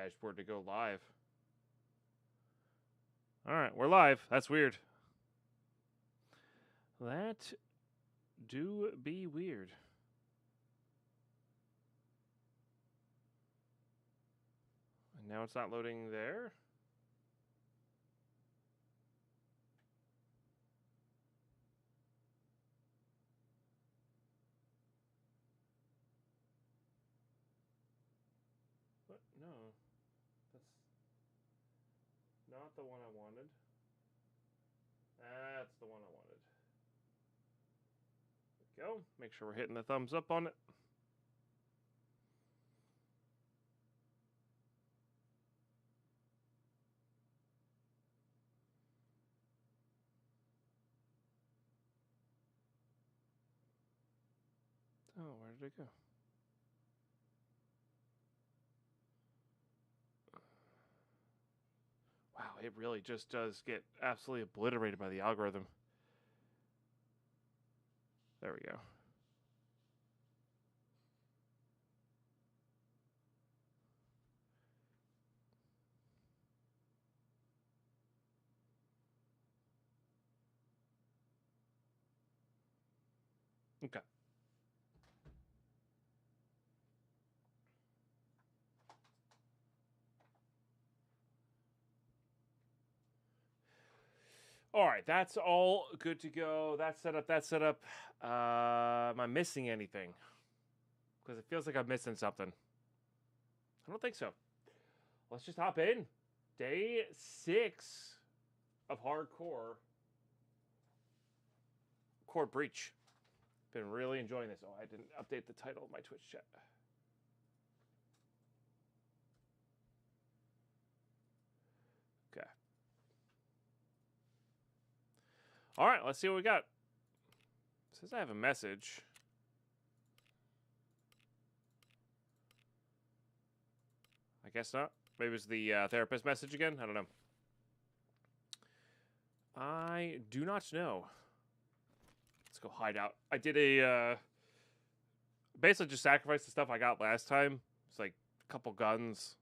dashboard to go live. All right, we're live. That's weird. That do be weird. And now it's not loading there. What? No. That's not the one I wanted. That's the one I wanted. There we go. Make sure we're hitting the thumbs up on it. Oh, where did it go? Wow, it really just does get absolutely obliterated by the algorithm. There we go. Okay. All right, that's all good to go. That's set up. That's set up. Am I missing anything? Because it feels like I'm missing something. I don't think so. Let's just hop in. Day 6 of hardcore core breach. Been really enjoying this. Oh, I didn't update the title of my Twitch chat. Okay. All right, let's see what we got. It says I have a message. I guess not. Maybe it's the therapist message again. I don't know. I do not know. Let's go hide out. I did a basically just sacrificed the stuff I got last time. It's like a couple guns,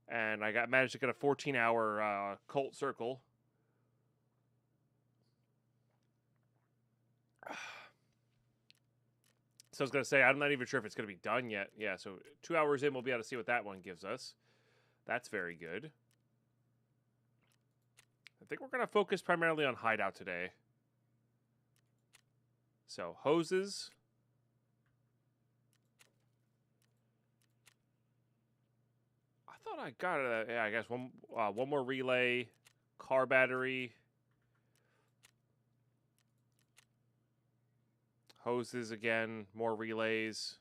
and I managed to get a 14-hour cult circle. So I was going to say, I'm not even sure if it's going to be done yet. Yeah, so 2 hours in, we'll be able to see what that one gives us. That's very good. I think we're going to focus primarily on hideout today. So, hoses. I thought I got it. Yeah, I guess one more relay, car battery. Hoses again, more relays.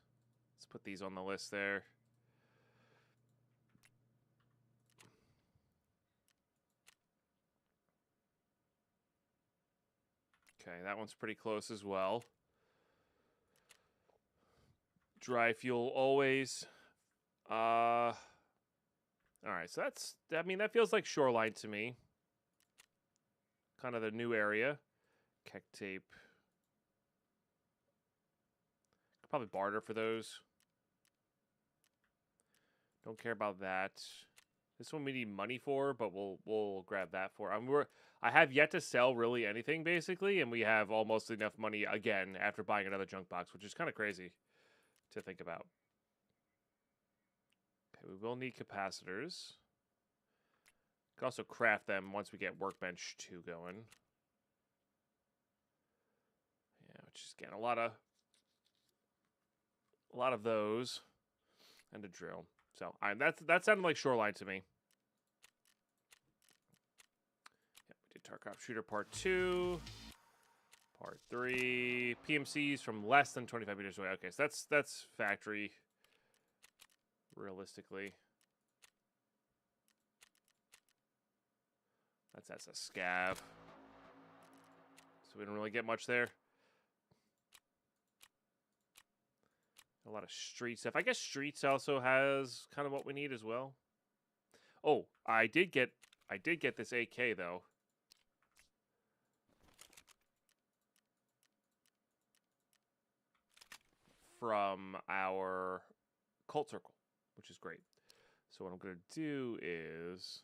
Let's put these on the list there. Okay, that one's pretty close as well. Dry fuel always. All right, so that's, I mean, that feels like shoreline to me. Kind of the new area. Keck tape. Could probably barter for those. Don't care about that. This one we need money for, but we'll grab that for. I have yet to sell really anything basically, and we have almost enough money again after buying another junk box, which is kind of crazy to think about. Okay, we will need capacitors. Could also craft them once we get workbench 2 going. Yeah, which is getting a lot of those, and a drill. So that sounded like shoreline to me. Yeah, we did Tarkov Shooter Part 2, Part 3, PMCs from less than 25 meters away. Okay, so that's factory. Realistically, that's a scav. So we don't really get much there. A lot of street stuff. I guess streets also has kind of what we need as well. Oh, I did get this AK though. From our cult circle, which is great. So what I'm going to do is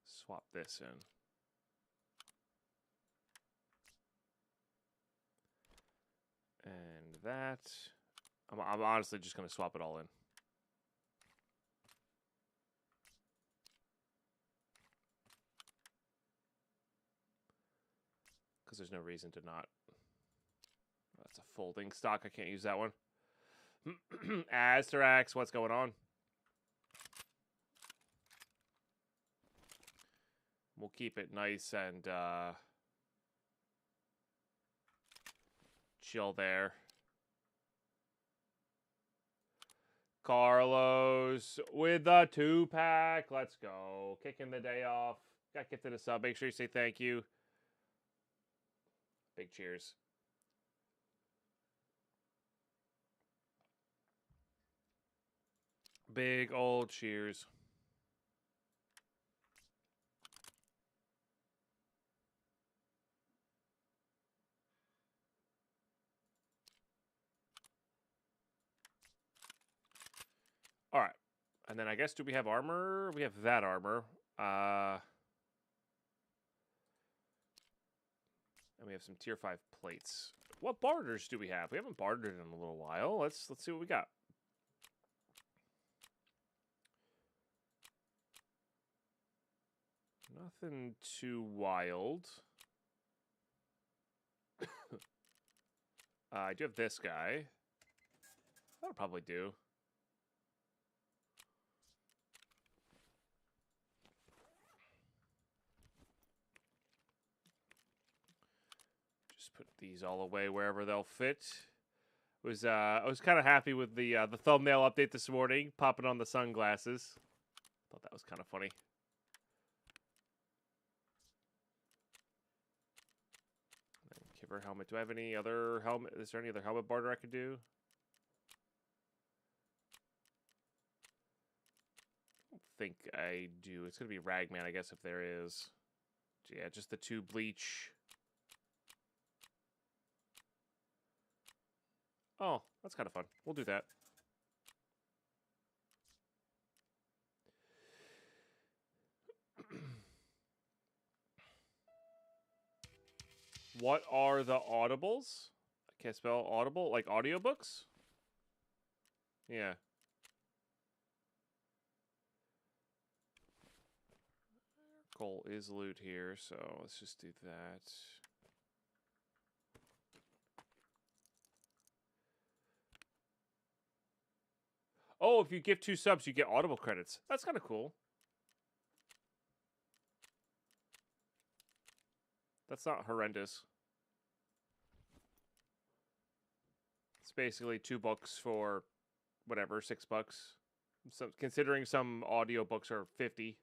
swap this in. And that. I'm honestly just going to swap it all in. Because there's no reason to not. That's a folding stock. I can't use that one. Aztarax, what's going on? We'll keep it nice and chill there. Carlos with the 2-pack. Let's go. Kicking the day off. Got to get to the sub. Make sure you say thank you. Big cheers. Big old cheers. All right. And then I guess, do we have armor? We have that armor. And we have some tier 5 plates. What barters do we have? We haven't bartered in a little while. Let's see what we got. Nothing too wild. I do have this guy. That'll probably do. Just put these all away wherever they'll fit. I was kind of happy with the thumbnail update this morning, popping on the sunglasses. Thought that was kind of funny. Kipper helmet. Do I have any other helmet? Is there any other helmet barter I could do? I don't think I do. It's gonna be Ragman, I guess, if there is. Yeah, just the 2 bleach. Oh, that's kind of fun. We'll do that. What are the audibles? I can't spell audible. Like audiobooks? Yeah. Goal is loot here, so let's just do that. Oh, if you give 2 subs, you get Audible credits. That's kind of cool. That's not horrendous. It's basically 2 books for whatever, $6. So, considering some audiobooks are 50.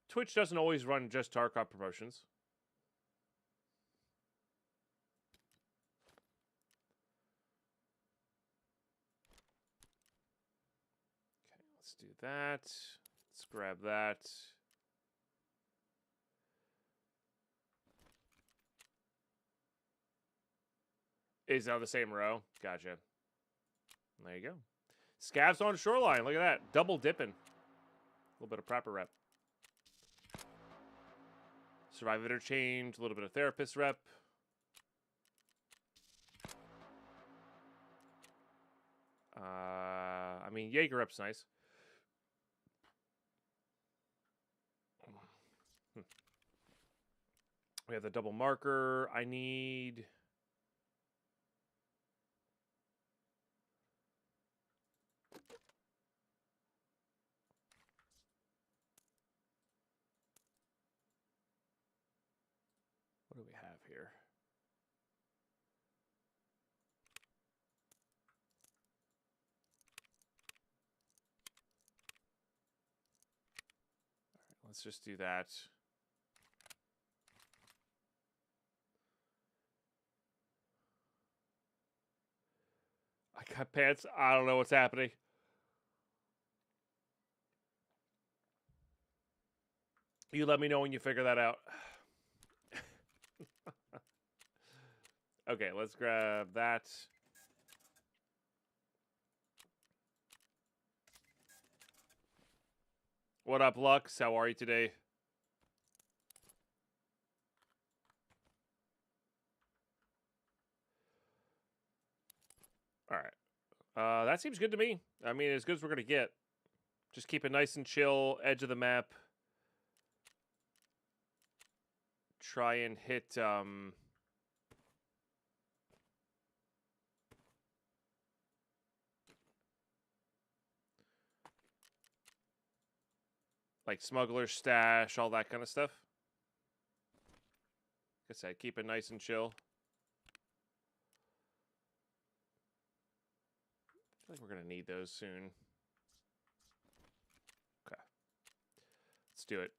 Twitch doesn't always run just Tarkov promotions. Okay, let's do that. Let's grab that. Is now the same row. Gotcha. There you go. Scavs on shoreline. Look at that. Double dipping. A little bit of proper rep. Survive interchange. A little bit of therapist rep. I mean, Jaeger rep's nice. We have the double marker. I need... What do we have here? All right, let's just do that. I got pants. I don't know what's happening. You let me know when you figure that out. Okay, let's grab that. What up, Lux? How are you today? All right. That seems good to me. I mean, as good as we're going to get. Just keep it nice and chill, edge of the map. Try and hit, like Smuggler's Stash, all that kind of stuff. Like I said, keep it nice and chill. I feel like we're going to need those soon. Okay. Let's do it.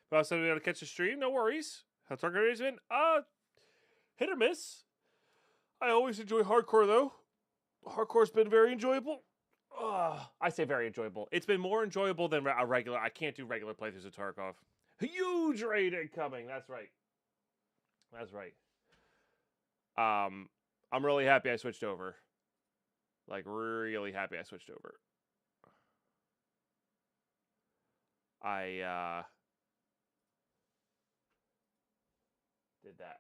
If I was able to catch a stream, no worries. How's Tarkov been? Hit or miss. I always enjoy hardcore, though. Hardcore's been very enjoyable. I say very enjoyable. It's been more enjoyable than a regular. I can't do regular playthroughs of Tarkov. Huge raid incoming. That's right. That's right. I'm really happy I switched over. Like, really happy I switched over. I did that.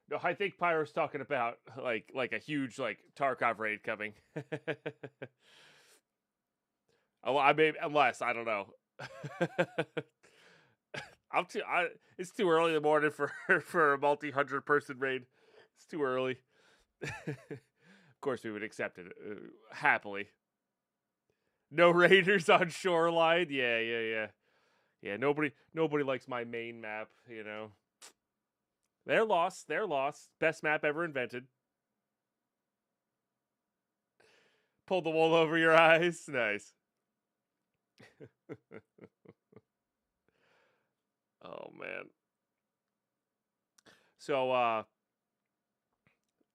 No, I think Pyro's talking about like a huge like Tarkov raid coming. Oh, I mean, unless I don't know. It's too early in the morning for a multi-100-person raid. It's too early. Of course, we would accept it happily. No raiders on Shoreline. Yeah. Nobody likes my main map. You know. They're lost. Best map ever invented. Pull the wool over your eyes. Nice. Oh, man. So,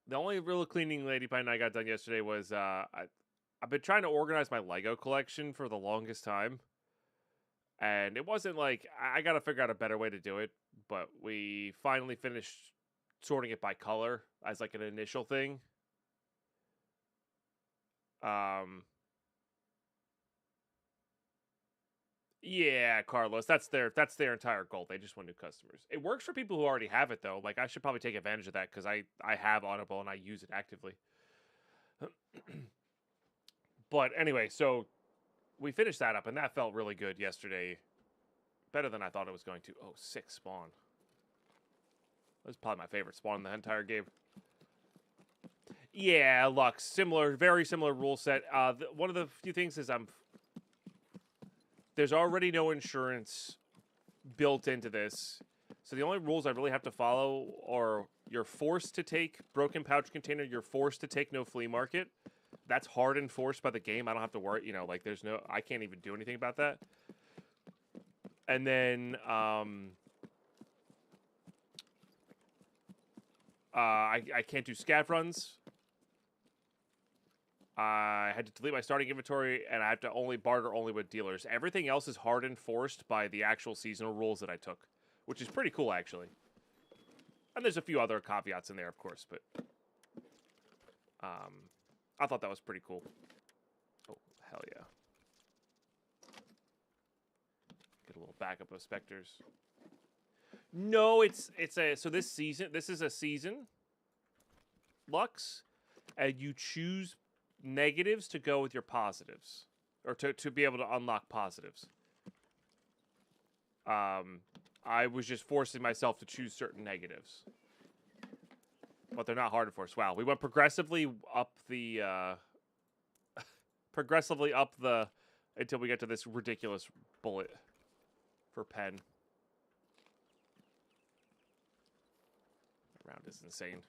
the only real cleaning Lady Pine I got done yesterday was, I've been trying to organize my Lego collection for the longest time. And it wasn't like, I got to figure out a better way to do it. But we finally finished sorting it by color as like an initial thing. Yeah, Carlos, that's their entire goal. They just want new customers. It works for people who already have it though. Like I should probably take advantage of that because I have Audible and I use it actively. But anyway, so we finished that up and that felt really good yesterday. Better than I thought it was going to. Oh, 6 spawn. That was probably my favorite spawn in the entire game. Yeah, Lux. Similar, very similar rule set. One of the few things is there's already no insurance built into this. So the only rules I really have to follow are you're forced to take broken pouch container, you're forced to take no flea market. That's hard enforced by the game. I don't have to worry, you know, like I can't even do anything about that. And then I can't do scav runs. I had to delete my starting inventory, and I have to barter only with dealers. Everything else is hard enforced by the actual seasonal rules that I took, which is pretty cool, actually. And there's a few other caveats in there, of course, but I thought that was pretty cool. Oh, hell yeah. Get a little backup of Spectres. No, so this is a season, Lux, and you choose negatives to go with your positives, or to be able to unlock positives. I was just forcing myself to choose certain negatives, but they're not hard to force. Wow, we went progressively up the until we get to this ridiculous bullet for pen. That round is insane.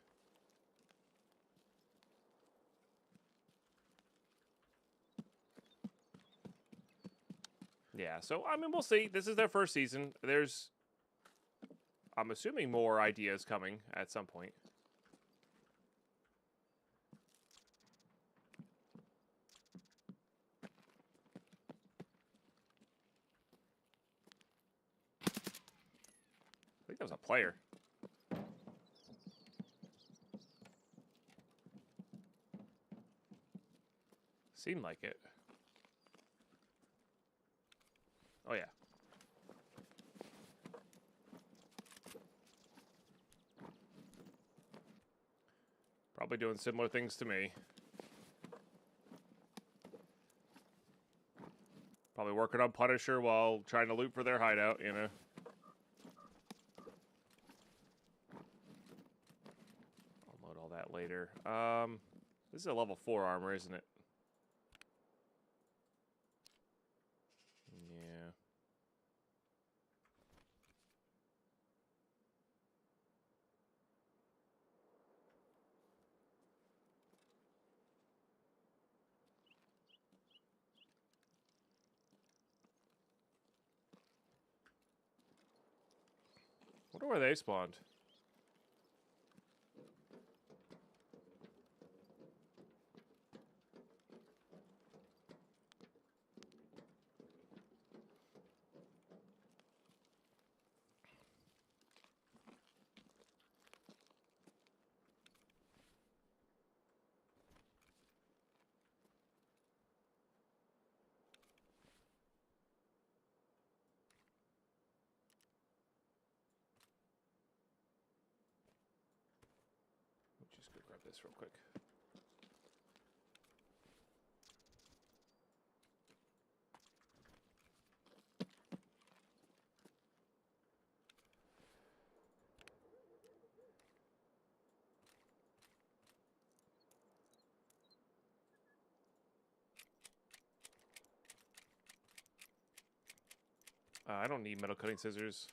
Yeah, so, I mean, we'll see. This is their first season. I'm assuming more ideas coming at some point. I think that was a player. Seemed like it. Oh, yeah. Probably doing similar things to me. Probably working on Punisher while trying to loot for their hideout, you know. I'll load all that later. This is a level 4 armor, isn't it? Yeah. Wonder where they spawned. Just go grab this real quick. I don't need metal cutting scissors.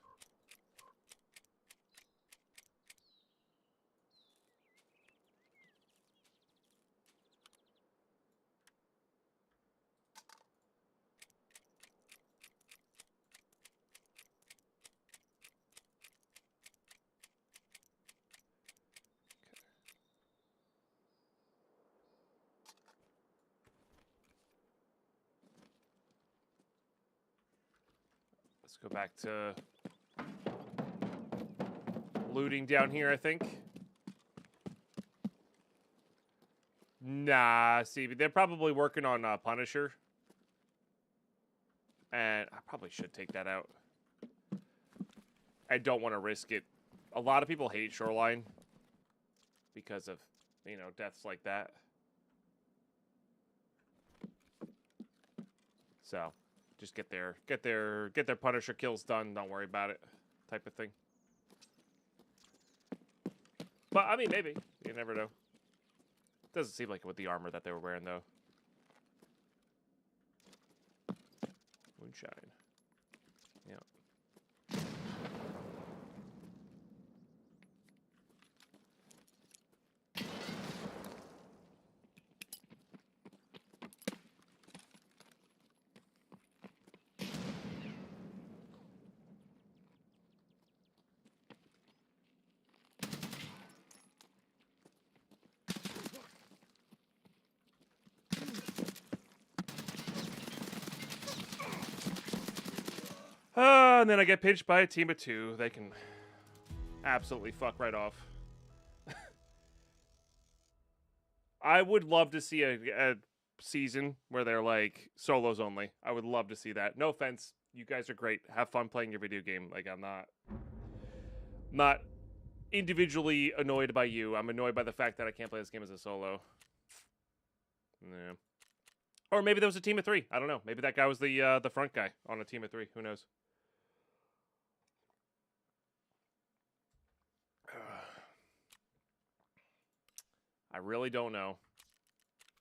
Let's go back to looting down here, I think. Nah, see, they're probably working on Punisher. And I probably should take that out. I don't want to risk it. A lot of people hate Shoreline because of, you know, deaths like that. So, just get their Punisher kills done. Don't worry about it, type of thing. But I mean, maybe you never know. Doesn't seem like it with the armor that they were wearing, though. Moonshine. Yeah. And then I get pinched by a team of 2. They can absolutely fuck right off. I would love to see a season where they're like solos only. I would love to see that. No offense, you guys are great. Have fun playing your video game. Like, I'm not individually annoyed by you. I'm annoyed by the fact that I can't play this game as a solo. Yeah. Or maybe there was a team of 3. I don't know. Maybe that guy was the front guy on a team of 3. Who knows? I really don't know.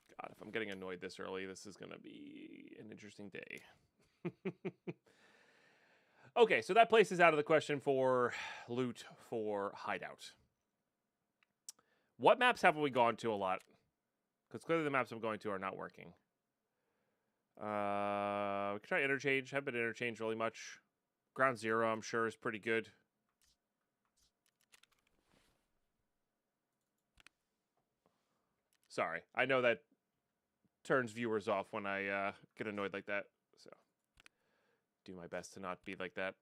God, if I'm getting annoyed this early, this is going to be an interesting day. Okay, so that place is out of the question for loot for hideout. What maps have we gone to a lot? Because clearly the maps I'm going to are not working. We can try interchange. Haven't been interchange really much. Ground Zero, I'm sure, is pretty good. Sorry, I know that turns viewers off when I get annoyed like that. So, do my best to not be like that.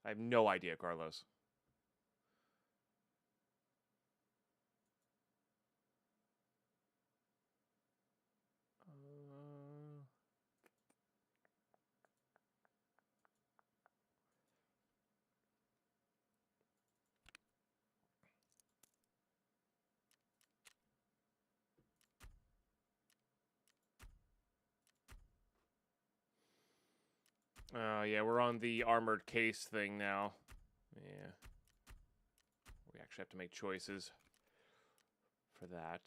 I have no idea, Carlos. Yeah, we're on the armored case thing now. Yeah. We actually have to make choices for that.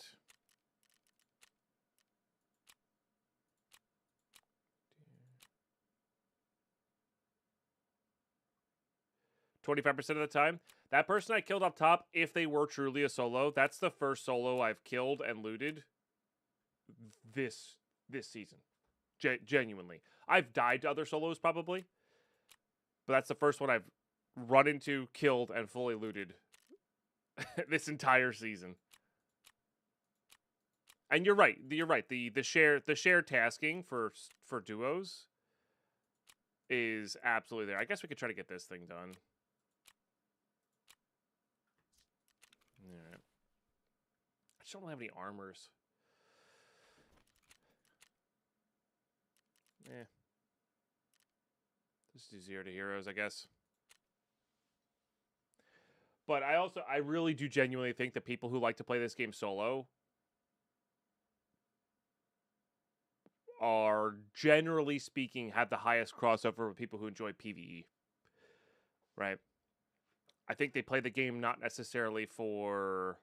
25% of the time. That person I killed up top, if they were truly a solo, that's the first solo I've killed and looted this season. Genuinely. I've died to other solos probably, but that's the first one I've run into, killed, and fully looted this entire season. And you're right. The share tasking for duos is absolutely there. I guess we could try to get this thing done. Alright. I just don't have any armors. Eh. Just do 0 to heroes, I guess. But I really do genuinely think that people who like to play this game solo are, generally speaking, have the highest crossover with people who enjoy PvE. Right? I think they play the game not necessarily for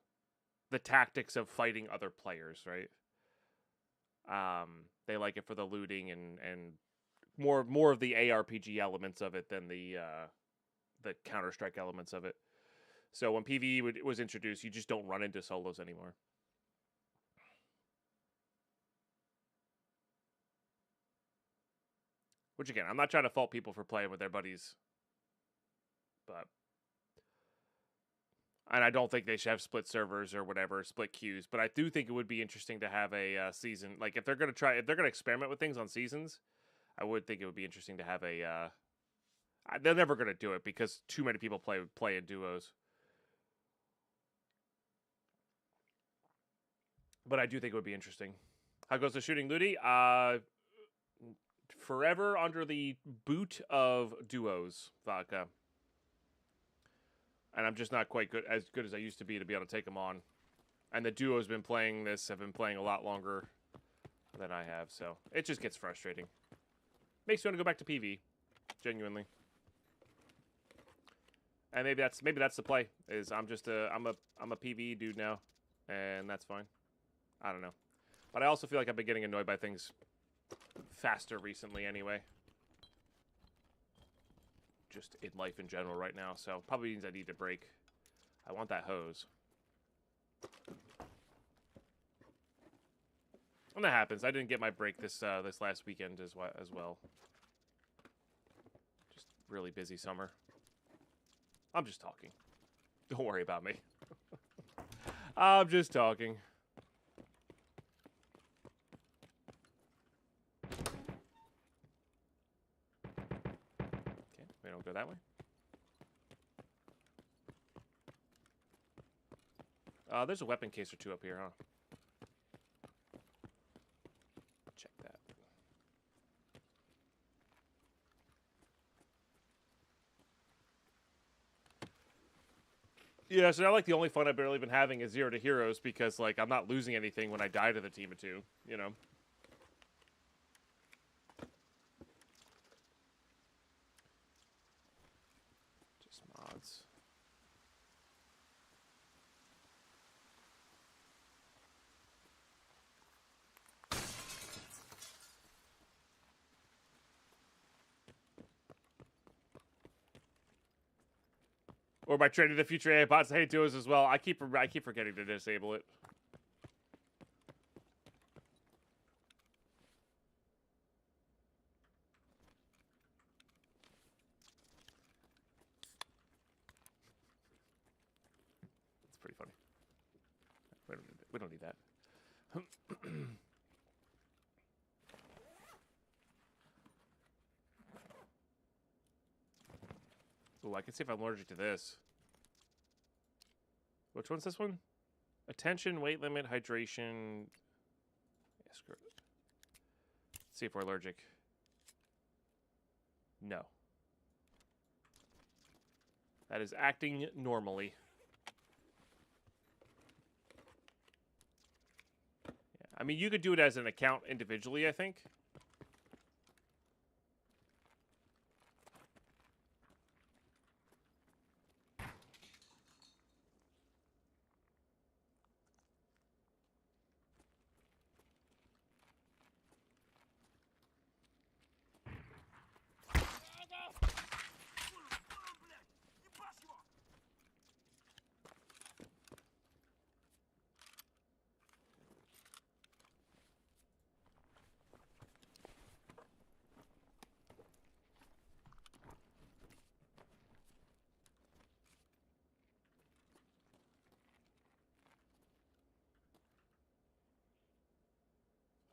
the tactics of fighting other players, right? They like it for the looting and more of the ARPG elements of it than the Counter-Strike elements of it. So when PvE was introduced, you just don't run into solos anymore. Which, again, I'm not trying to fault people for playing with their buddies. And I don't think they should have split servers or whatever, split queues. But I do think it would be interesting to have a season. Like, if they're going to experiment with things on seasons, I would think it would be interesting to have a... they're never going to do it because too many people play in duos. But I do think it would be interesting. How goes the shooting, Ludi? Forever under the boot of duos, Vodka. And I'm just not quite as good as I used to be able to take them on. And the duos have been playing a lot longer than I have, so it just gets frustrating. Makes me want to go back to PV, genuinely. And maybe that's the play. Is I'm a PV dude now, and that's fine. I don't know, but I also feel like I've been getting annoyed by things faster recently anyway. Just in life in general right now, so probably means I need a break. I want that hose. When that happens, I didn't get my break this last weekend as well. Just really busy summer. I'm just talking. Don't worry about me. I'm just talking. We don't go that way. There's a weapon case or two up here, huh? Check that. Yeah, so now, like, the only fun I've barely been having is 0 to heroes because, like, I'm not losing anything when I die to the team of 2, you know? Mods. Or by trading the future AI bots, I hate duos as well. I keep forgetting to disable it. It's pretty funny. We don't need that. Ooh, I can see if I'm allergic to this. Which one's this one? Attention, weight limit, hydration. Yeah, screw it. Let's see if we're allergic. No. That is acting normally. Yeah, I mean, you could do it as an account individually, I think.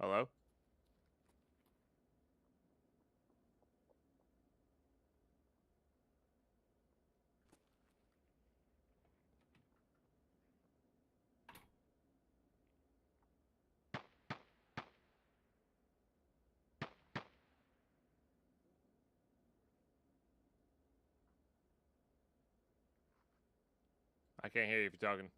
Hello? I can't hear you if you're talking.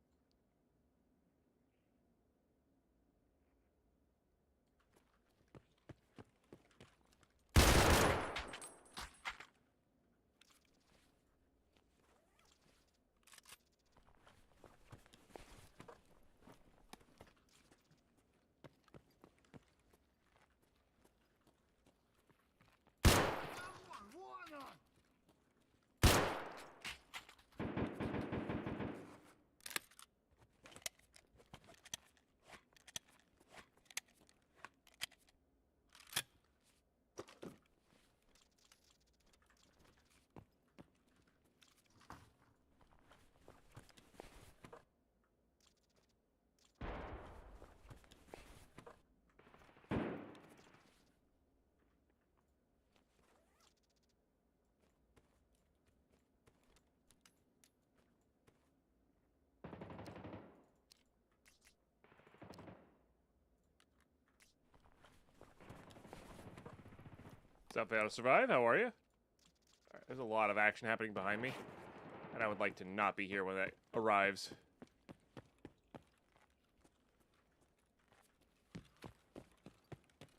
What's up, How to Survive? How are you? Right, there's a lot of action happening behind me, and I would like to not be here when that arrives.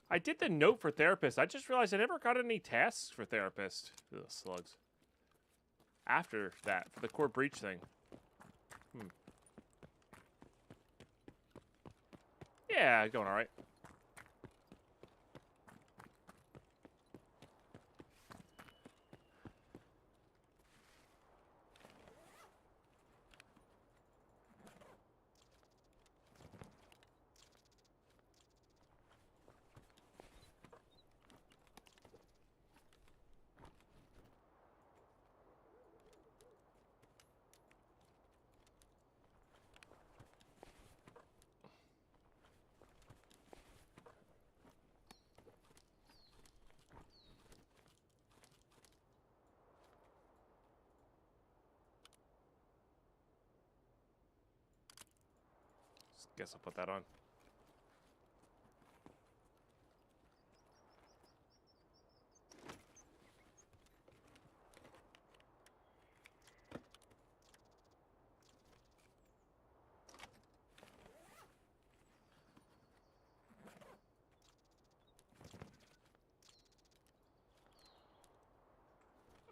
I did the note for therapist. I just realized I never got any tasks for therapist. Ugh, slugs. After that, for the core breach thing. Yeah, going all right. Guess I'll put that on.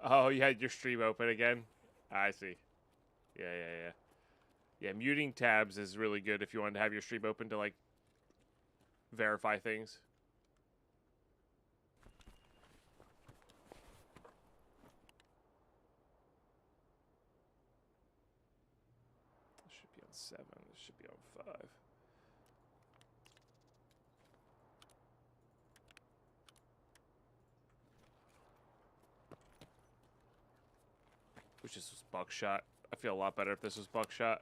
Oh, you had your stream open again? I see. Yeah. Yeah, muting tabs is really good if you want to have your stream open to, like, verify things. This should be on 7. This should be on 5. Wish this was buckshot. I feel a lot better if this was buckshot.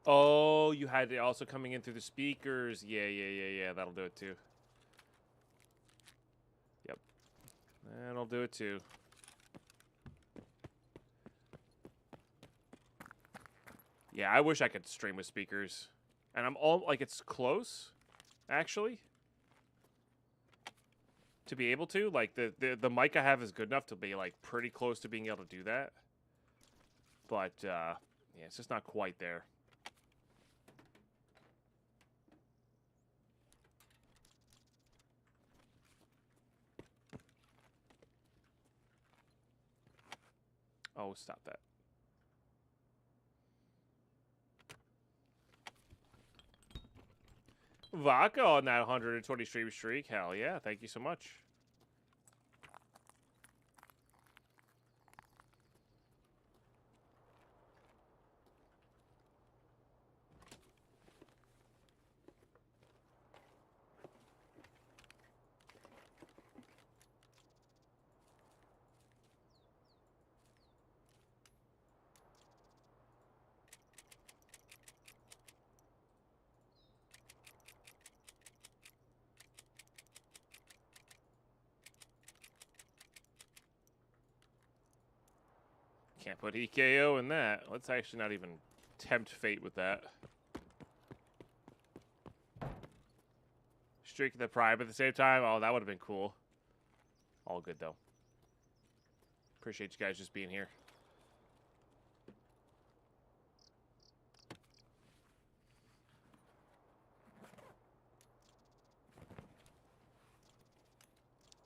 Oh, you had it also coming in through the speakers. Yeah. That'll do it too. Yep. That'll do it too. Yeah, I wish I could stream with speakers. And I'm all like, it's close, actually, to be able to. Like, the mic I have is good enough to be, like, pretty close to being able to do that. But, yeah, it's just not quite there. Oh, stop that. Vodka on that 120 stream streak. Hell yeah. Thank you so much. Can't put EKO in that. Let's actually not even tempt fate with that. Streak the prime at the same time. Oh, that would have been cool. All good, though. Appreciate you guys just being here.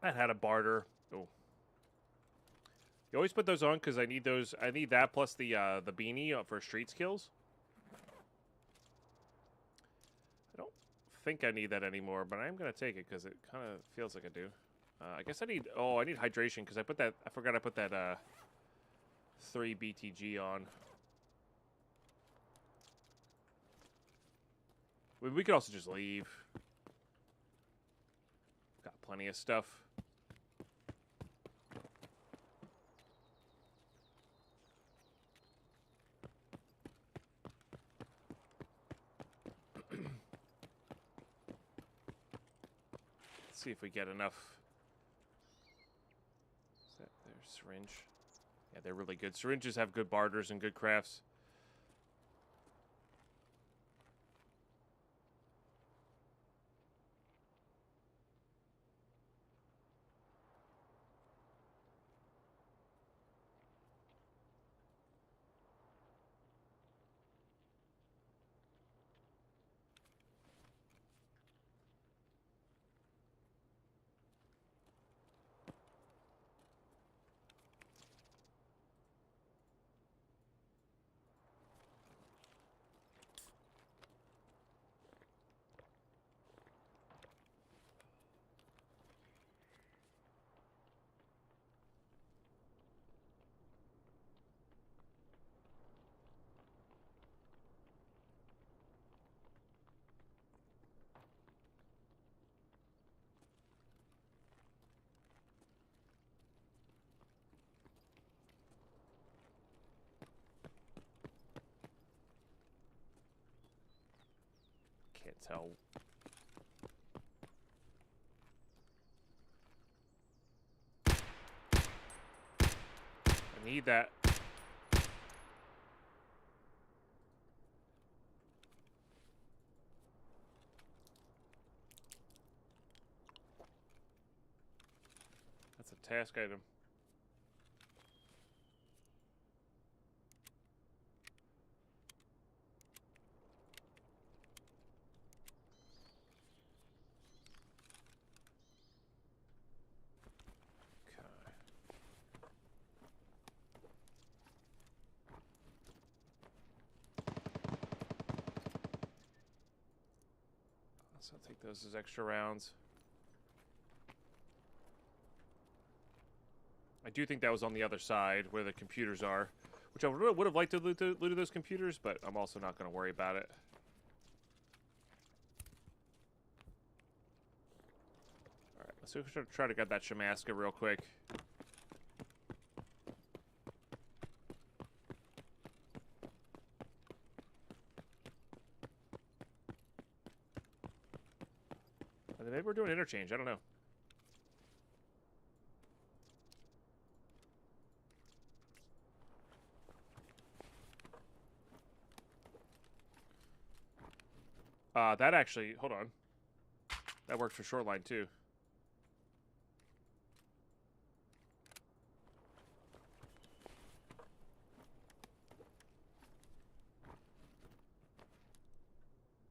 That had a barter. Oh. You always put those on because I need those. I need that plus the beanie for street skills. I don't think I need that anymore, but I am gonna take it because it kind of feels like I do. I guess I need. Oh, I need hydration because I put that. I forgot I put that 3 BTG on. We could also just leave. Got plenty of stuff. See if we get enough. Is that their syringe? Yeah, they're really good. Syringes have good barters and good crafts. Can't tell. I need that. That's a task item. So I'll take those as extra rounds. I do think that was on the other side where the computers are, which I would have liked to loot those computers, but I'm also not going to worry about it. All right, let's try to get that Shamaska real quick. Maybe we're doing interchange. I don't know. That actually... Hold on. That works for shoreline, too.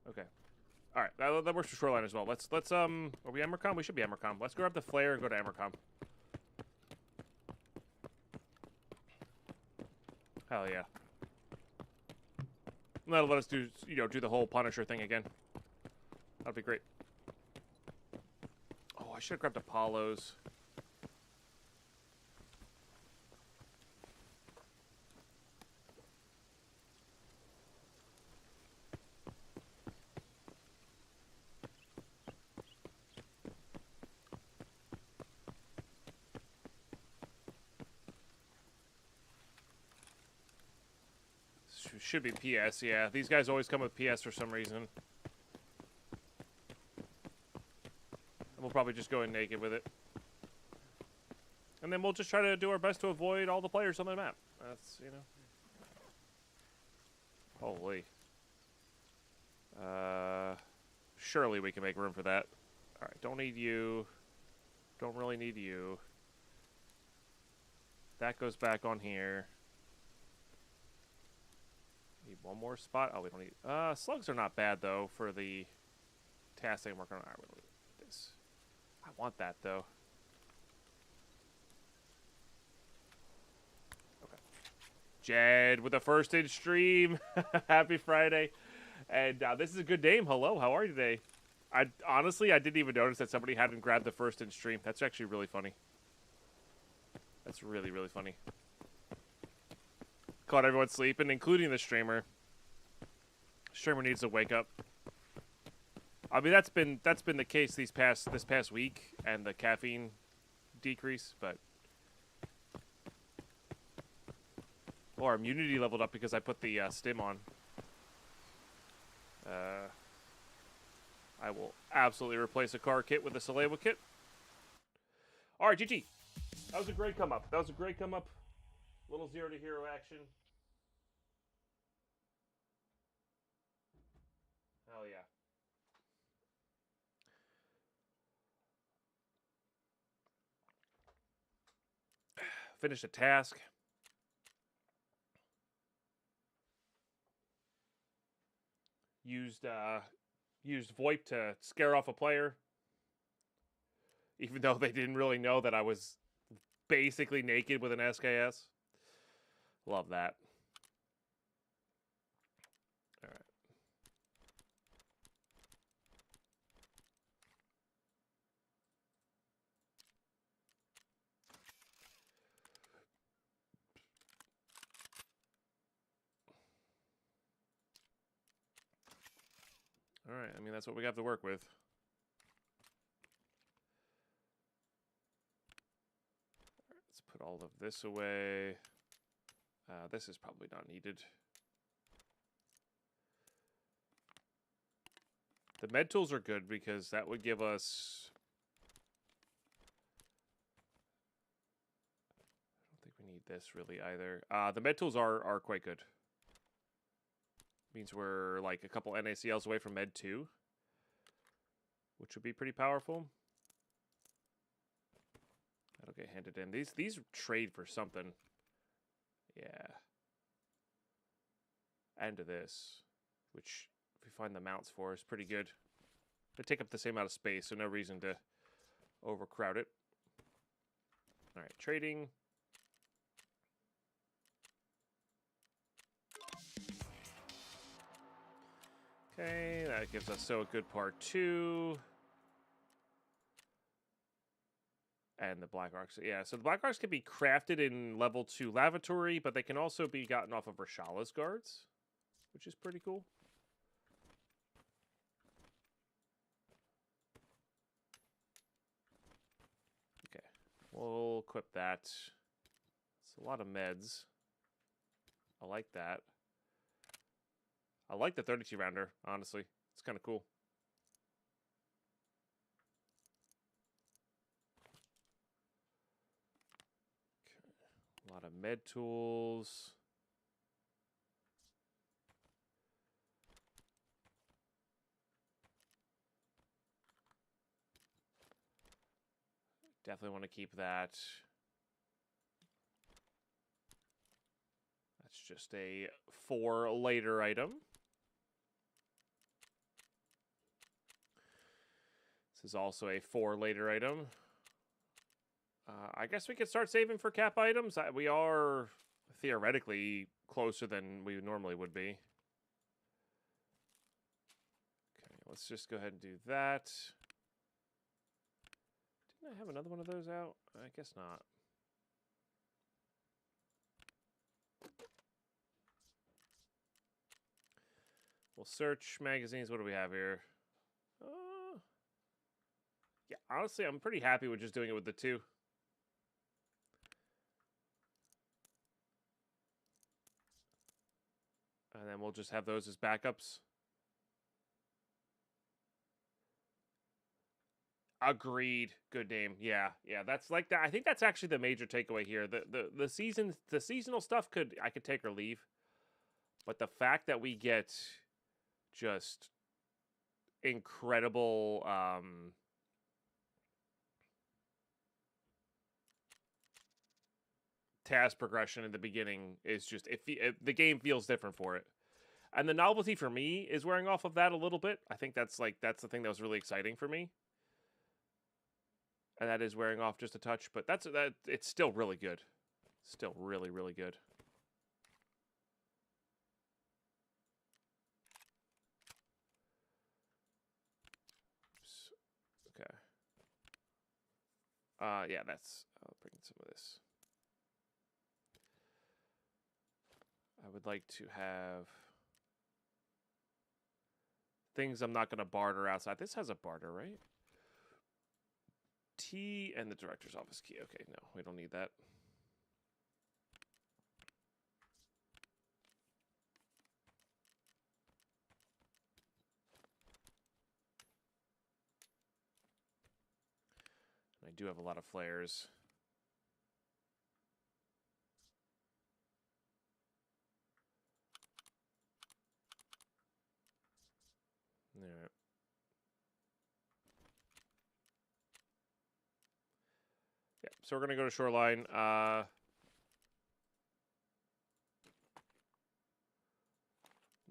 Okay. All right, that works for shoreline as well. Let's are we Emercom? We should be Emercom. Let's grab the flare and go to Emercom. Hell yeah. And that'll let us do the whole Punisher thing again. That'd be great. Oh, I should have grabbed Apollos. Should be PS, yeah. These guys always come with PS for some reason. And we'll probably just go in naked with it. And then we'll just try to do our best to avoid all the players on the map. That's, Holy. Surely we can make room for that. Alright, don't need you. Don't really need you. That goes back on here. Need one more spot. Oh, we don't need... slugs are not bad, though, for the task I'm working on. Alright, we don't need this. I want that, though. Okay. Jed with the first in stream. Happy Friday. And this is a good name. Hello, how are you today? Honestly, I didn't even notice that somebody hadn't grabbed the first in stream. That's actually really funny. That's really, really funny. Caught everyone sleeping, including the streamer. Streamer needs to wake up. I mean, that's been the case this past week, and the caffeine decrease, but our immunity leveled up because I put the stim on. I will absolutely replace a car kit with a Salewa kit. All right, GG. That was a great come up. Little 0 to hero action. Hell yeah. Finished a task. Used VoIP to scare off a player. Even though they didn't really know that I was basically naked with an SKS. Love that. All right. All right, I mean, that's what we have to work with. All right, let's put all of this away. This is probably not needed. The med tools are good because that would give us... I don't think we need this really either. The med tools are quite good. Means we're like a couple NACLs away from Med 2, which would be pretty powerful. That'll get handed in. These trade for something. Yeah. And to this, which if we find the mounts for is pretty good. They take up the same amount of space, so no reason to overcrowd it. All right, trading. Okay, that gives us a good part 2. And the Black Arcs. Yeah, so the Black Arcs can be crafted in level 2 lavatory, but they can also be gotten off of Rashala's guards, which is pretty cool. Okay, we'll equip that. It's a lot of meds. I like that. I like the 32 rounder, honestly. It's kind of cool. lot of med tools. Definitely want to keep that. That's just a for later item. This is also a for later item. I guess we could start saving for cap items. We are theoretically closer than we normally would be. Okay, let's just go ahead and do that. Didn't I have another one of those out? I guess not. We'll search magazines. What do we have here? Yeah, honestly, I'm pretty happy with just doing it with the 2. And then we'll just have those as backups. Agreed. Good name. Yeah, that's like that. I think that's actually the major takeaway here. The seasonal stuff I could take or leave. But the fact that we get just incredible task progression in the beginning is just the game feels different for it. And the novelty for me is wearing off of that a little bit. I think that's the thing that was really exciting for me. And that is wearing off just a touch, but it's still really good. Still really, really good. Oops. Okay. Yeah, I'll bring some of this. I would like to have things I'm not going to barter outside. This has a barter, right? T and the director's office key. Okay, no, we don't need that. I do have a lot of flares. All right. Yeah, so we're going to go to Shoreline.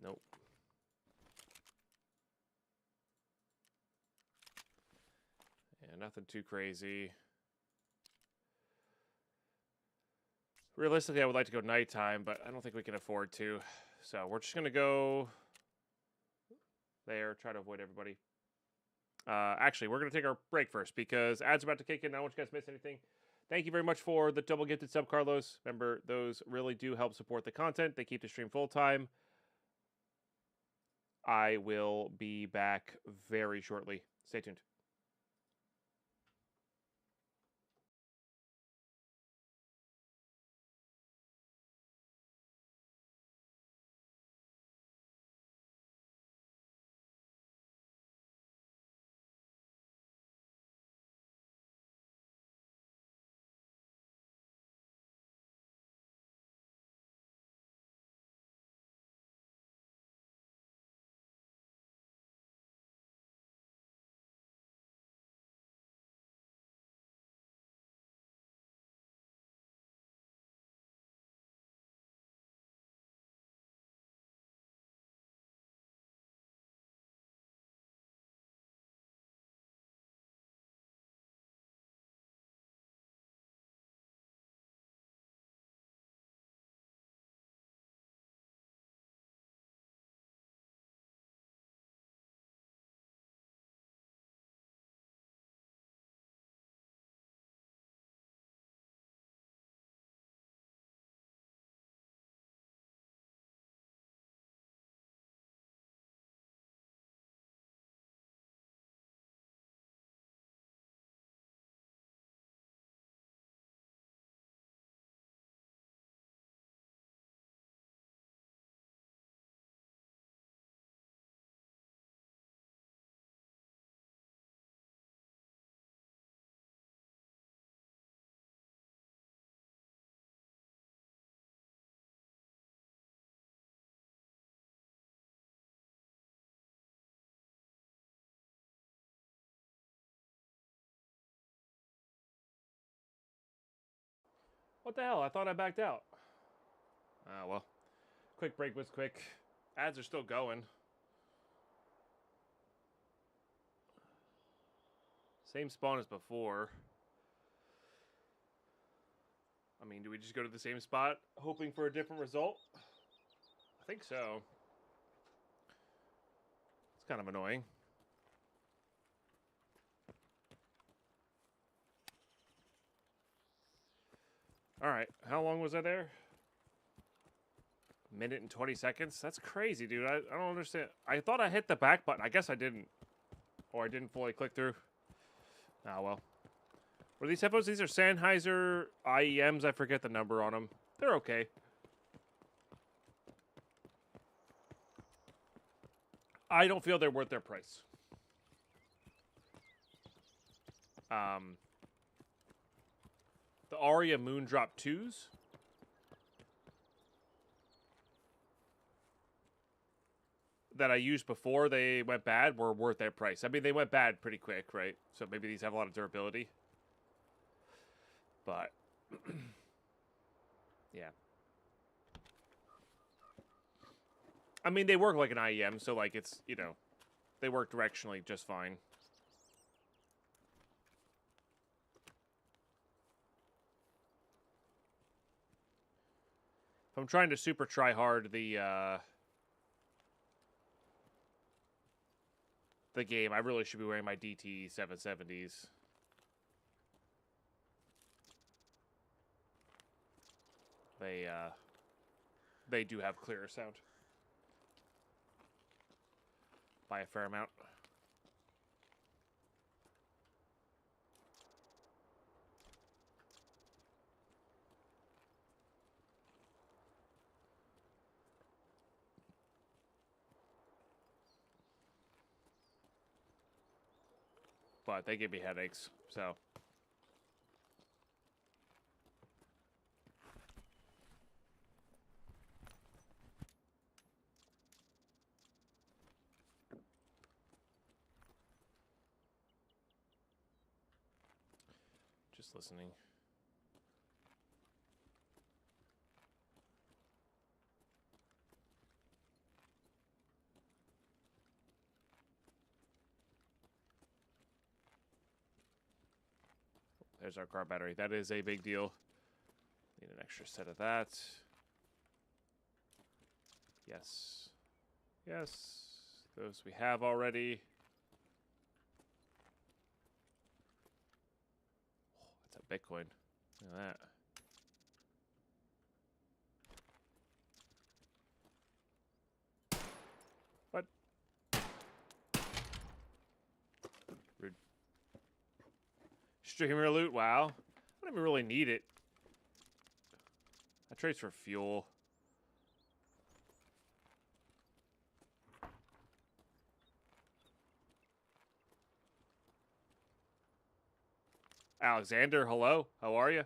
Nope. Yeah, nothing too crazy. Realistically, I would like to go nighttime, but I don't think we can afford to. So we're just going to go there, try to avoid everybody. Actually, we're going to take our break first because ads are about to kick in. I don't want you guys to miss anything. Thank you very much for the double gifted sub, Carlos. Remember, those really do help support the content. They keep the stream full time. I will be back very shortly. Stay tuned. What the hell? I thought I backed out. Ah, well. Quick break was quick. Ads are still going. Same spawn as before. I mean, do we just go to the same spot, hoping for a different result? I think so. It's kind of annoying. Alright, how long was I there? Minute and 20 seconds? That's crazy, dude. I don't understand. I thought I hit the back button. I guess I didn't. Or I didn't fully click through. Ah, well. Were these headphones? These are Sennheiser IEMs. I forget the number on them. They're okay. I don't feel they're worth their price. The Aria Moondrop 2s. That I used before they went bad were worth their price. I mean, they went bad pretty quick, right? So maybe these have a lot of durability. But, yeah. I mean, they work like an IEM, so, like, it's, you know, they work directionally just fine. If I'm trying to super try hard the game, I really should be wearing my DT 770s. They do have clearer sound. By a fair amount. But they give me headaches, so. Just listening. There's our car battery. That is a big deal. Need an extra set of that. Yes. Yes. Those we have already. Oh, that's a Bitcoin. Look at that. What? Rude. Streamer loot. Wow. I don't even really need it. I trade for fuel. Alexander, hello. How are you?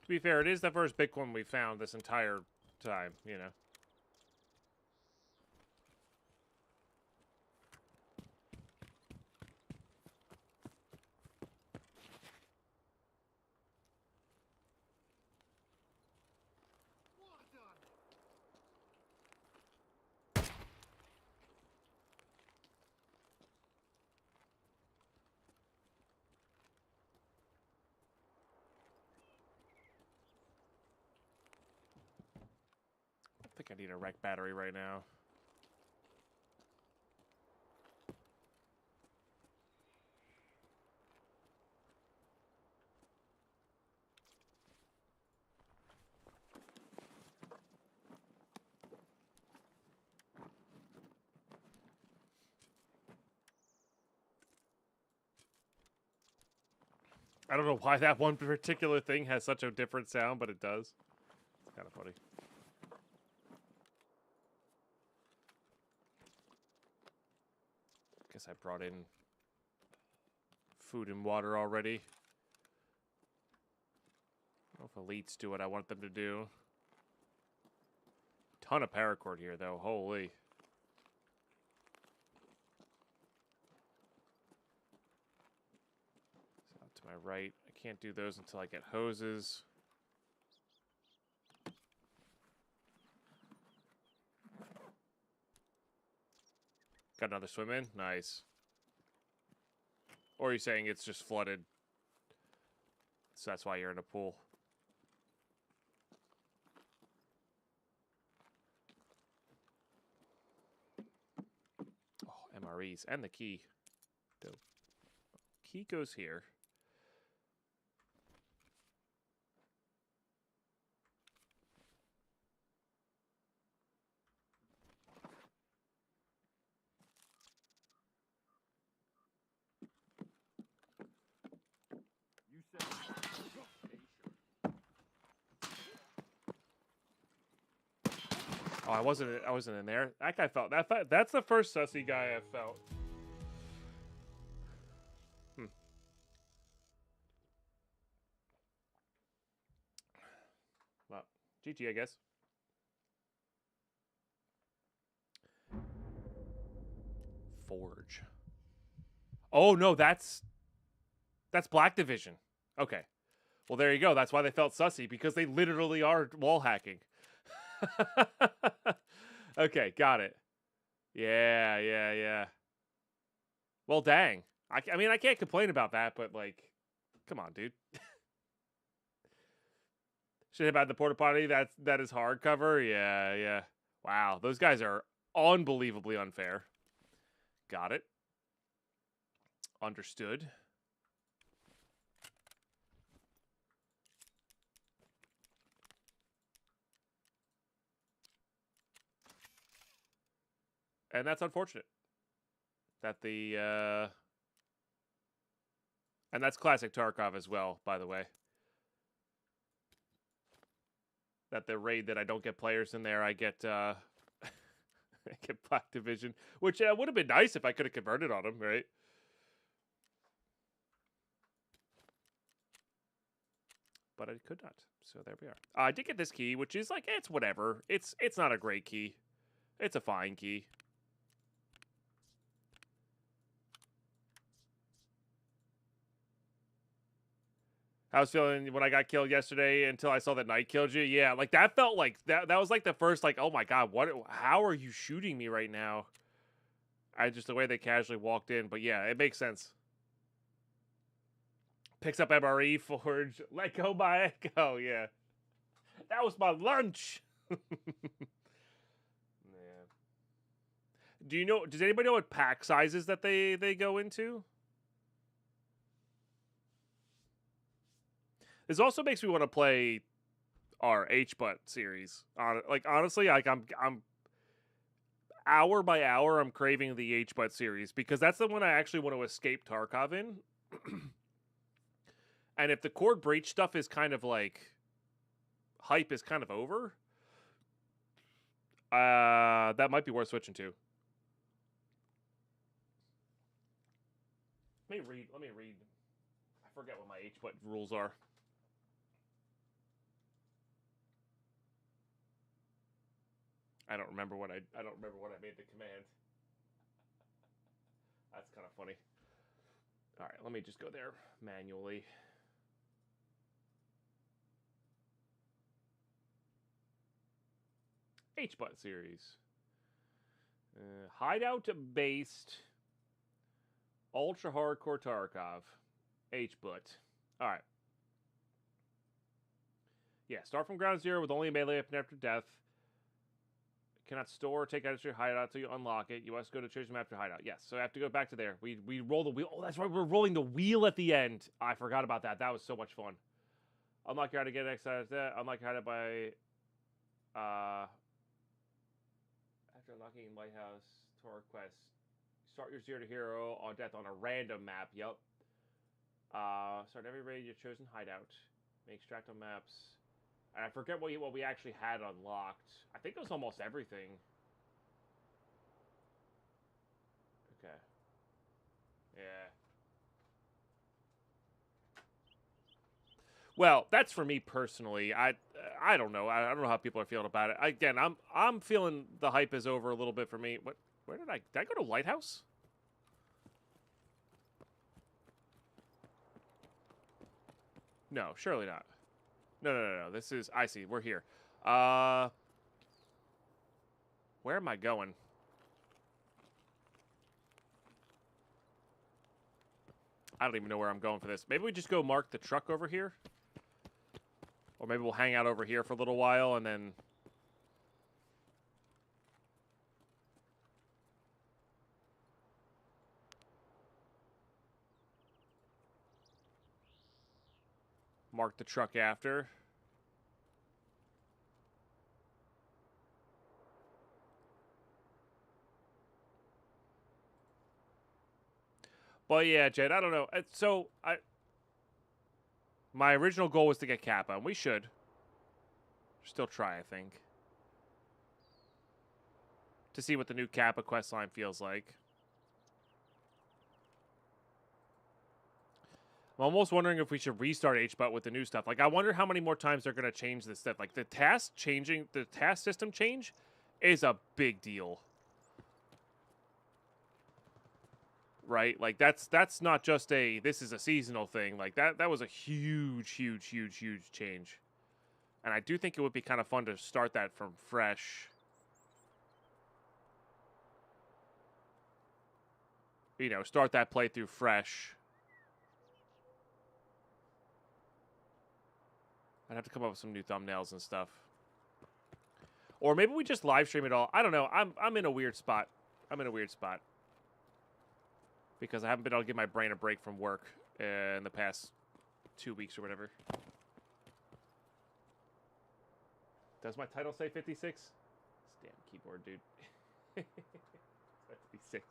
To be fair, it is the first Bitcoin we found this entire time, you know. I think I need a wreck battery right now. I don't know why that one particular thing has such a different sound, but it does. It's kind of funny. Guess I brought in food and water already. elites do what I want them to do. Ton of paracord here, though. Holy. So out to my right. I can't do those until I get hoses. Got another swim in? Nice. Or are you saying it's just flooded? So that's why you're in a pool. Oh, MREs. And the key. Dope. Key goes here. Oh, I wasn't in there. That guy felt that. That's the first sussy guy I've felt. Well, GG, I guess. Forge. Oh no, that's Black Division. Okay. Well, there you go. That's why they felt sussy, because they literally are wall hacking. Okay, got it. Yeah. Well, dang. I mean, I can't complain about that, but, like, come on, dude. Should have had the porta potty. That is hardcover. Yeah. Wow, those guys are unbelievably unfair. Got it. Understood. And that's unfortunate. That the and that's classic Tarkov as well, by the way. That the raid that I don't get players in there, I get I get Black Division, which would have been nice if I could have converted on them, right? But I could not. So there we are. I did get this key, which is like, it's whatever. It's not a great key. It's a fine key. I was feeling when I got killed yesterday until I saw that Knight killed you. Yeah, like that felt like that was like the first, like, oh my god, how are you shooting me right now? The way they casually walked in, but yeah, it makes sense. Picks up MRE, Forge, let go my Echo, yeah. That was my lunch. Yeah. Does anybody know what pack sizes that they go into? This also makes me want to play our H-Butt series. Honestly, like I'm hour by hour, I'm craving the H-Butt series, because that's the one I actually want to escape Tarkov in. And if the cord breach stuff is kind of like hype is kind of over, that might be worth switching to. Let me read. I forget what my H-Butt rules are. I don't remember what I made the command. That's kind of funny. All right, let me just go there manually. H-Butt series. Hideout based ultra hardcore Tarkov. H-Butt. All right. Yeah, start from ground zero with only a melee weapon after death. Cannot store or take out your hideout until you unlock it. You must go to choose map to hideout. Yes, so I have to go back to there. We roll the wheel. Oh, that's right. We're rolling the wheel at the end. I forgot about that. That was so much fun. Unlock your hideout to get next out of that. Unlock your hideout by after unlocking Lighthouse Tour Quest. Start your 0 to hero on death on a random map. Yep. Start every raid your chosen hideout. Make extract on maps. And I forget what we actually had unlocked. I think it was almost everything. Okay. Yeah. Well, that's for me personally. I don't know. I don't know how people are feeling about it. Again, I'm feeling the hype is over a little bit for me. What? Where did I go to Lighthouse? No, surely not. No. This is, I see. We're here. Where am I going? I don't even know where I'm going for this. Maybe we just go mark the truck over here. Or maybe we'll hang out over here for a little while and then... mark the truck after. But yeah, Jed, I don't know. So, my original goal was to get Kappa, and we should. Still try, I think. To see what the new Kappa questline feels like. I'm almost wondering if we should restart HBUT with the new stuff. Like, I wonder how many more times they're going to change this stuff. Like, the task system change is a big deal. Right? Like, that's not just this is a seasonal thing. Like, that was a huge change. And I do think it would be kind of fun to start that from fresh. You know, start that playthrough fresh. I'd have to come up with some new thumbnails and stuff. Or maybe we just live stream it all. I don't know. I'm in a weird spot. Because I haven't been able to give my brain a break from work in the past 2 weeks or whatever. Does my title say 56? This damn keyboard, dude. 56.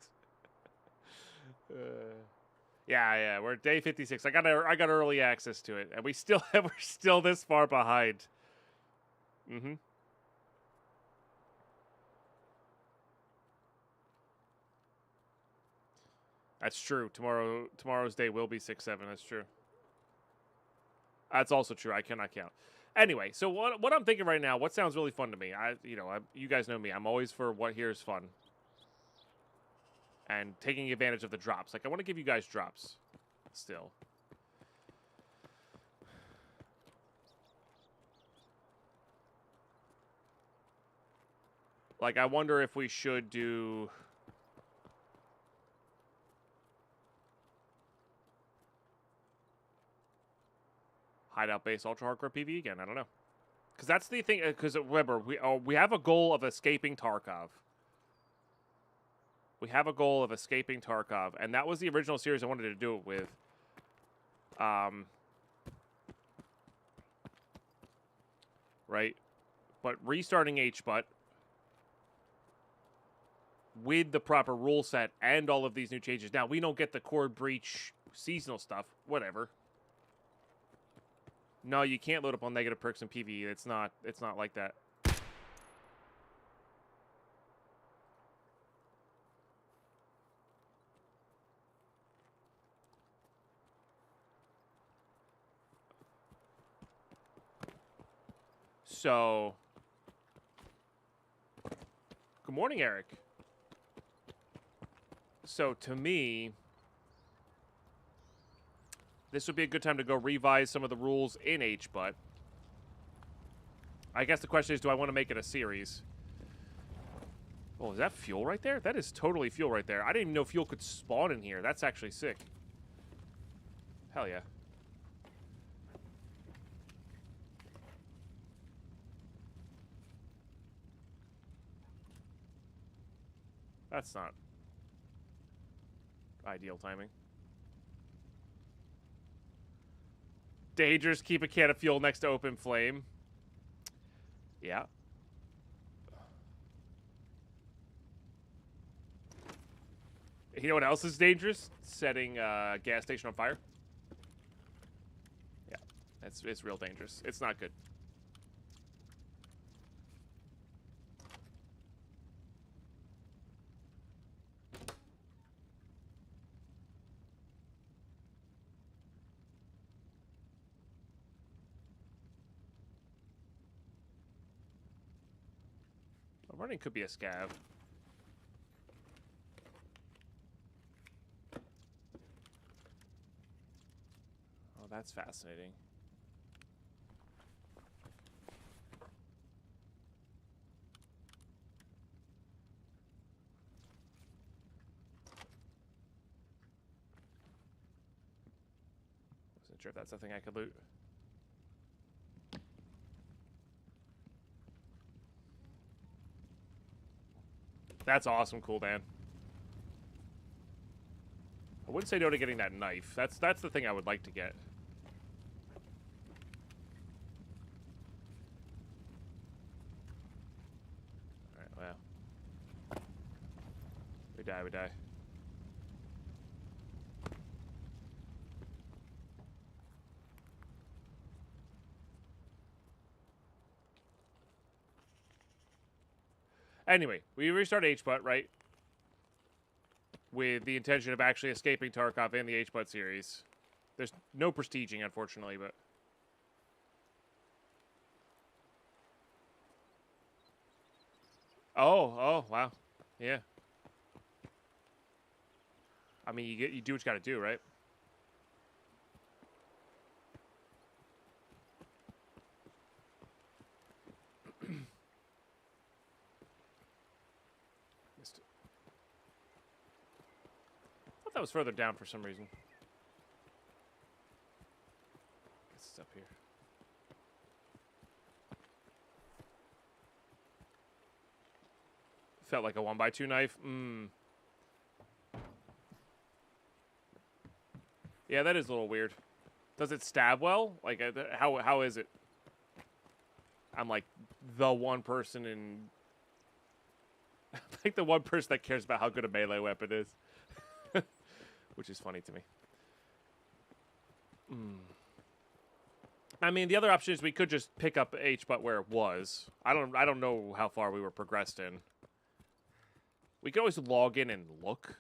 Yeah, we're at day 56. I got early access to it, and we're still this far behind. That's true. Tomorrow's day will be 6/7. That's true. That's also true. I cannot count. Anyway, so what I'm thinking right now, what sounds really fun to me? You guys know me. I'm always for what here is fun. And taking advantage of the drops. Like, I want to give you guys drops still. Like, I wonder if we should do... Hideout base ultra hardcore PvE again. I don't know. Because that's the thing. Because remember, we have a goal of escaping Tarkov. And that was the original series I wanted to do it with. Right? But restarting HBUT with the proper rule set and all of these new changes. Now, we don't get the core breach seasonal stuff. Whatever. No, you can't load up on negative perks in PvE. It's not like that. So, good morning, Eric. So, to me, this would be a good time to go revise some of the rules in HBUT. I guess the question is, do I want to make it a series? Oh, is that fuel right there? That is totally fuel right there. I didn't even know fuel could spawn in here. That's actually sick. Hell yeah. That's not ideal timing. Dangerous, keep a can of fuel next to open flame. Yeah. You know what else is dangerous? Setting a gas station on fire. Yeah, it's real dangerous. It's not good. Morning could be a scav. Oh, that's fascinating. Wasn't sure if that's something I could loot. That's awesome, cool, Dan. I wouldn't say no to getting that knife. That's the thing I would like to get. Alright, well. We die, we die. Anyway, we restart HBUT, right? With the intention of actually escaping Tarkov in the HBUT series. There's no prestiging, unfortunately, but... Oh, wow. Yeah. I mean, you do what you gotta do, right? Missed it. I thought that was further down for some reason. Guess it's up here. Felt like a 1x2 knife. Yeah, that is a little weird. Does it stab well? Like, how is it? I'm like the one person in... like the one person that cares about how good a melee weapon is. Which is funny to me. I mean, the other option is we could just pick up HBUT where it was. I don't know how far we were progressed in. We could always log in and look.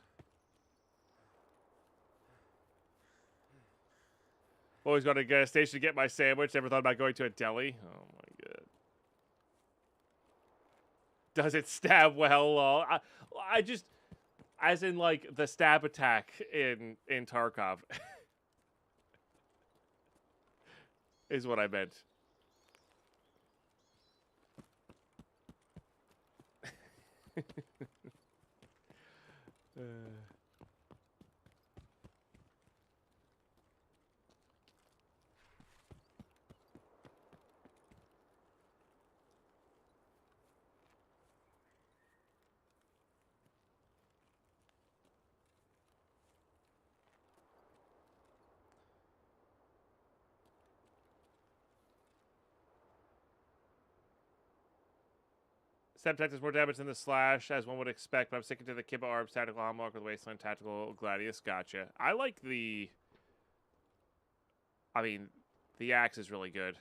Always got to get a station to get my sandwich. Never thought about going to a deli. Oh my god. Does it stab well? I just, as in like the stab attack in Tarkov, is what I meant. Stab tech does more damage than the slash, as one would expect, but I'm sticking to the Kibba Arms, Tactical Homlock, or the Wasteland Tactical Gladius. Gotcha. I like the... I mean, the axe is really good.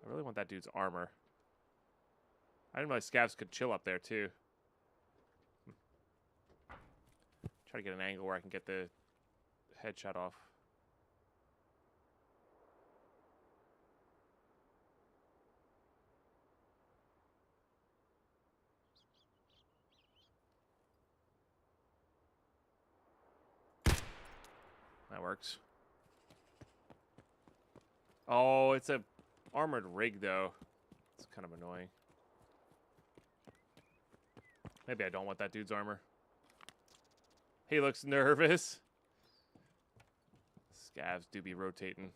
I really want that dude's armor. I didn't realize scavs could chill up there, too. Try to get an angle where I can get the headshot off. That works. Oh, it's a armored rig, though. It's kind of annoying. Maybe I don't want that dude's armor. He looks nervous. Scavs do be rotating.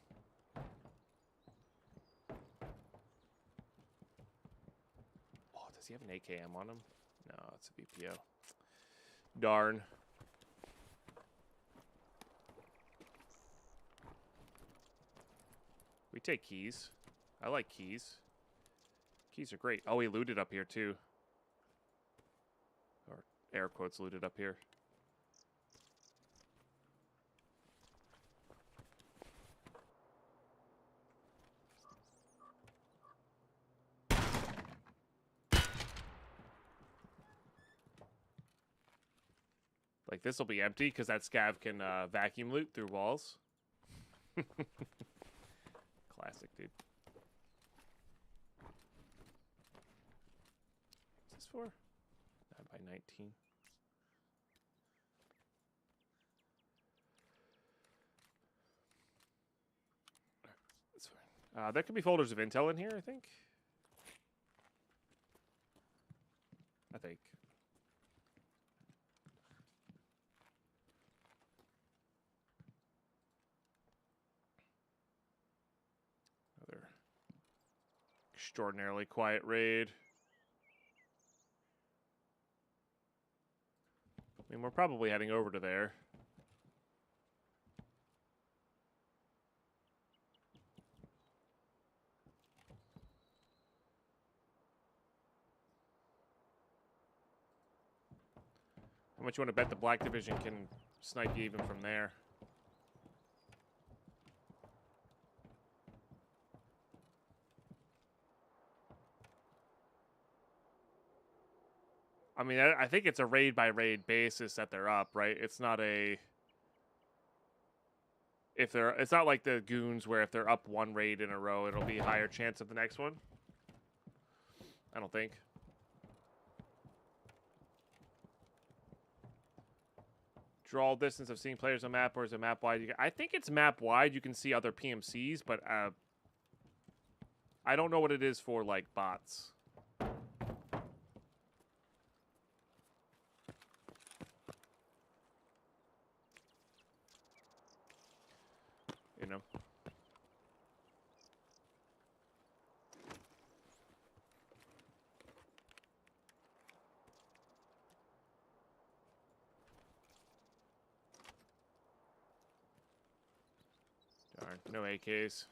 Oh, does he have an AKM on him? No, it's a BPO. Darn. We take keys. I like keys. Keys are great. Oh, he looted up here, too. Or air quotes looted up here. Like, this will be empty because that scav can vacuum loot through walls. Classic, dude. for? 9 by 19. That's fine. There could be folders of intel in here, I think. Another extraordinarily quiet raid. I mean, we're probably heading over to there. How much you want to bet the Black Division can snipe you even from there? I mean, I think it's a raid by raid basis that they're up, right? It's not a... It's not like the Goons where if they're up one raid in a row, it'll be a higher chance of the next one. I don't think. Draw distance of seeing players on map, or is it map wide? I think it's map wide. You can see other PMCs, but I don't know what it is for, like, bots. You know? Darn, no AKs.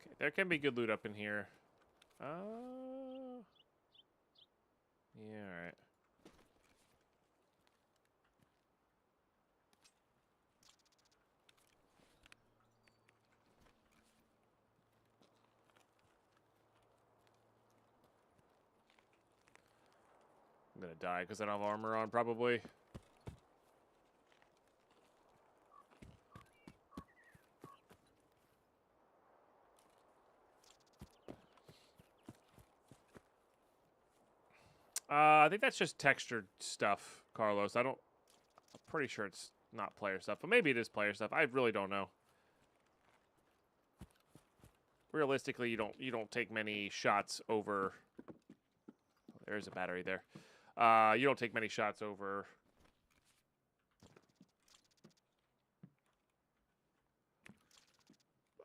Okay, there can be good loot up in here. Yeah, alright. I'm gonna die because I don't have armor on, probably. I think that's just textured stuff, Carlos. I'm pretty sure it's not player stuff, but maybe it is player stuff. I really don't know. Realistically, you don't take many shots over. There's a battery there. You don't take many shots over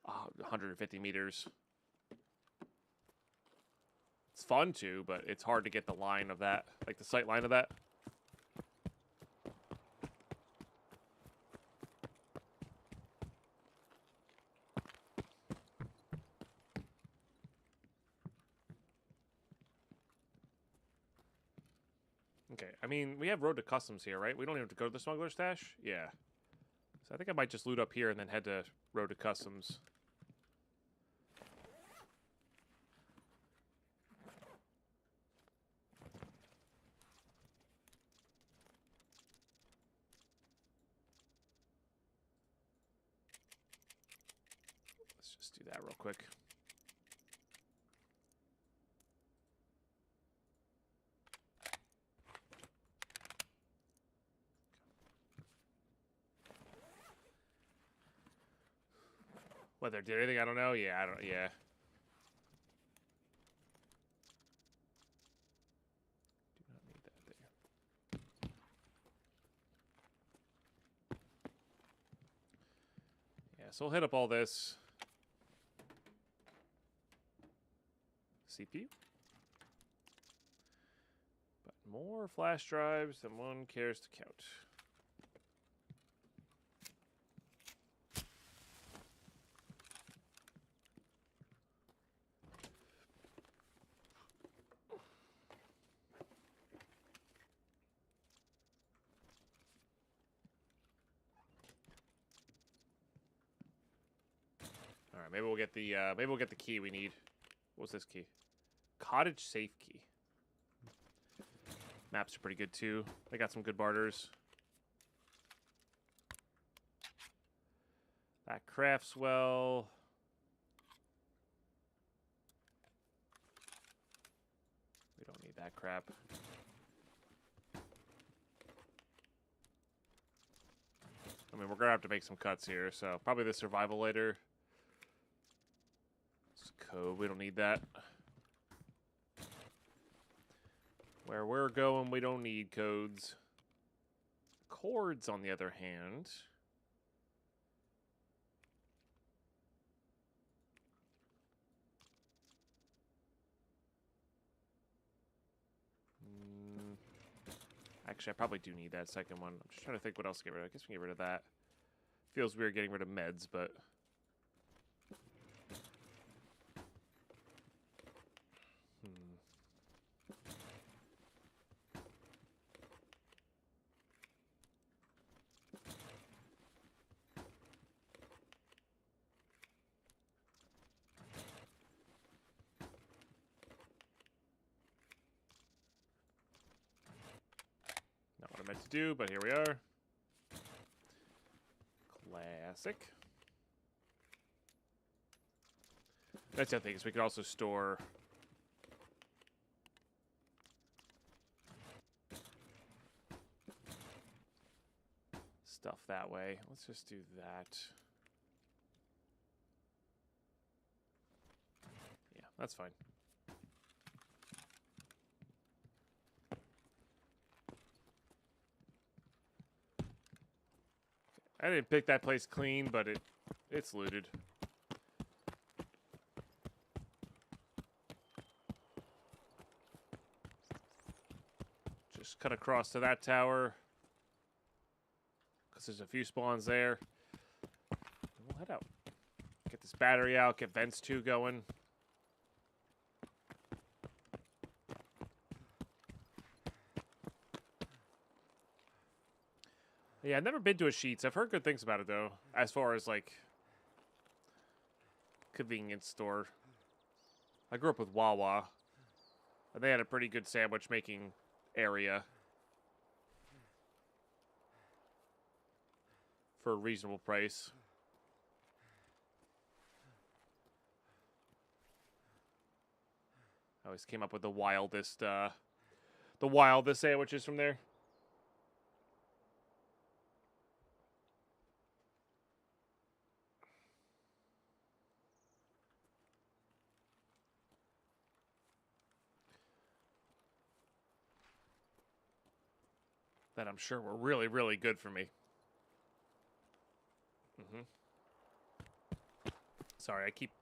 150 meters. It's fun to, but it's hard to get the line of that, like the sight line of that. Okay, I mean, we have road to customs here, right? We don't even have to go to the smuggler stash? Yeah. So I think I might just loot up here and then head to road to customs. Let's just do that real quick. Whether it did anything, I don't know. Yeah, yeah. Do not need that there. Yeah, so we'll hit up all this. CPU. But more flash drives than one cares to count. All right, maybe we'll get the key we need. What's this key? Cottage safe key. Maps are pretty good too. They got some good barters. That crafts well. We don't need that crap. I mean, we're going to have to make some cuts here, so probably the survival later. It's code. We don't need that. Where we're going, we don't need codes. Chords, on the other hand. Actually, I probably do need that second one. I'm just trying to think what else to get rid of. I guess we can get rid of that. Feels weird getting rid of meds, but... Not what I meant to do, but here we are. Classic. That's the other thing, is we could also store... stuff that way. Let's just do that. Yeah, that's fine. I didn't pick that place clean, but it's looted. Just cut across to that tower. Because there's a few spawns there. We'll head out. Get this battery out, get vents 2 going. Yeah, I've never been to a Sheetz. I've heard good things about it, though, as far as, like, convenience store. I grew up with Wawa, and they had a pretty good sandwich-making area for a reasonable price. I always came up with the wildest sandwiches from there. That I'm sure were really, really good for me. Sorry, I keep...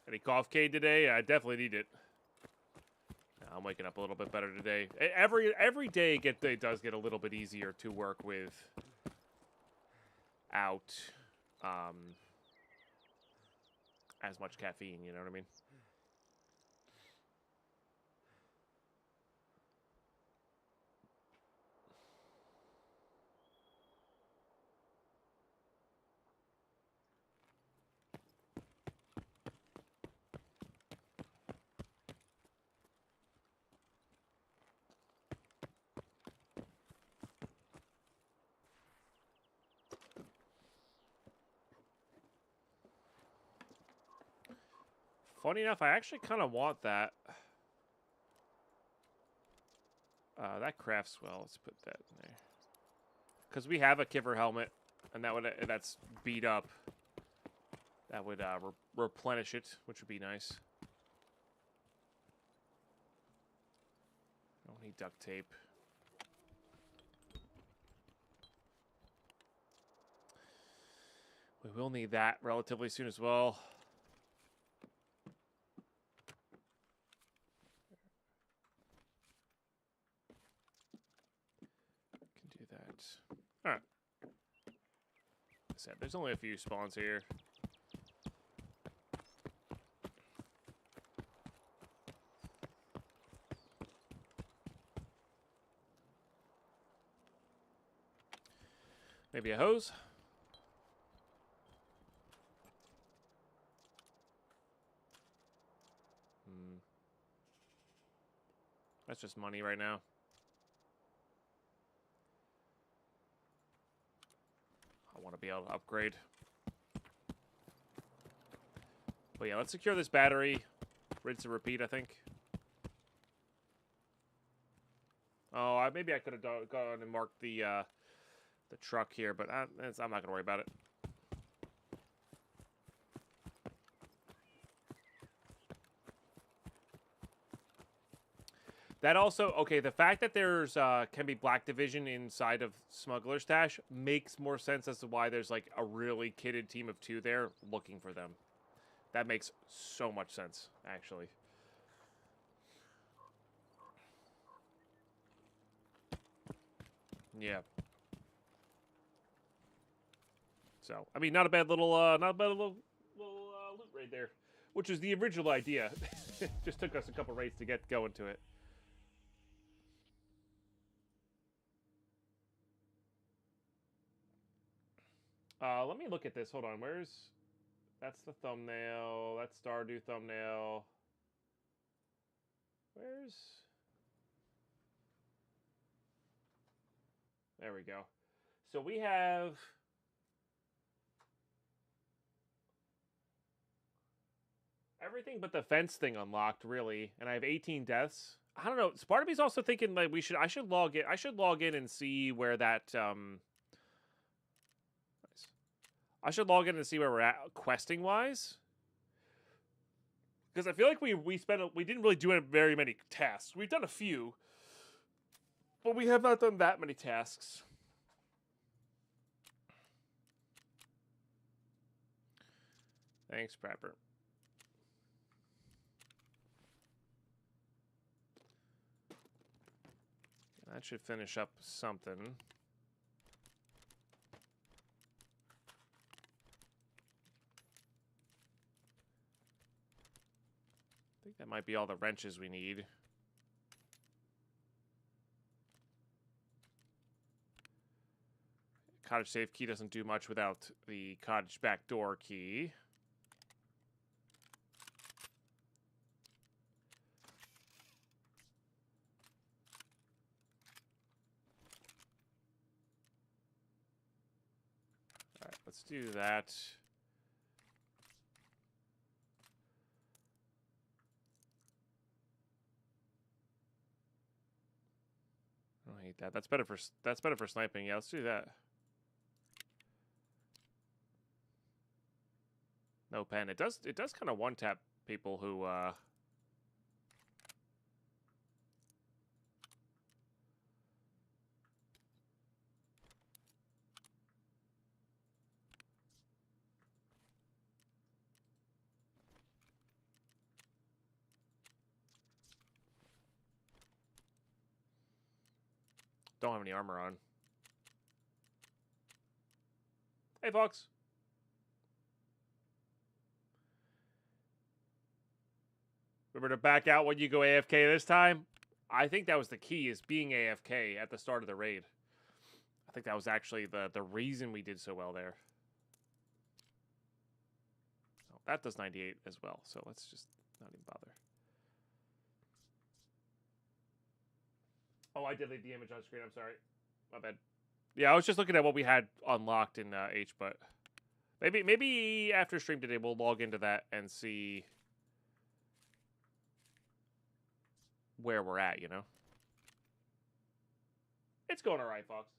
Any cough cane today? I definitely need it. I'm waking up a little bit better today. Every day it does get a little bit easier to work with out as much caffeine, you know what I mean? Funny enough, I actually kind of want that. That crafts well. Let's put that in there. Because we have a Kiver helmet, and that's beat up. That would replenish it, which would be nice. Don't need duct tape. We will need that relatively soon as well. Can do that. All right. Like I said, there's only a few spawns here. Maybe a hose. That's just money right now. want to be able to upgrade. But yeah, let's secure this battery. Rinse and repeat, I think. Oh, maybe I could have gone and marked the truck here, but I'm not going to worry about it. That also, okay, the fact that there's can be Black Division inside of Smuggler Stash makes more sense as to why there's like a really kitted team of 2 there looking for them. That makes so much sense, actually. Yeah. So, I mean, not a bad little loot raid there, which was the original idea. Just took us a couple raids to get going to it. Let me look at this. Hold on. That's the thumbnail. That's Stardew thumbnail. There we go. So we have everything but the fence thing unlocked, really, and I have 18 deaths. I don't know. Part of me's also thinking like I should log in and see where that I should log in and see where we're at questing wise. Because I feel like we didn't really do very many tasks. We've done a few, but we have not done that many tasks. Thanks, Prepper. That should finish up something. I think that might be all the wrenches we need. Cottage safe key doesn't do much without the cottage back door key. All right, let's do that. I don't hate that. That's better for sniping. Yeah, let's do that. No pen. It does kind of one tap people who don't have any armor on. Hey, Fox. Remember to back out when you go AFK this time? I think that was the key, is being AFK at the start of the raid. I think that was actually the reason we did so well there. Oh, that does 98 as well, so let's just not even bother. Oh, I did leave the image on screen. I'm sorry. My bad. Yeah, I was just looking at what we had unlocked in H, but maybe after stream today we'll log into that and see where we're at, you know? It's going all right, Fox.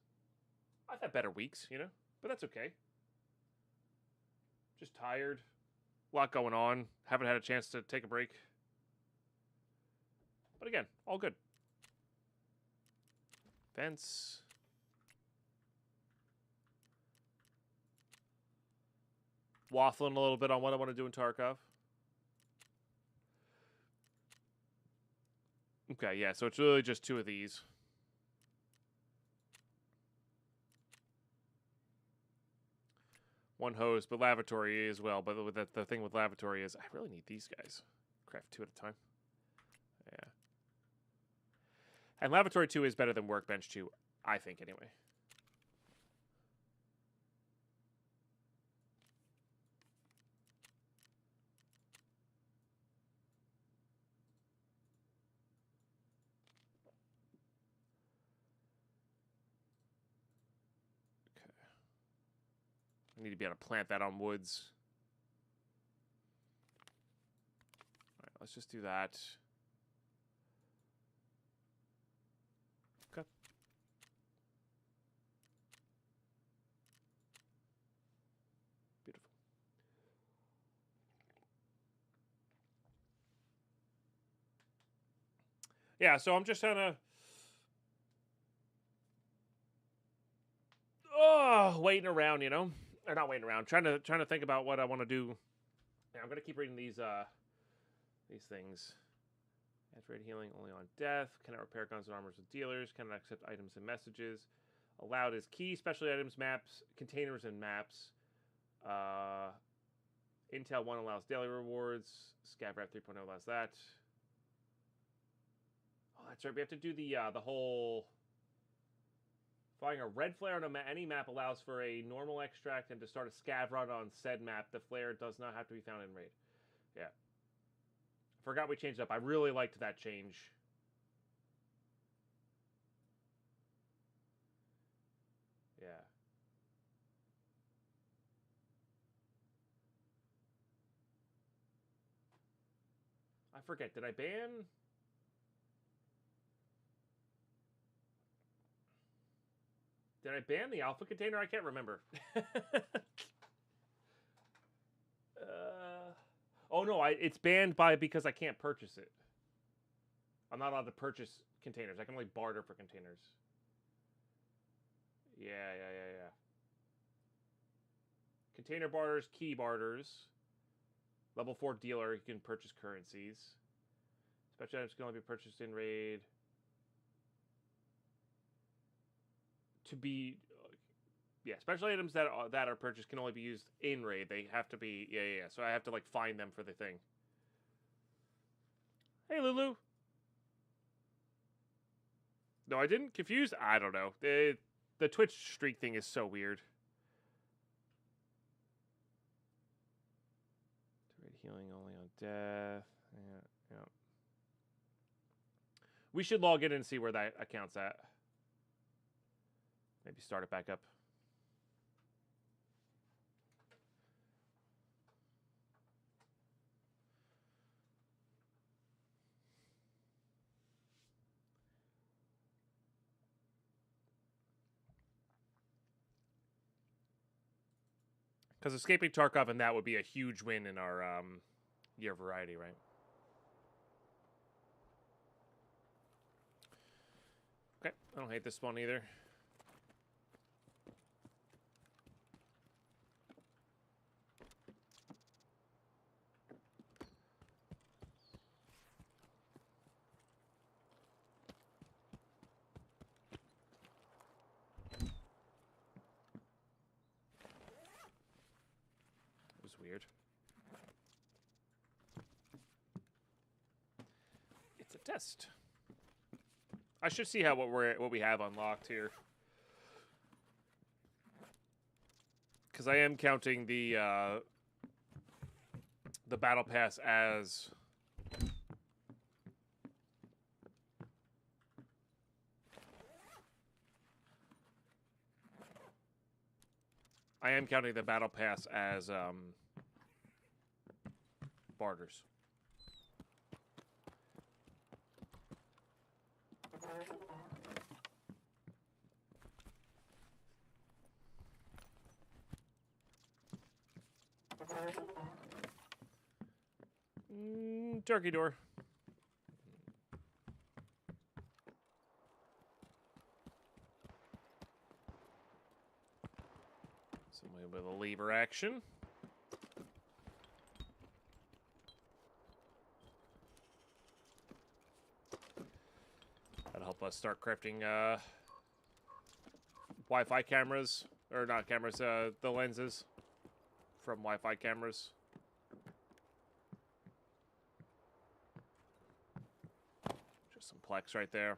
I've had better weeks, you know? But that's okay. Just tired. A lot going on. Haven't had a chance to take a break. But again, all good. Fence. Waffling a little bit on what I want to do in Tarkov. Okay, yeah, so it's really just 2 of these. One hose, but lavatory as well. But the thing with lavatory is I really need these guys. Craft 2 at a time. Yeah. And lavatory 2 is better than workbench 2, I think, anyway. I need to be able to plant that on woods. All right, let's just do that. Okay. Beautiful. Yeah, so I'm just kind of waiting around, you know, or not waiting around, trying to think about what I want to do. Yeah, I'm gonna keep reading these things. Activate healing only on death. Cannot repair guns and armors with dealers. Cannot accept items and messages. Allowed is key, specialty items, maps, containers, and maps. Intel 1 allows daily rewards. Scav Wrap 3.0 allows that. Oh, that's right. We have to do the whole. Firing a red flare on any map allows for a normal extract, and to start a scav run on said map, the flare does not have to be found in raid. Yeah. Forgot we changed it up. I really liked that change. Yeah. I forget. Did I ban? Did I ban the alpha container? I can't remember. Oh no, it's banned because I can't purchase it. I'm not allowed to purchase containers. I can only barter for containers. Yeah. Container barters, key barters. Level 4 dealer, you can purchase currencies. Special items can only be purchased in raid. To be... Yeah, special items that are purchased can only be used in raid. They have to be... Yeah. So I have to, like, find them for the thing. Hey, Lulu. No, I didn't. Confused? I don't know. The Twitch streak thing is so weird. Healing only on death. Yeah. We should log in and see where that account's at. Maybe start it back up. Because escaping Tarkov and that would be a huge win in our year variety, right? Okay, I don't hate this one either. It was weird. It's a test. I should see what we have unlocked here. Because I am counting the battle pass as barters. Turkey door. Somebody with a lever action. That'll help us start crafting Wi-Fi cameras, or not cameras, the lenses from Wi-Fi cameras. Just some plex right there.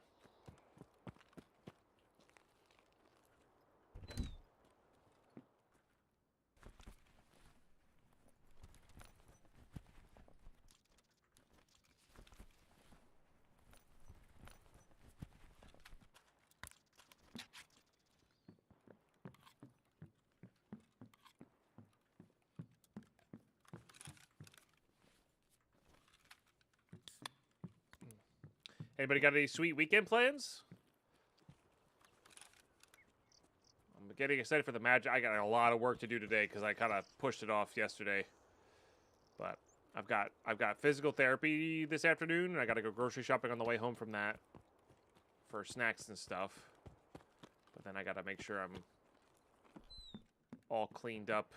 Anybody got any sweet weekend plans? I'm getting excited for the Magic. I got a lot of work to do today because I kind of pushed it off yesterday. But I've got physical therapy this afternoon, and I got to go grocery shopping on the way home from that for snacks and stuff. But then I got to make sure I'm all cleaned up.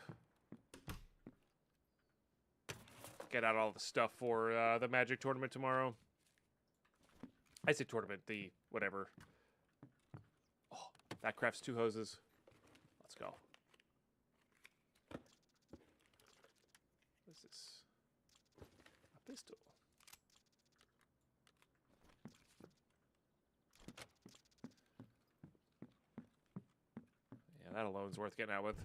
Get out all the stuff for the Magic tournament tomorrow. I say tournament, the whatever. Oh, that crafts 2 hoses. Let's go. What is this? A pistol. Yeah, that alone's worth getting out with.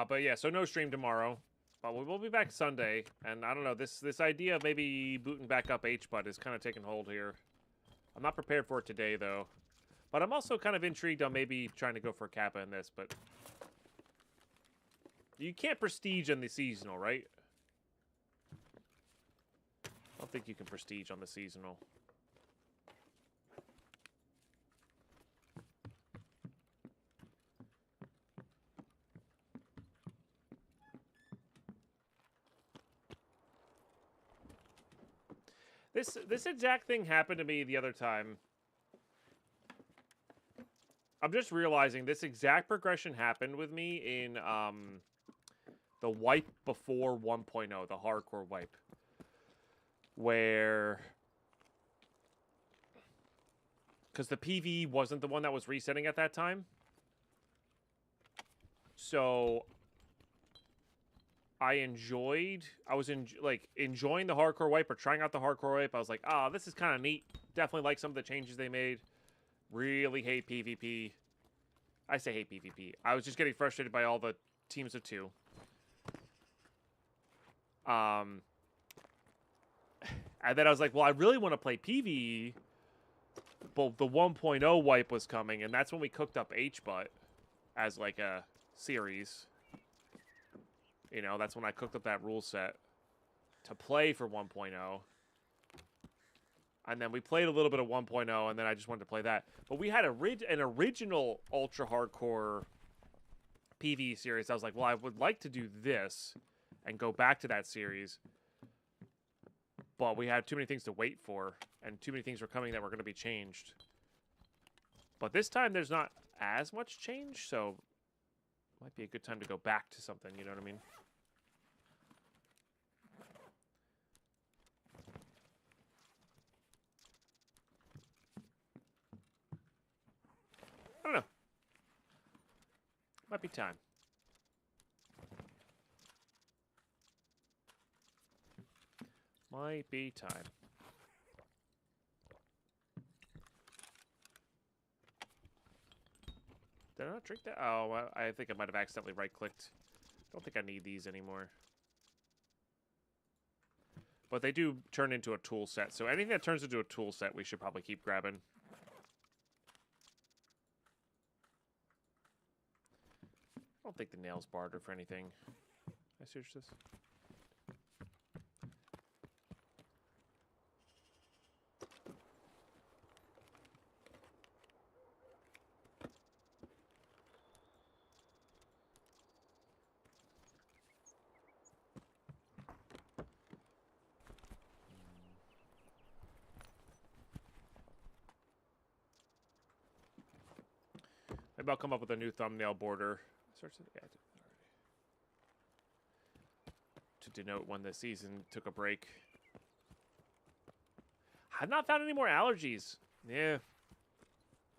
But yeah, so no stream tomorrow. But we will be back Sunday. And I don't know, this idea of maybe booting back up HBUT is kind of taking hold here. I'm not prepared for it today, though. But I'm also kind of intrigued on maybe trying to go for a Kappa in this, but... You can't prestige on the seasonal, right? I don't think you can prestige on the seasonal. This exact thing happened to me the other time. I'm just realizing this exact progression happened with me in the wipe before 1.0, the hardcore wipe. Where... Because the PvE wasn't the one that was resetting at that time. So... I was enjoying the hardcore wipe or trying out the hardcore wipe. I was like, ah, this is kind of neat. Definitely like some of the changes they made. Really hate PvP. I say hate PvP. I was just getting frustrated by all the teams of 2. And then I was like, well, I really want to play PvE. But the 1.0 wipe was coming, and that's when we cooked up HBUT as like a series. You know, that's when I cooked up that rule set to play for 1.0. And then we played a little bit of 1.0, and then I just wanted to play that. But we had an original ultra hardcore PvE series. I was like, well, I would like to do this and go back to that series. But we had too many things to wait for, and too many things were coming that were going to be changed. But this time, there's not as much change, so it might be a good time to go back to something, you know what I mean? I don't know. Might be time. Might be time. Did I not drink that? Oh, I think I might have accidentally right-clicked. I don't think I need these anymore. But they do turn into a tool set, so anything that turns into a tool set, we should probably keep grabbing. I don't think the nails barter for anything. I search this. Maybe I'll come up with a new thumbnail border. Search it. Yeah, to denote when the season took a break. I've not found any more allergies. Yeah.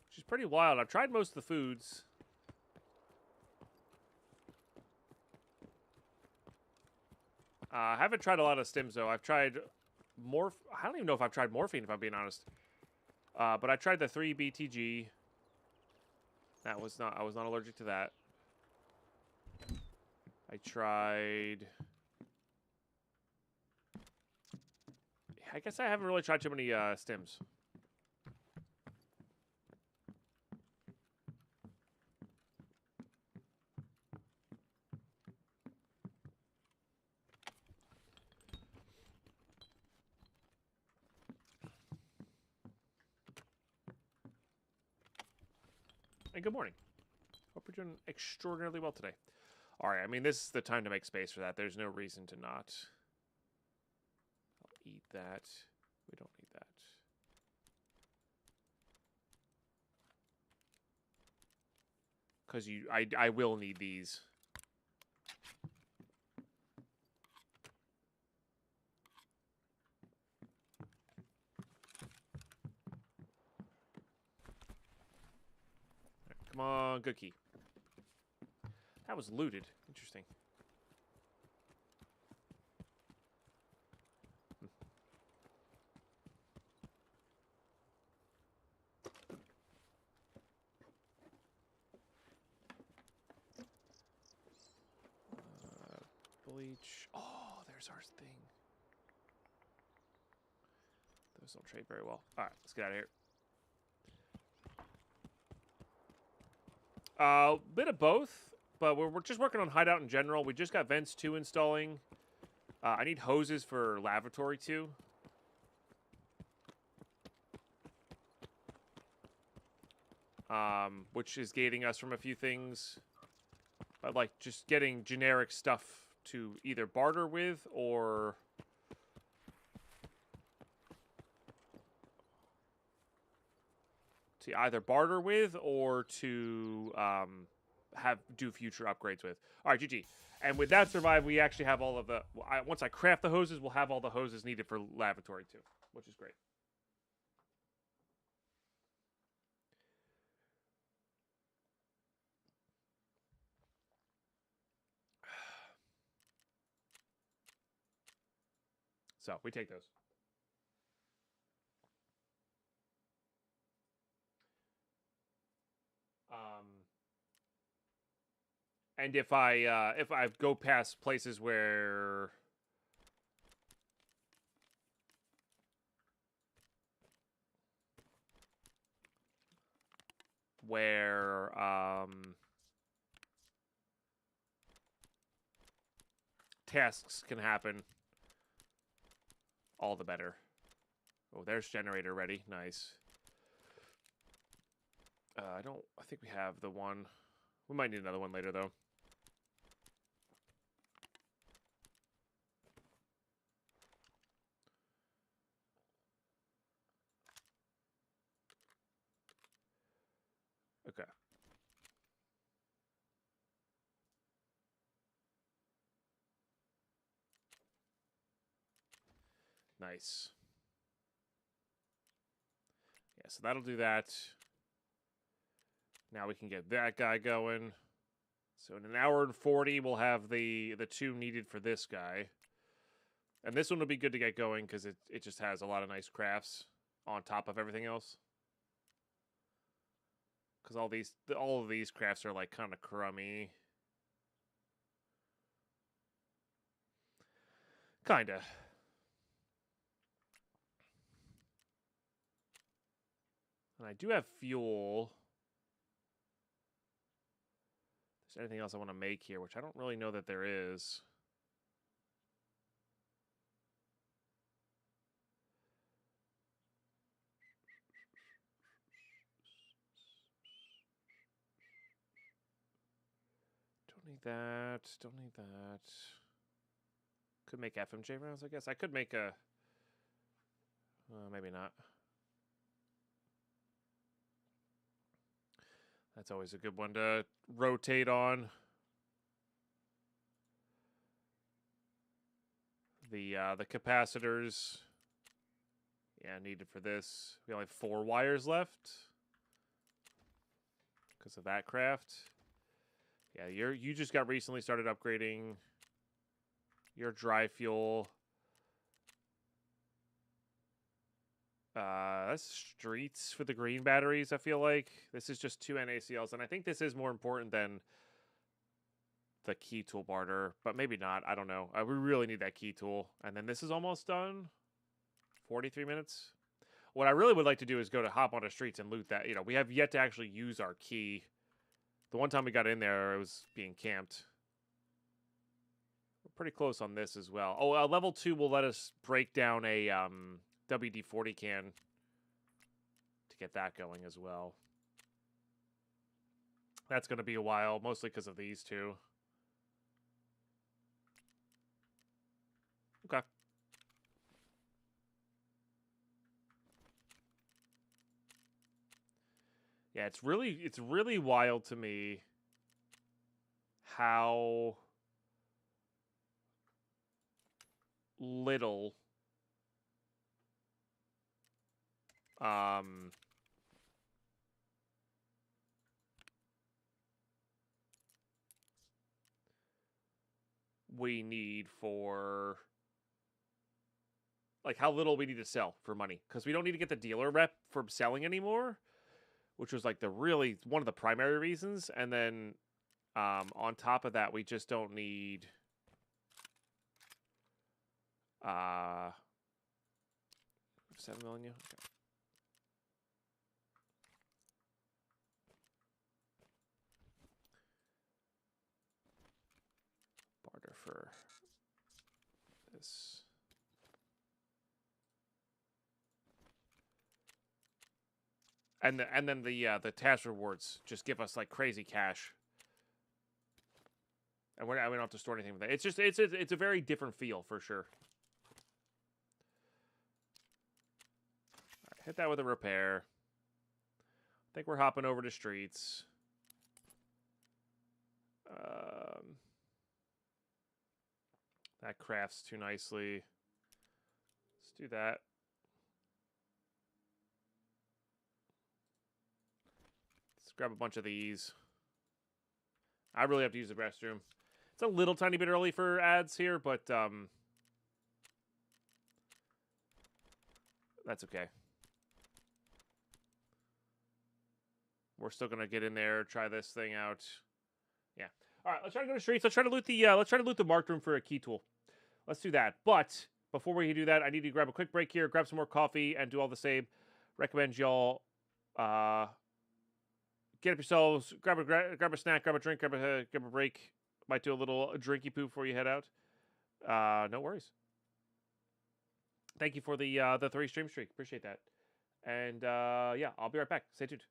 Which is pretty wild. I've tried most of the foods. I haven't tried a lot of stims, though. I've tried I don't even know if I've tried morphine, if I'm being honest. But I tried the 3-BTG. I was not allergic to that. I tried... I guess I haven't really tried too many stims. and good morning. Hope you're doing extraordinarily well today. All right, I mean, this is the time to make space for that. There's no reason to not. I'll eat that. We don't need that. Because I will need these. Come on, good key. That was looted. Interesting. Bleach. Oh, there's our thing. Those don't trade very well. All right, let's get out of here. Bit of both, but we're just working on hideout in general. We just got vents 2 installing. I need hoses for lavatory 2. Which is gating us from a few things. But like just getting generic stuff to either barter with or to either barter with or to do future upgrades with. All right, GG. And with that survive, we actually have all of the... once I craft the hoses, we'll have all the hoses needed for lavatory too, which is great. So, we take those. And if I go past places where tasks can happen, all the better. Oh, there's generator ready. Nice. I think we have the one. We might need another one later, though. Okay. Nice. Yeah, so that'll do that. Now we can get that guy going. So in an hour and 40, we'll have the 2 needed for this guy. And this one will be good to get going because it just has a lot of nice crafts on top of everything else. Because all of these crafts are like kind of crummy. Kinda. And I do have fuel. Is there anything else I want to make here, which I don't really know that there is. Don't need that. Don't need that. Could make FMJ rounds, I guess. I could make a... maybe not. That's always a good one to rotate on. The capacitors. Yeah, needed for this. We only have 4 wires left. Because of that craft. Yeah, you just got recently started upgrading your dry fuel. That's streets for the green batteries, I feel like. This is just 2 NaCls, and I think this is more important than the key tool barter, but maybe not. I don't know. We really need that key tool. And then this is almost done. 43 minutes. What I really would like to do is go to hop onto streets and loot that. You know, we have yet to actually use our key. The one time we got in there, it was being camped. We're pretty close on this as well. Oh, level 2 will let us break down a WD-40 can to get that going as well. That's going to be a while, mostly because of these two. Okay. Yeah, it's really wild to me how little we need for, like, how little we need to sell for money, because we don't need to get the dealer rep from selling anymore, which was like one of the primary reasons. And then on top of that, we just don't need 7 million. Okay. Barter for this. And then the task rewards just give us like crazy cash, and we don't have to store anything with that. It's just it's a very different feel for sure. All right, hit that with a repair. I think we're hopping over to streets. That crafts too nicely. Let's do that. Let's grab a bunch of these. I really have to use the restroom. It's a little tiny bit early for ads here, but that's okay. We're still gonna get in there, try this thing out. Yeah. All right, let's try to go to streets. Let's try to loot the marked room for a key tool. Let's do that. But before we do that, I need to grab a quick break here, grab some more coffee, and do all the same. Recommend y'all get up yourselves, grab a snack, grab a drink, grab a break. Might do a little drinky poo before you head out. No worries. Thank you for the 3 stream streak. Appreciate that. And yeah, I'll be right back. Stay tuned.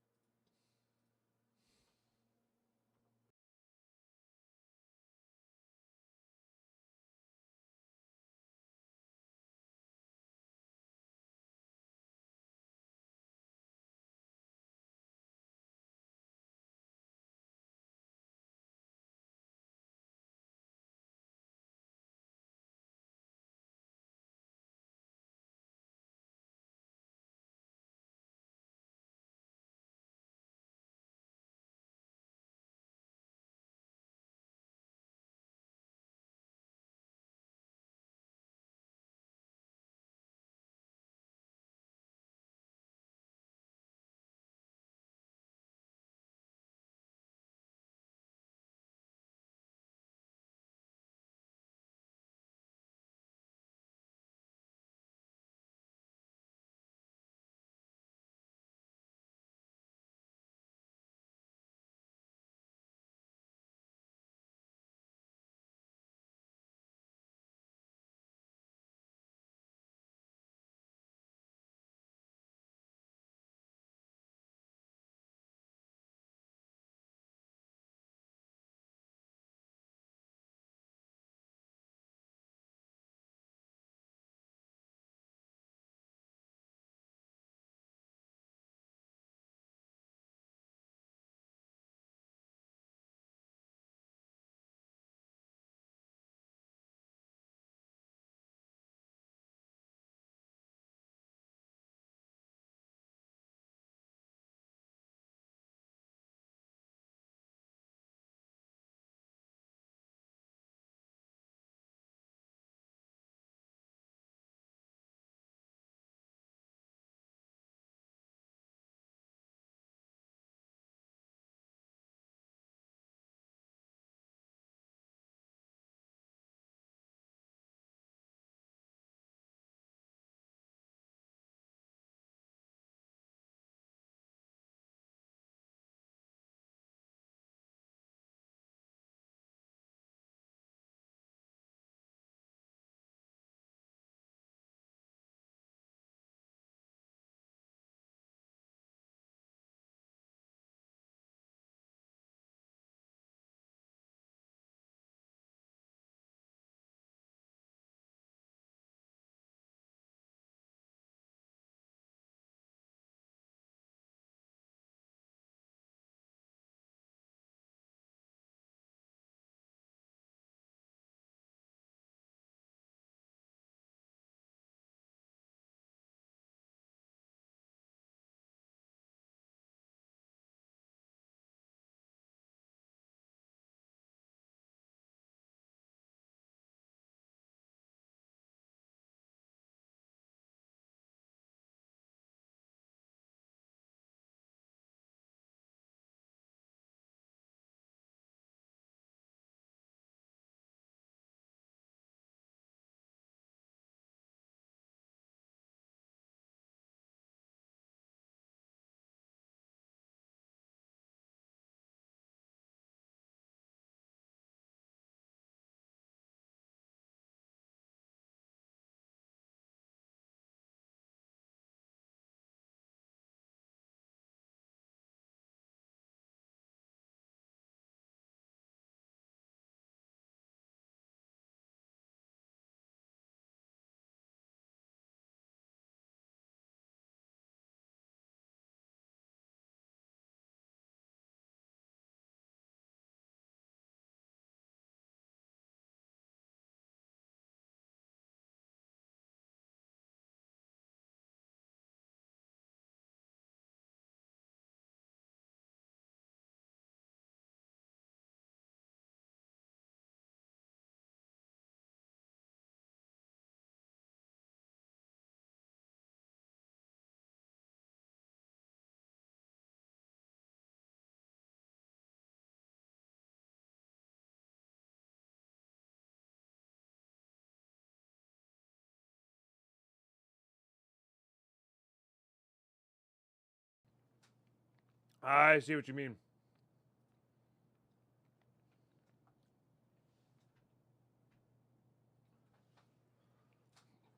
I see what you mean.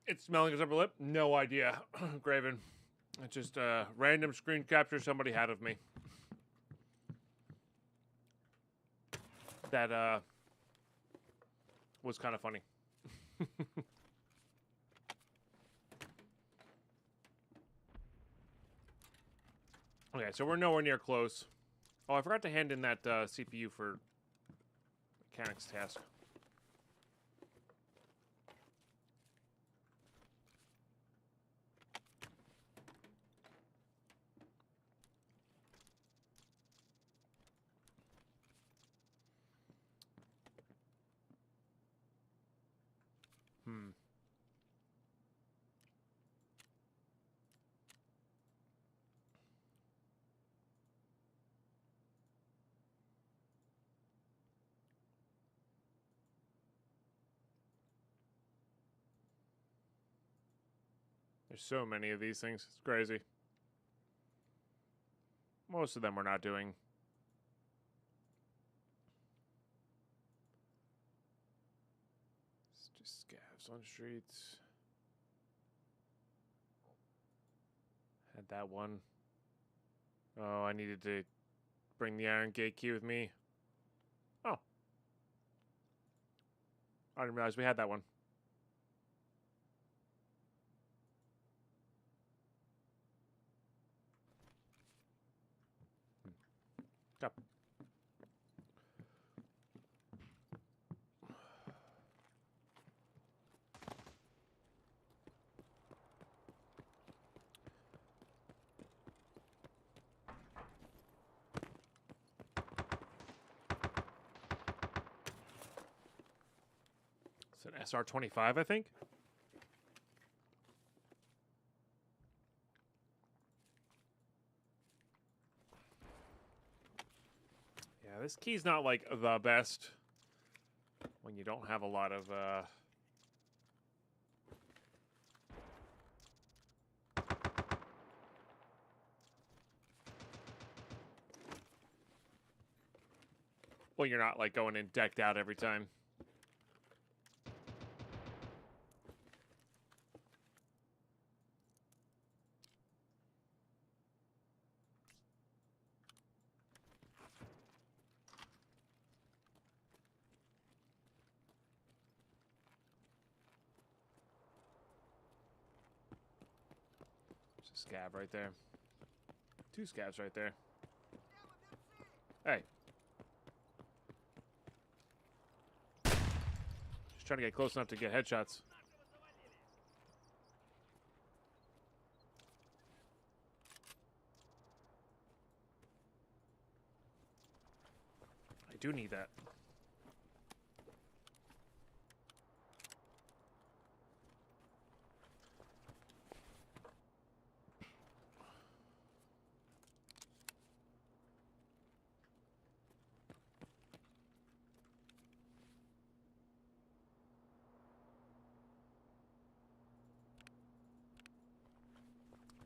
It's smelling his upper lip? No idea, Graven. It's just a random screen capture somebody had of me. That was kind of funny. Okay, so we're nowhere near close. Oh, I forgot to hand in that CPU for mechanics task. There's so many of these things. It's crazy. Most of them we're not doing. It's just scavs on streets. Had that one. Oh, I needed to bring the Iron Gate key with me. Oh. I didn't realize we had that one. Up. It's an SR-25, I think. Yeah, this key's not like the best when you don't have a lot of well, you're not like going in decked out every time. Scab right there. 2 scabs right there. Hey. Just trying to get close enough to get headshots. I do need that.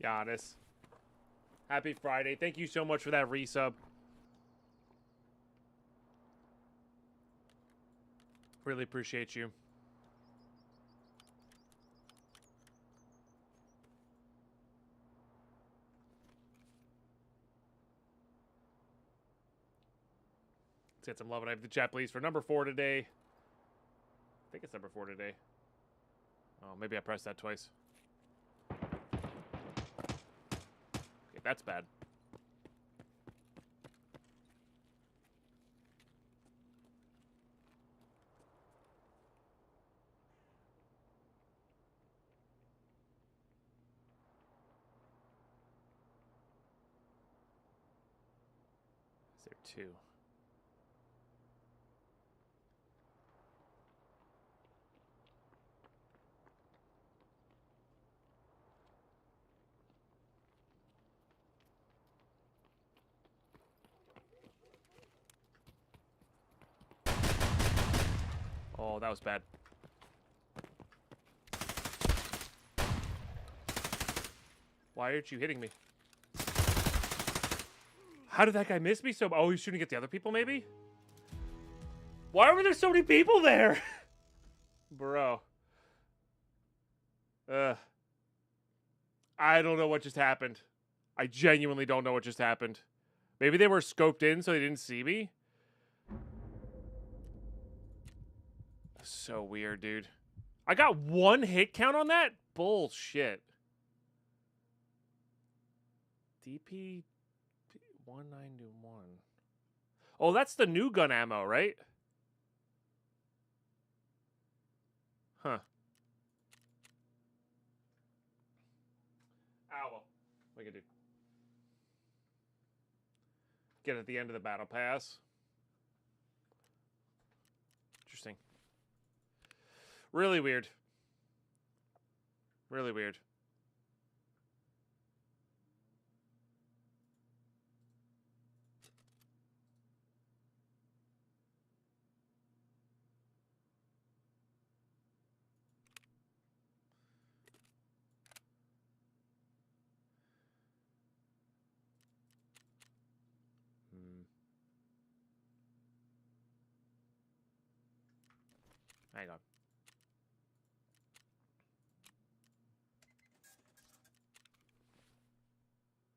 Giannis. Happy Friday. Thank you so much for that resub. Really appreciate you. Let's get some love and I have the chat, please, for number 4 today. I think it's number 4 today. Oh, maybe I pressed that twice. Okay, that's bad. Is there 2? Oh, that was bad. Why aren't you hitting me? How did that guy miss me so? Oh, he's shooting at the other people, maybe? Why were there so many people there? Bro. I don't know what just happened. I genuinely don't know what just happened. Maybe they were scoped in so they didn't see me? So weird, dude. I got 1 hit count on that? Bullshit. DP 1921. Oh, that's the new gun ammo, right? Huh. Ow. What we can do? Get at the end of the battle pass. Interesting. Really weird. Really weird. Hang on.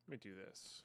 Let me do this.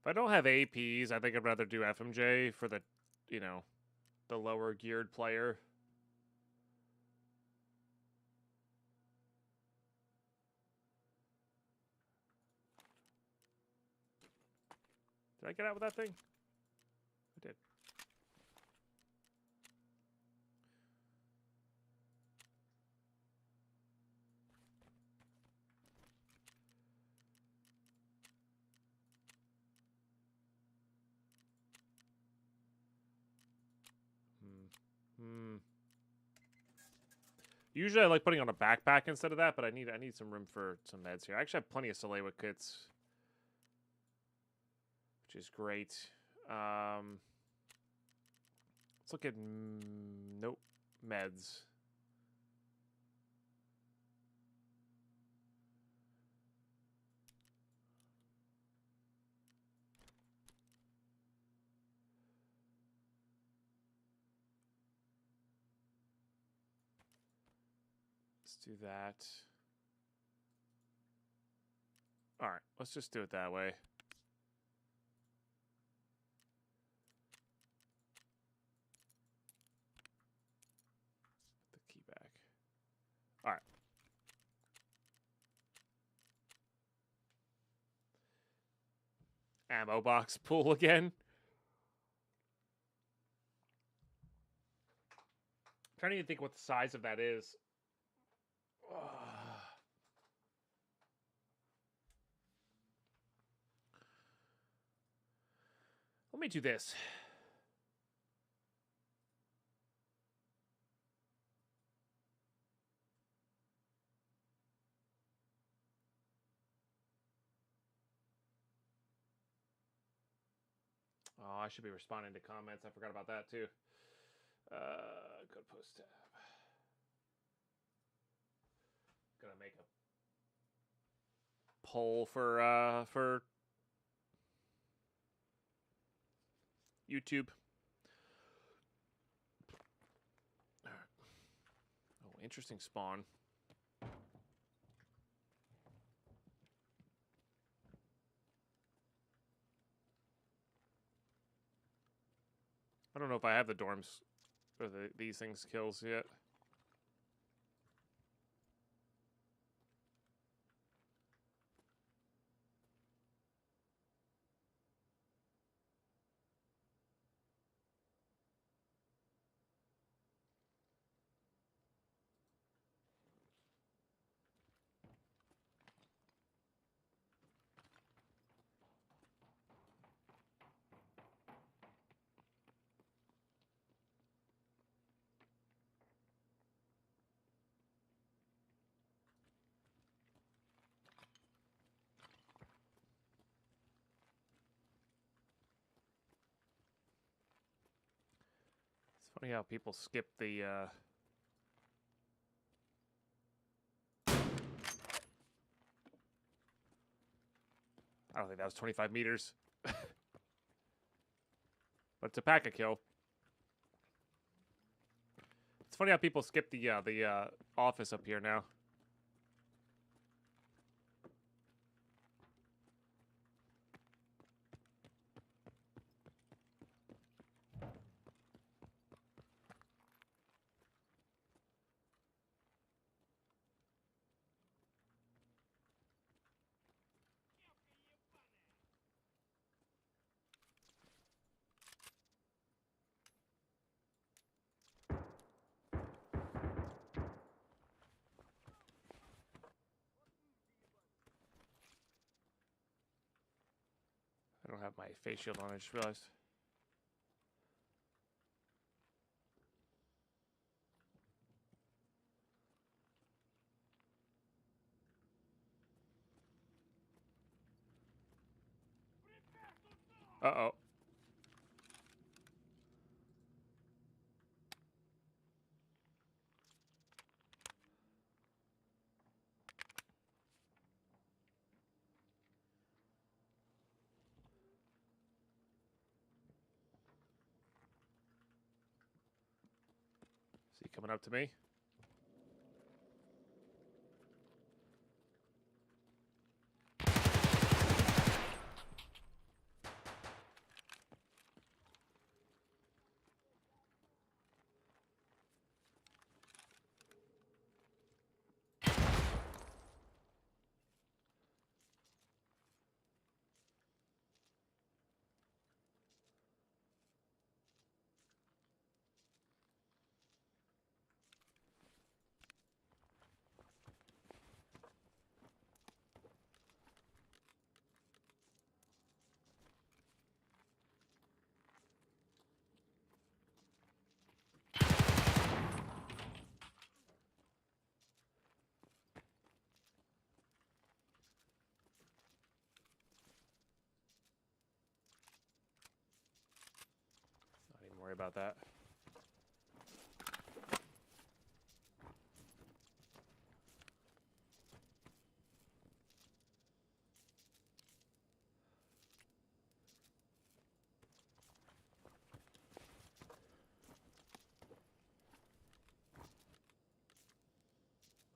If I don't have APs, I think I'd rather do FMJ for the, you know, the lower geared player. Did I get out with that thing? I did. Usually I like putting on a backpack instead of that, but I need some room for some meds here. I actually have plenty of Soleil kits, which is great. Let's look at nope, meds. Let's do that. All right, let's just do it that way. Put the key back. All right. Ammo box pool again. I'm trying to even think what the size of that is. Let me do this. Oh, I should be responding to comments. I forgot about that too. Go to post tab. Gonna make a poll for YouTube. Oh, interesting spawn. I don't know if I have the dorms or these things kills yet. Funny how people skip the I don't think that was 25 meters. But it's a pack-a-kill. It's funny how people skip the office up here now. I don't have my face shield on, I just realized. Uh-oh. Is he coming up to me? Not even worry about that.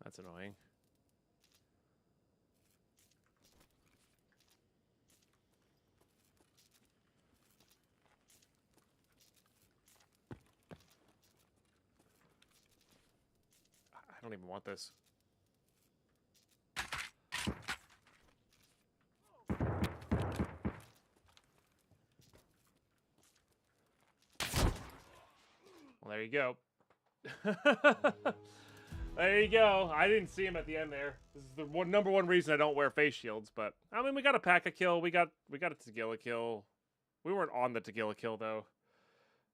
That's annoying. I don't even want this. Well, there you go. There you go. I didn't see him at the end there. This is the number one reason I don't wear face shields. But I mean, we got a pack-a-kill. We got a tequila kill. We weren't on the tequila kill though.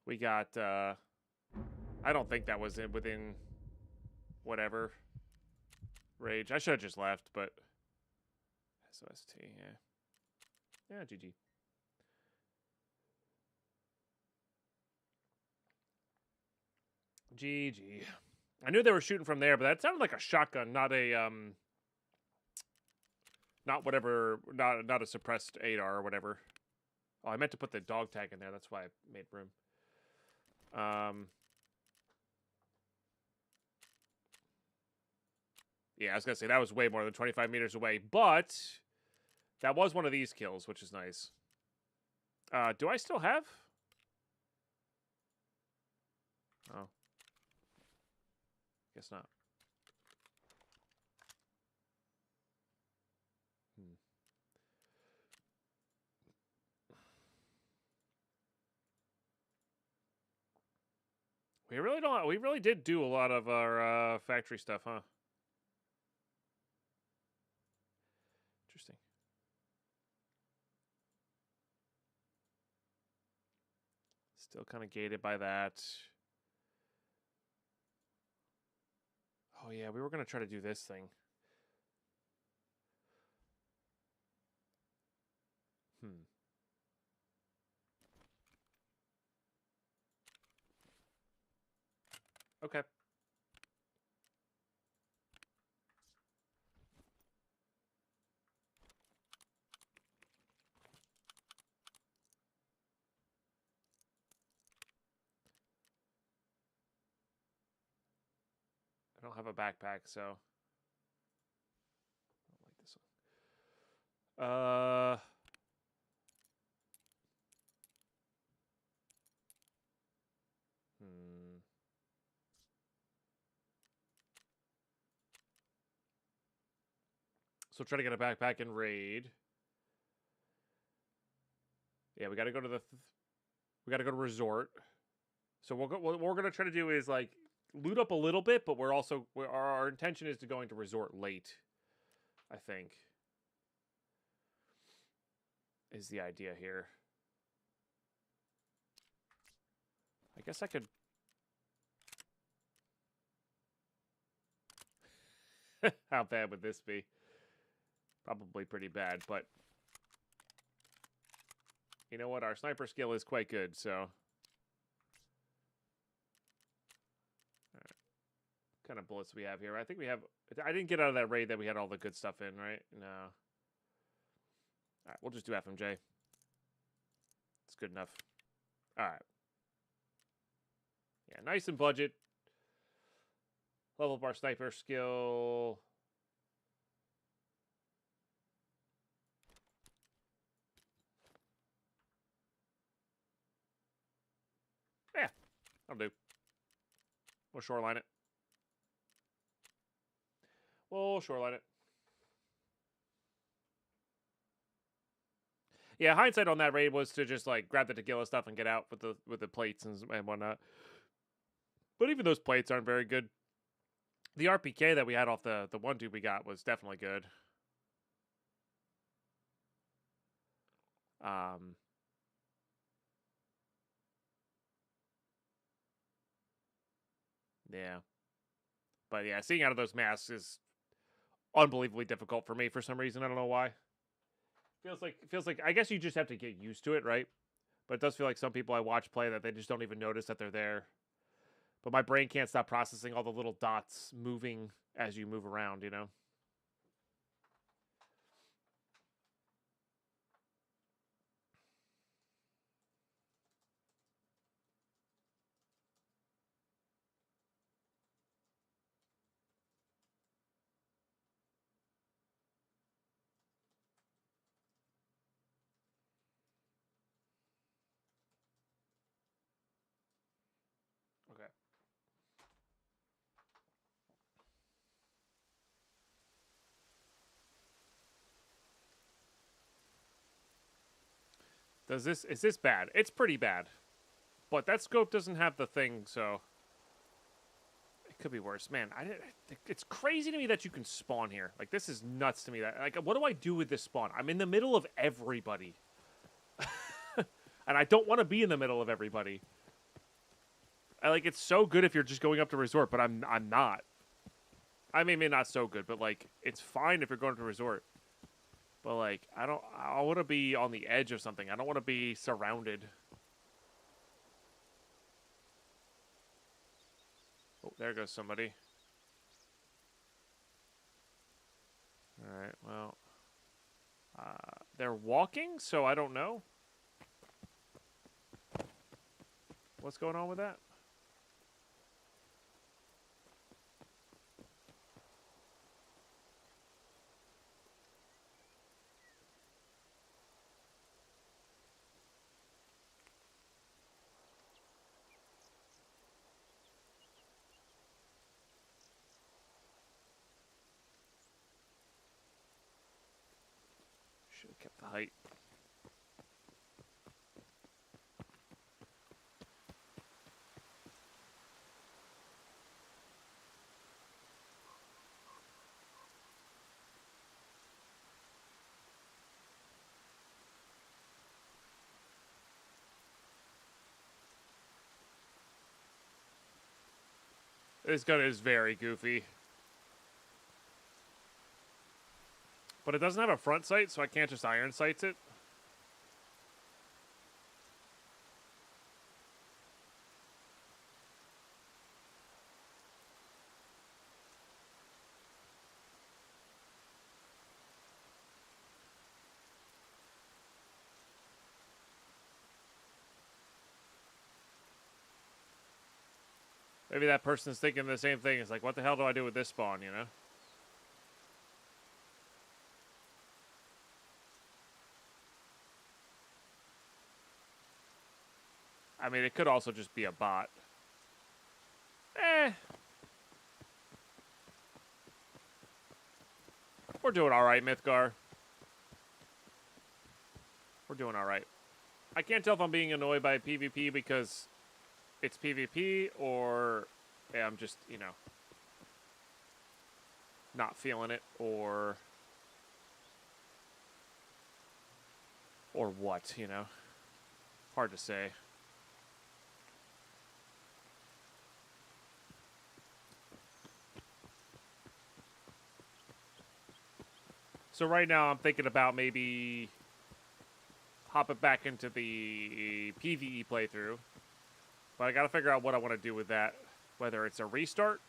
We got. I don't think that was within whatever rage. I should have just left, but SOST. Yeah. GG. GG. I knew they were shooting from there, but that sounded like a shotgun, not a not a suppressed ADAR or whatever. Oh, I meant to put the dog tag in there. That's why I made room. Yeah, I was gonna say that was way more than 25 meters away, but that was one of these kills, which is nice. Do I still have? Oh. Guess not. We really don't. We really did do a lot of our factory stuff, huh? Interesting. Still kind of gated by that. Oh yeah, we were gonna try to do this thing. Okay. I don't have a backpack, so I don't like this one. So try to get a backpack and raid. Yeah, we got to go to we got to go to resort. So what we're gonna try to do is like loot up a little bit, but our intention is to go into resort late. I think is the idea here. I guess I could. How bad would this be? Probably pretty bad, but you know what? Our sniper skill is quite good, so. Right. What kind of bullets we have here? I think we have. I didn't get out of that raid that we had all the good stuff in, right? No. All right, we'll just do FMJ. It's good enough. All right. Yeah, nice and budget. Level up our sniper skill. Yeah, I'll do. We'll shoreline it. We'll shoreline it. Yeah, hindsight on that raid was to just like grab the tequila stuff and get out with the plates and whatnot. But even those plates aren't very good. The RPK that we had off the one dude we got was definitely good. Yeah. But yeah, seeing out of those masks is unbelievably difficult for me for some reason. I don't know why. Feels like I guess you just have to get used to it, right? But it does feel like some people I watch play that they just don't even notice that they're there. But my brain can't stop processing all the little dots moving as you move around, you know? Okay. Is this bad? It's pretty bad. But that scope doesn't have the thing, so it could be worse. Man, it's crazy to me that you can spawn here. Like, this is nuts to me. That like, what do I do with this spawn? I'm in the middle of everybody. And I don't want to be in the middle of everybody. Like, it's so good if you're just going up to resort, but I'm not. I mean, maybe not so good, but like, it's fine if you're going to resort. But like, I want to be on the edge of something. I don't want to be surrounded. Oh, there goes somebody. All right, well, they're walking, so I don't know. What's going on with that? Should have kept the height. This gun is very goofy. But it doesn't have a front sight, so I can't just iron sights it. Maybe that person's thinking the same thing. It's like, what the hell do I do with this spawn, you know? I mean, it could also just be a bot. We're doing alright, Mythgar. We're doing alright. I can't tell if I'm being annoyed by PvP because it's PvP or I'm just, you know, not feeling it or what, you know? Hard to say. So right now I'm thinking about maybe hopping back into the PvE playthrough. But I gotta figure out what I want to do with that. Whether it's a restart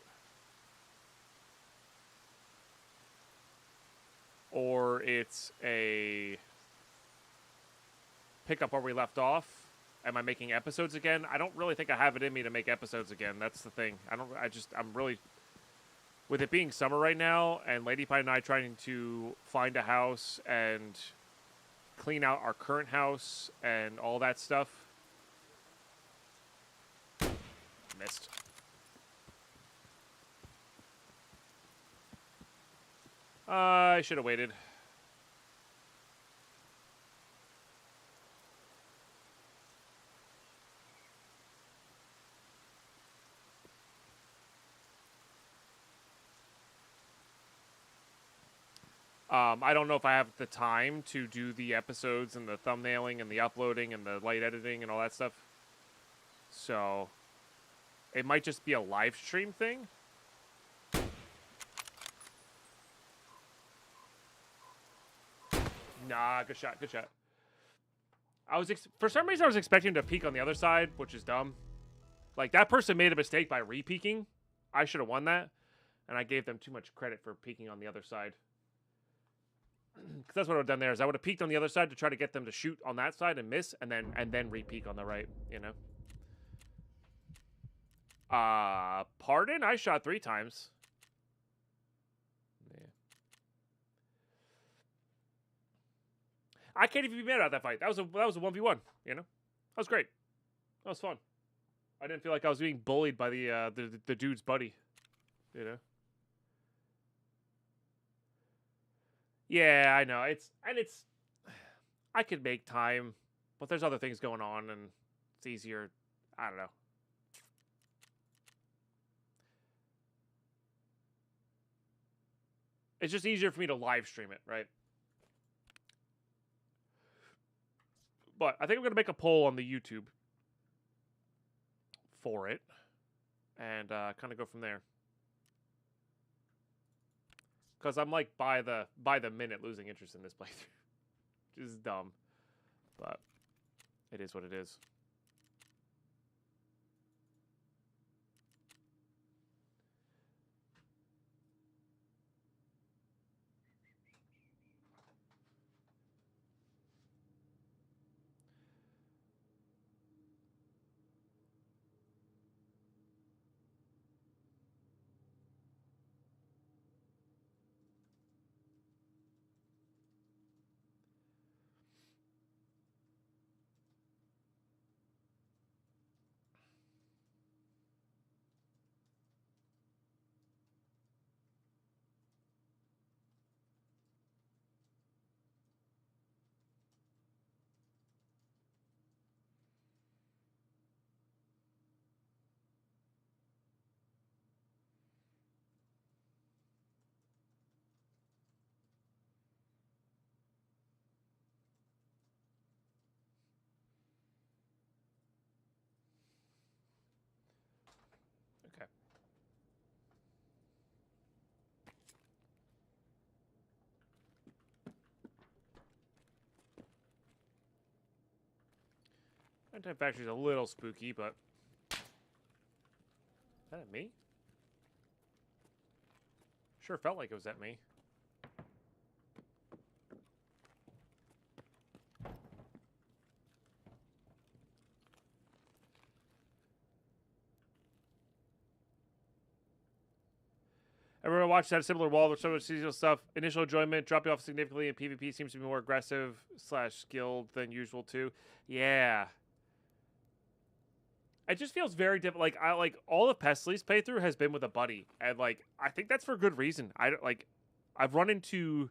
or it's a pick up where we left off. Am I making episodes again? I don't really think I have it in me to make episodes again. That's the thing. I'm really, with it being summer right now and Lady Pie and I trying to find a house and clean out our current house and all that stuff. Missed. I should have waited. I don't know if I have the time to do the episodes and the thumbnailing and the uploading and the light editing and all that stuff. So, it might just be a live stream thing. Nah, good shot, good shot. For some reason I was expecting to peek on the other side, which is dumb. Like, that person made a mistake by re-peeking. I should have won that. And I gave them too much credit for peeking on the other side. Because that's what I would have done there, is I would have peeked on the other side to try to get them to shoot on that side and miss, and then re-peek on the right, you know? Pardon? I shot 3 times. Yeah. I can't even be mad about that fight. That was a 1v1, you know? That was great. That was fun. I didn't feel like I was being bullied by the dude's buddy, you know? Yeah, I know. I could make time, but there's other things going on, and it's easier. I don't know. It's just easier for me to live stream it, right? But I think I'm going to make a poll on the YouTube for it, and kind of go from there. Because I'm like by the minute losing interest in this playthrough. Which is dumb. But it is what it is. Okay. Nighttime Factory's a little spooky, but... Is that at me? Sure felt like it was at me. Everyone watched that similar wall with so much seasonal stuff. Initial enjoyment dropping off significantly, and PvP seems to be more aggressive / skilled than usual too. Yeah. It just feels very different. Like I like all of Pestly's playthrough has been with a buddy, and like I think that's for good reason. I don't like. I've run into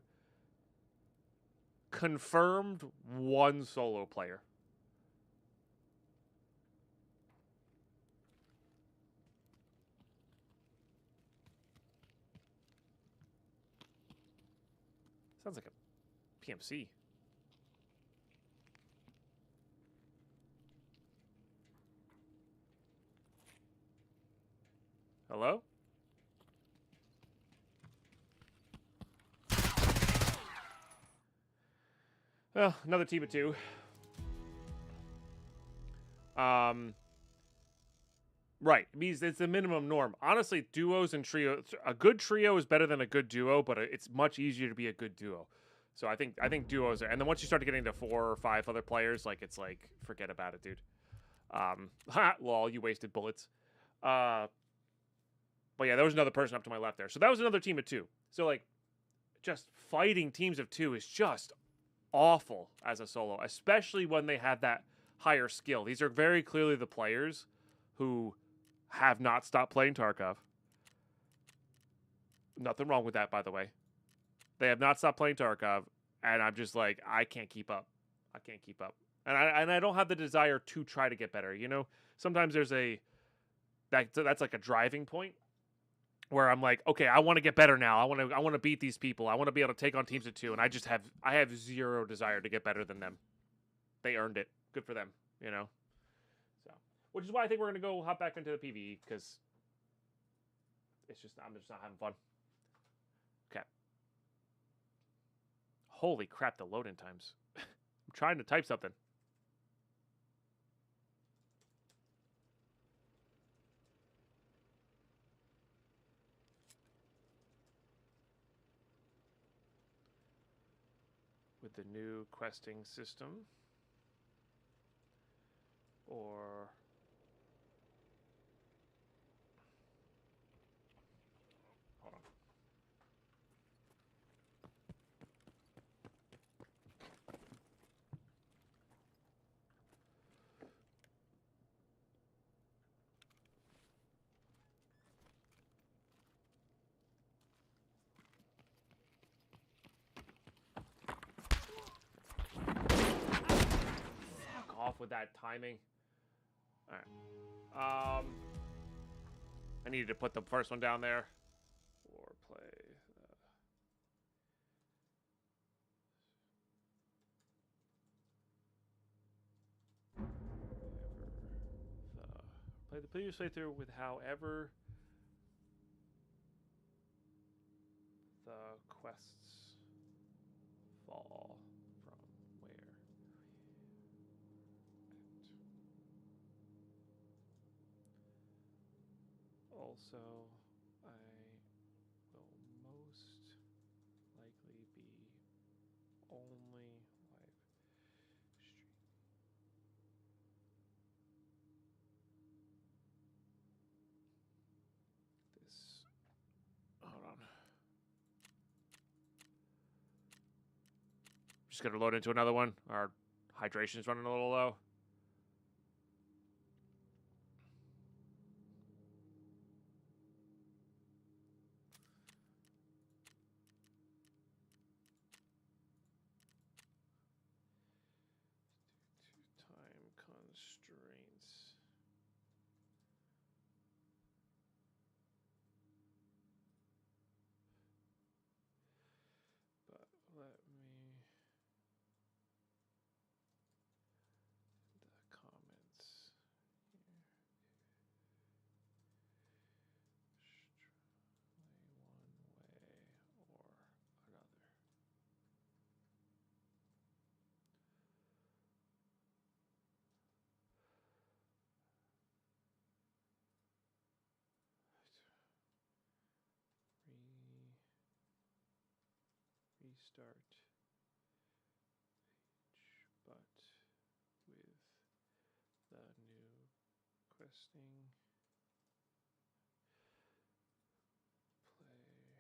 confirmed one solo player. Sounds like a PMC. Hello? Well, another team of 2. Right. It means it's the minimum norm. Honestly, duos and trios, a good trio is better than a good duo, but it's much easier to be a good duo. So I think duos are, and then once you start getting to 4 or 5 other players, like it's like forget about it, dude. Lol, you wasted bullets. But yeah, there was another person up to my left there. So that was another team of 2. So like just fighting teams of 2 is just awful as a solo, especially when they have that higher skill. These are very clearly the players who have not stopped playing Tarkov. Nothing wrong with that, by the way. They have not stopped playing Tarkov, and I'm just like, I can't keep up. I can't keep up. And I don't have the desire to try to get better, you know? Sometimes there's that's like a driving point where I'm like, okay, I want to get better now. I want to beat these people. I want to be able to take on teams of 2, and I have zero desire to get better than them. They earned it. Good for them, you know? So, which is why I think we're going to go hop back into the PvE, because I'm just not having fun. Okay. Holy crap, the load-in times. I'm trying to type something. With the new questing system. Or... Hold on. Fuck off with that timing. Alright. I needed to put the first one down there. Or play... Play the previous playthrough with however the quests fall from where. Also, I will most likely be only live stream. This. Hold on. Just gonna load into another one. Our hydration's running a little low. Time constraints. But let me... the comments here. One way or another. Restart page, but with the new questing play.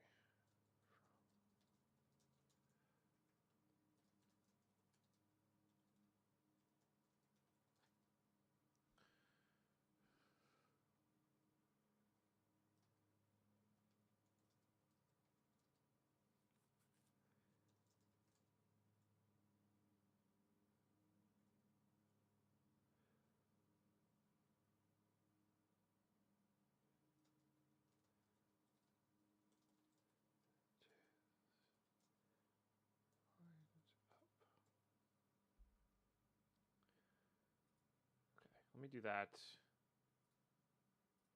me do that.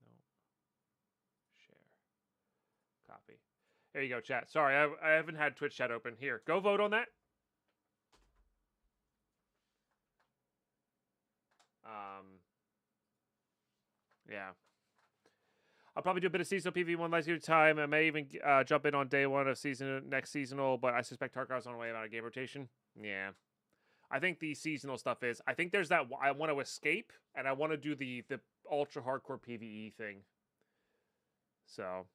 No. Share. Copy. There you go, chat. Sorry, I haven't had Twitch chat open. Here, go vote on that. Yeah. I'll probably do a bit of seasonal PV1 last year time. I may even jump in on day one of next seasonal, but I suspect Tarkov's on the way about a game rotation. Yeah. I think the seasonal stuff is... I think there's that... I want to escape, and I want to do the ultra-hardcore PvE thing. So...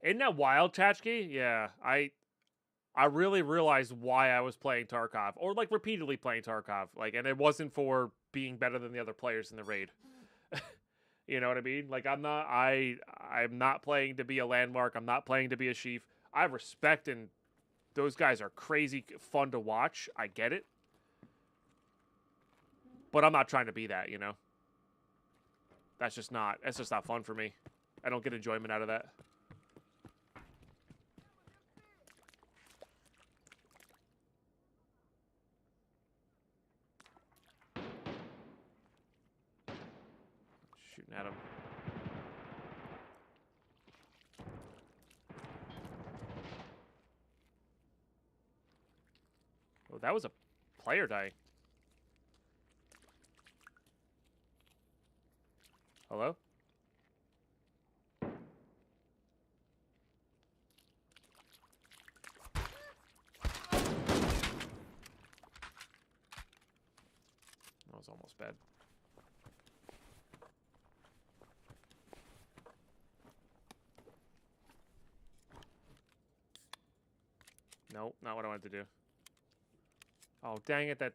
Isn't that wild, Chachki? Yeah, I really realized why I was playing Tarkov, or like repeatedly playing Tarkov, like, and it wasn't for being better than the other players in the raid. You know what I mean? Like, I'm not playing to be a landmark. I'm not playing to be a chief. I respect, and those guys are crazy fun to watch. I get it, but I'm not trying to be that. You know, that's just not fun for me. I don't get enjoyment out of that. Shooting at him. Oh, that was a player dying. Hello? That was almost bad. Nope, not what I wanted to do. Oh, dang it, that...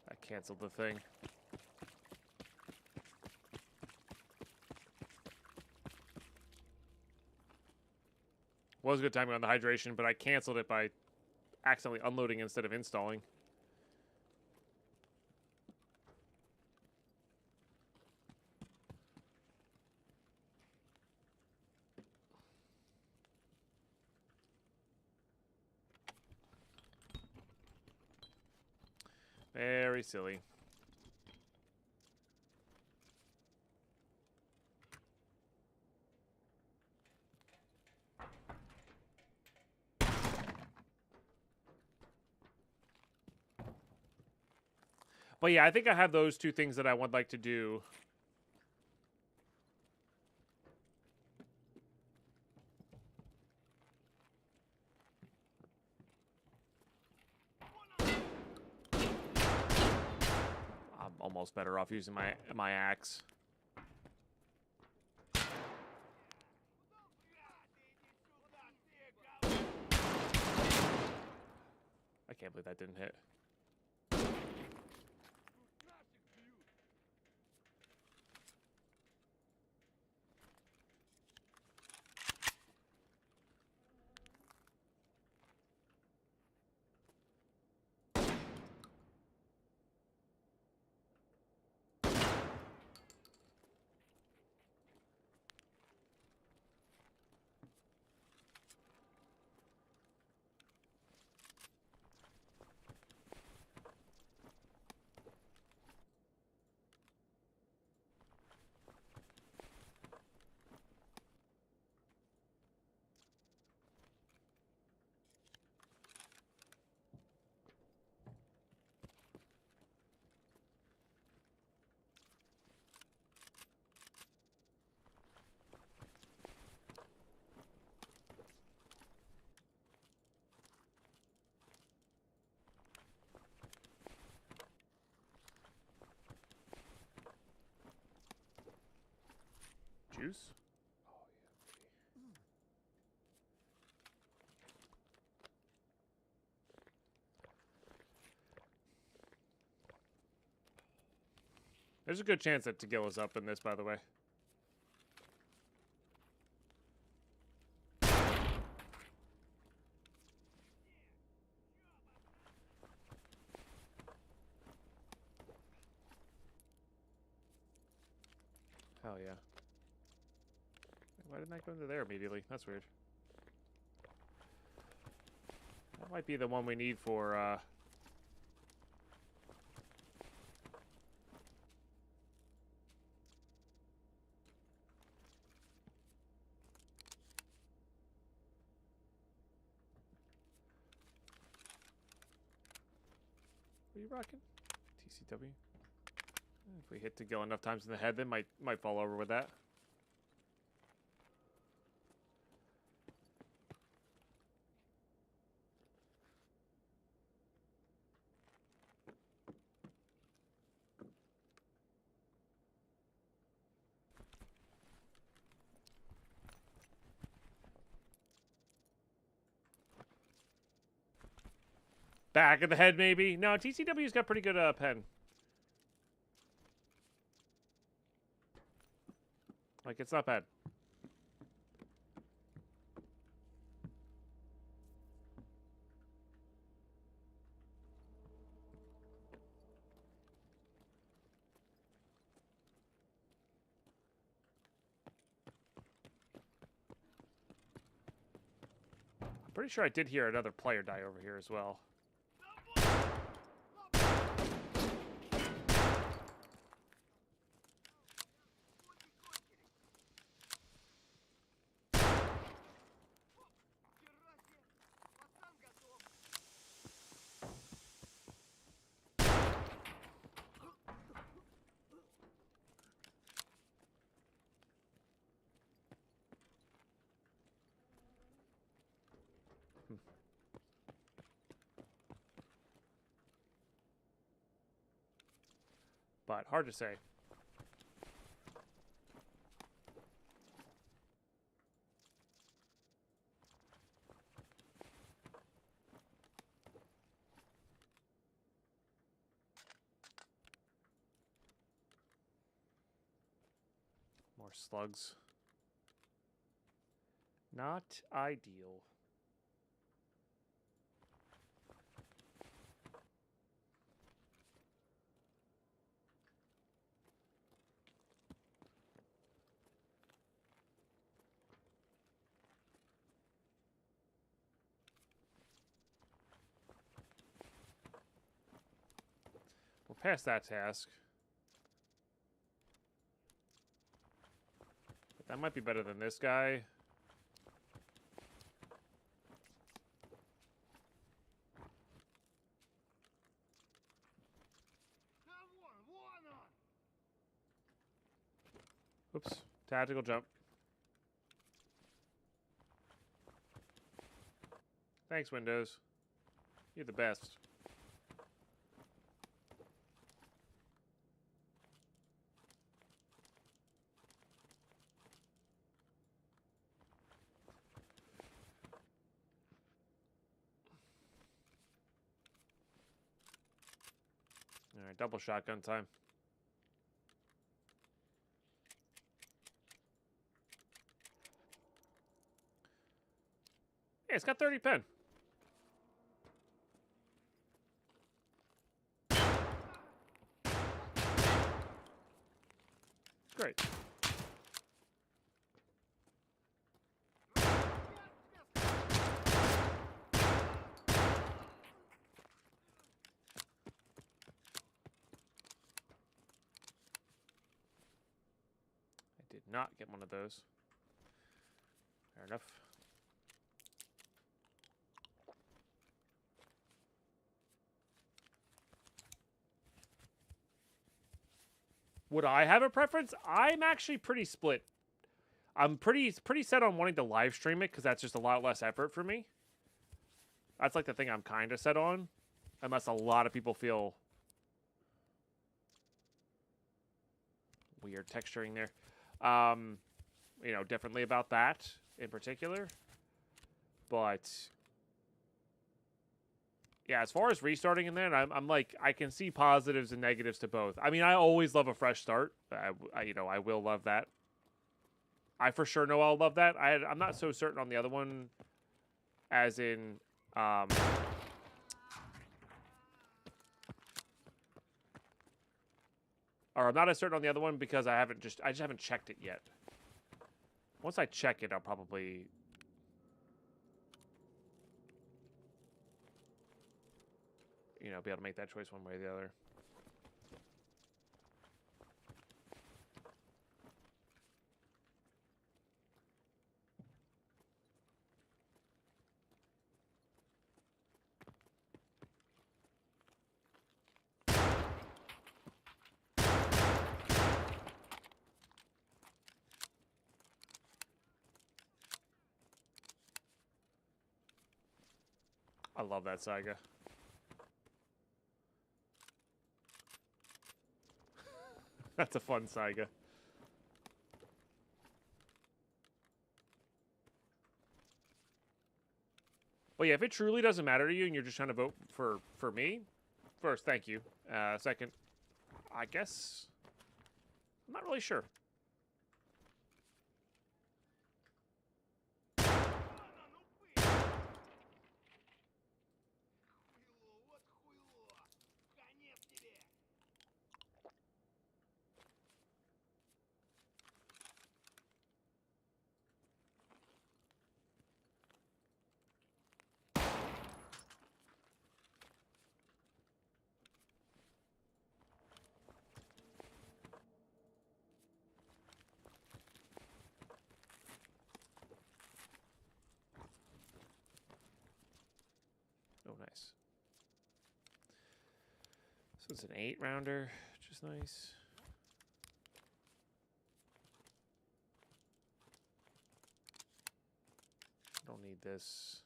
I canceled the thing. Was a good timing on the hydration, but I canceled it by accidentally unloading instead of installing. Very silly. But yeah, I think I have those two things that I would like to do. I'm almost better off using my axe. I can't believe that didn't hit. Juice? Oh, yeah. There's a good chance that Tagilla's up in this, by the way. Hell yeah. Why didn't I go into there immediately? That's weird. That might be the one we need for, Where are you rocking? TCW. If we hit to go enough times in the head, then might fall over with that. Back of the head, maybe? No, TCW's got pretty good pen. Like, it's not bad. I'm pretty sure I did hear another player die over here as well. But hard to say. More slugs. Not ideal. We're past that task. But that might be better than this guy. Oops. Tactical jump. Thanks, Windows. You're the best. Alright, double shotgun time. Yeah, it's got 30 pen. Great. I did not get one of those. Fair enough. Would I have a preference? I'm actually pretty split. I'm pretty set on wanting to live stream it because that's just a lot less effort for me. That's like the thing I'm kind of set on, unless a lot of people feel weird texturing there. You know, differently about that in particular. But yeah, as far as restarting in there, I'm like, I can see positives and negatives to both. I mean, I always love a fresh start. You know, I will love that. I for sure know I'll love that. I'm not so certain on the other one, as in, or I'm not as certain on the other one because I just haven't checked it yet. Once I check it, I'll probably you know, be able to make that choice one way or the other. I love that saga. That's a fun saga. Well, yeah, if it truly doesn't matter to you and you're just trying to vote for me, first, thank you. Second, I guess I'm not really sure. Oh, nice. So it's an 8-rounder, which is nice. Don't need this.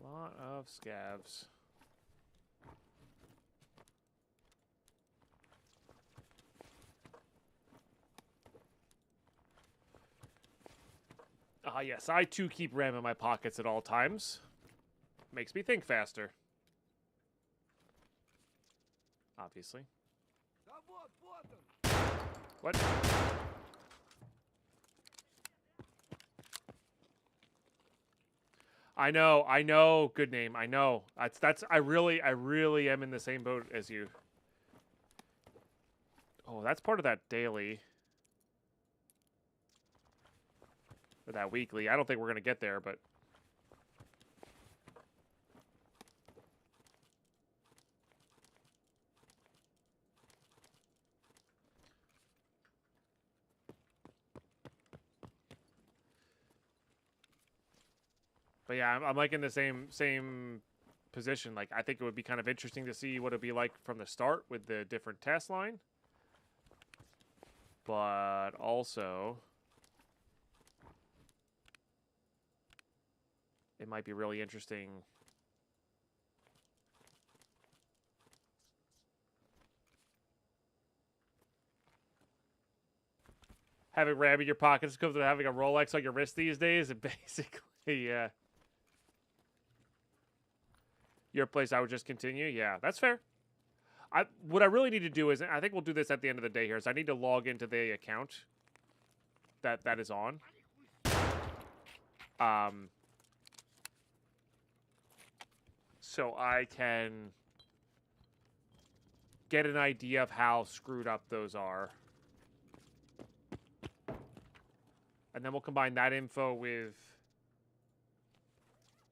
Lot of scavs. Ah, yes, I too keep RAM in my pockets at all times. Makes me think faster. Obviously. What? I know, good name, I know. I really am in the same boat as you. Oh, that's part of that daily. Or that weekly. I don't think we're gonna get there, but yeah, I'm like in the same position. Like, I think it would be kind of interesting to see what it'd be like from the start with the different task line. But also, it might be really interesting having RAM in your pockets because of having a Rolex on your wrist these days. And basically, your place, I would just continue. Yeah, that's fair. What I really need to do is, I think we'll do this at the end of the day here, is I need to log into the account that is on. So I can get an idea of how screwed up those are. And then we'll combine that info with...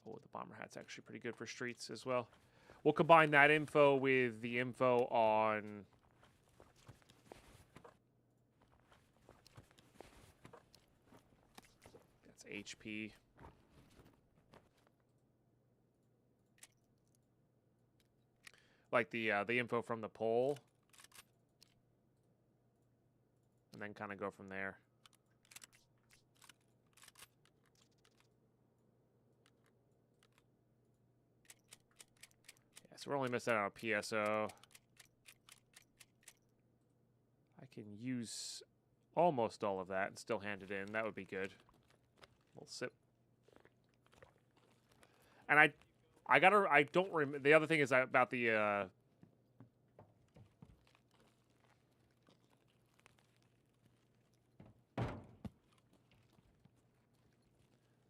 Oh, the bomber hat's actually pretty good for streets as well. We'll combine that info with the info on... That's HP. like the info from the poll, and then kind of go from there. Yeah, so we're only missing out on PSO. I can use almost all of that and still hand it in. That would be good. We'll sip. And I don't remember. The other thing is about the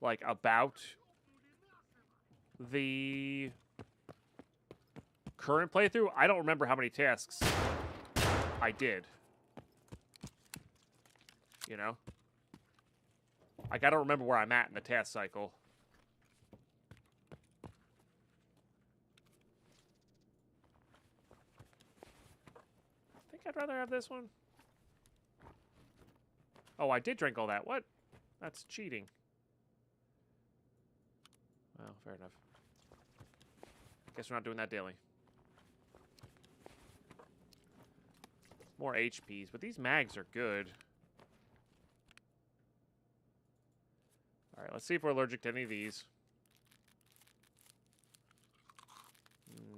like about the current playthrough. I don't remember how many tasks I did. You know? Like, I don't remember where I'm at in the task cycle. I think I'd rather have this one. Oh, I did drink all that. What? That's cheating. Well, fair enough. Guess we're not doing that daily. More HPs, but these mags are good. Alright, let's see if we're allergic to any of these.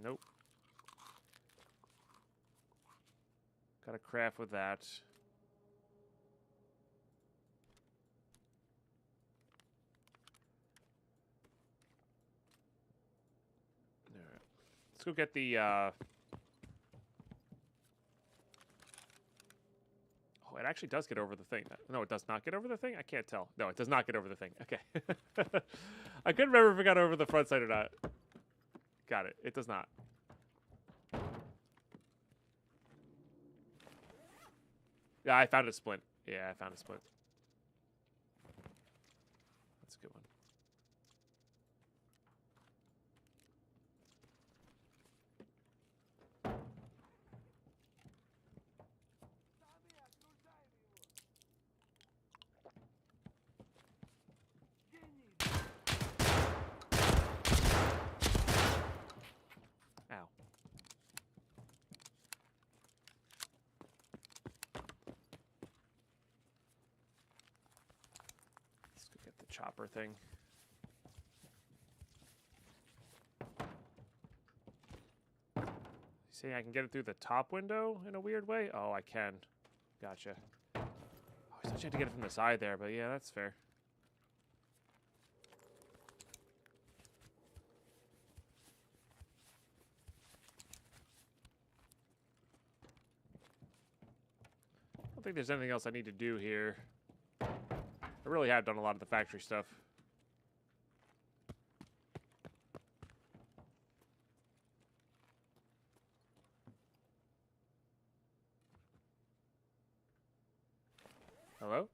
Nope. Gotta craft with that. Alright. Let's go get the, Oh, it actually does get over the thing. No, it does not get over the thing? I can't tell. No, it does not get over the thing. Okay. I couldn't remember if it got over the front side or not. Got it. It does not. Yeah, I found a splint. Yeah, I found a splint. That's a good one. Ow. Let's go get the chopper thing. You see, I can get it through the top window in a weird way? Oh, I can. Gotcha. Oh, I thought you had to get it from the side there, but yeah, that's fair. I don't think there's anything else I need to do here. I really have done a lot of the factory stuff. Hello?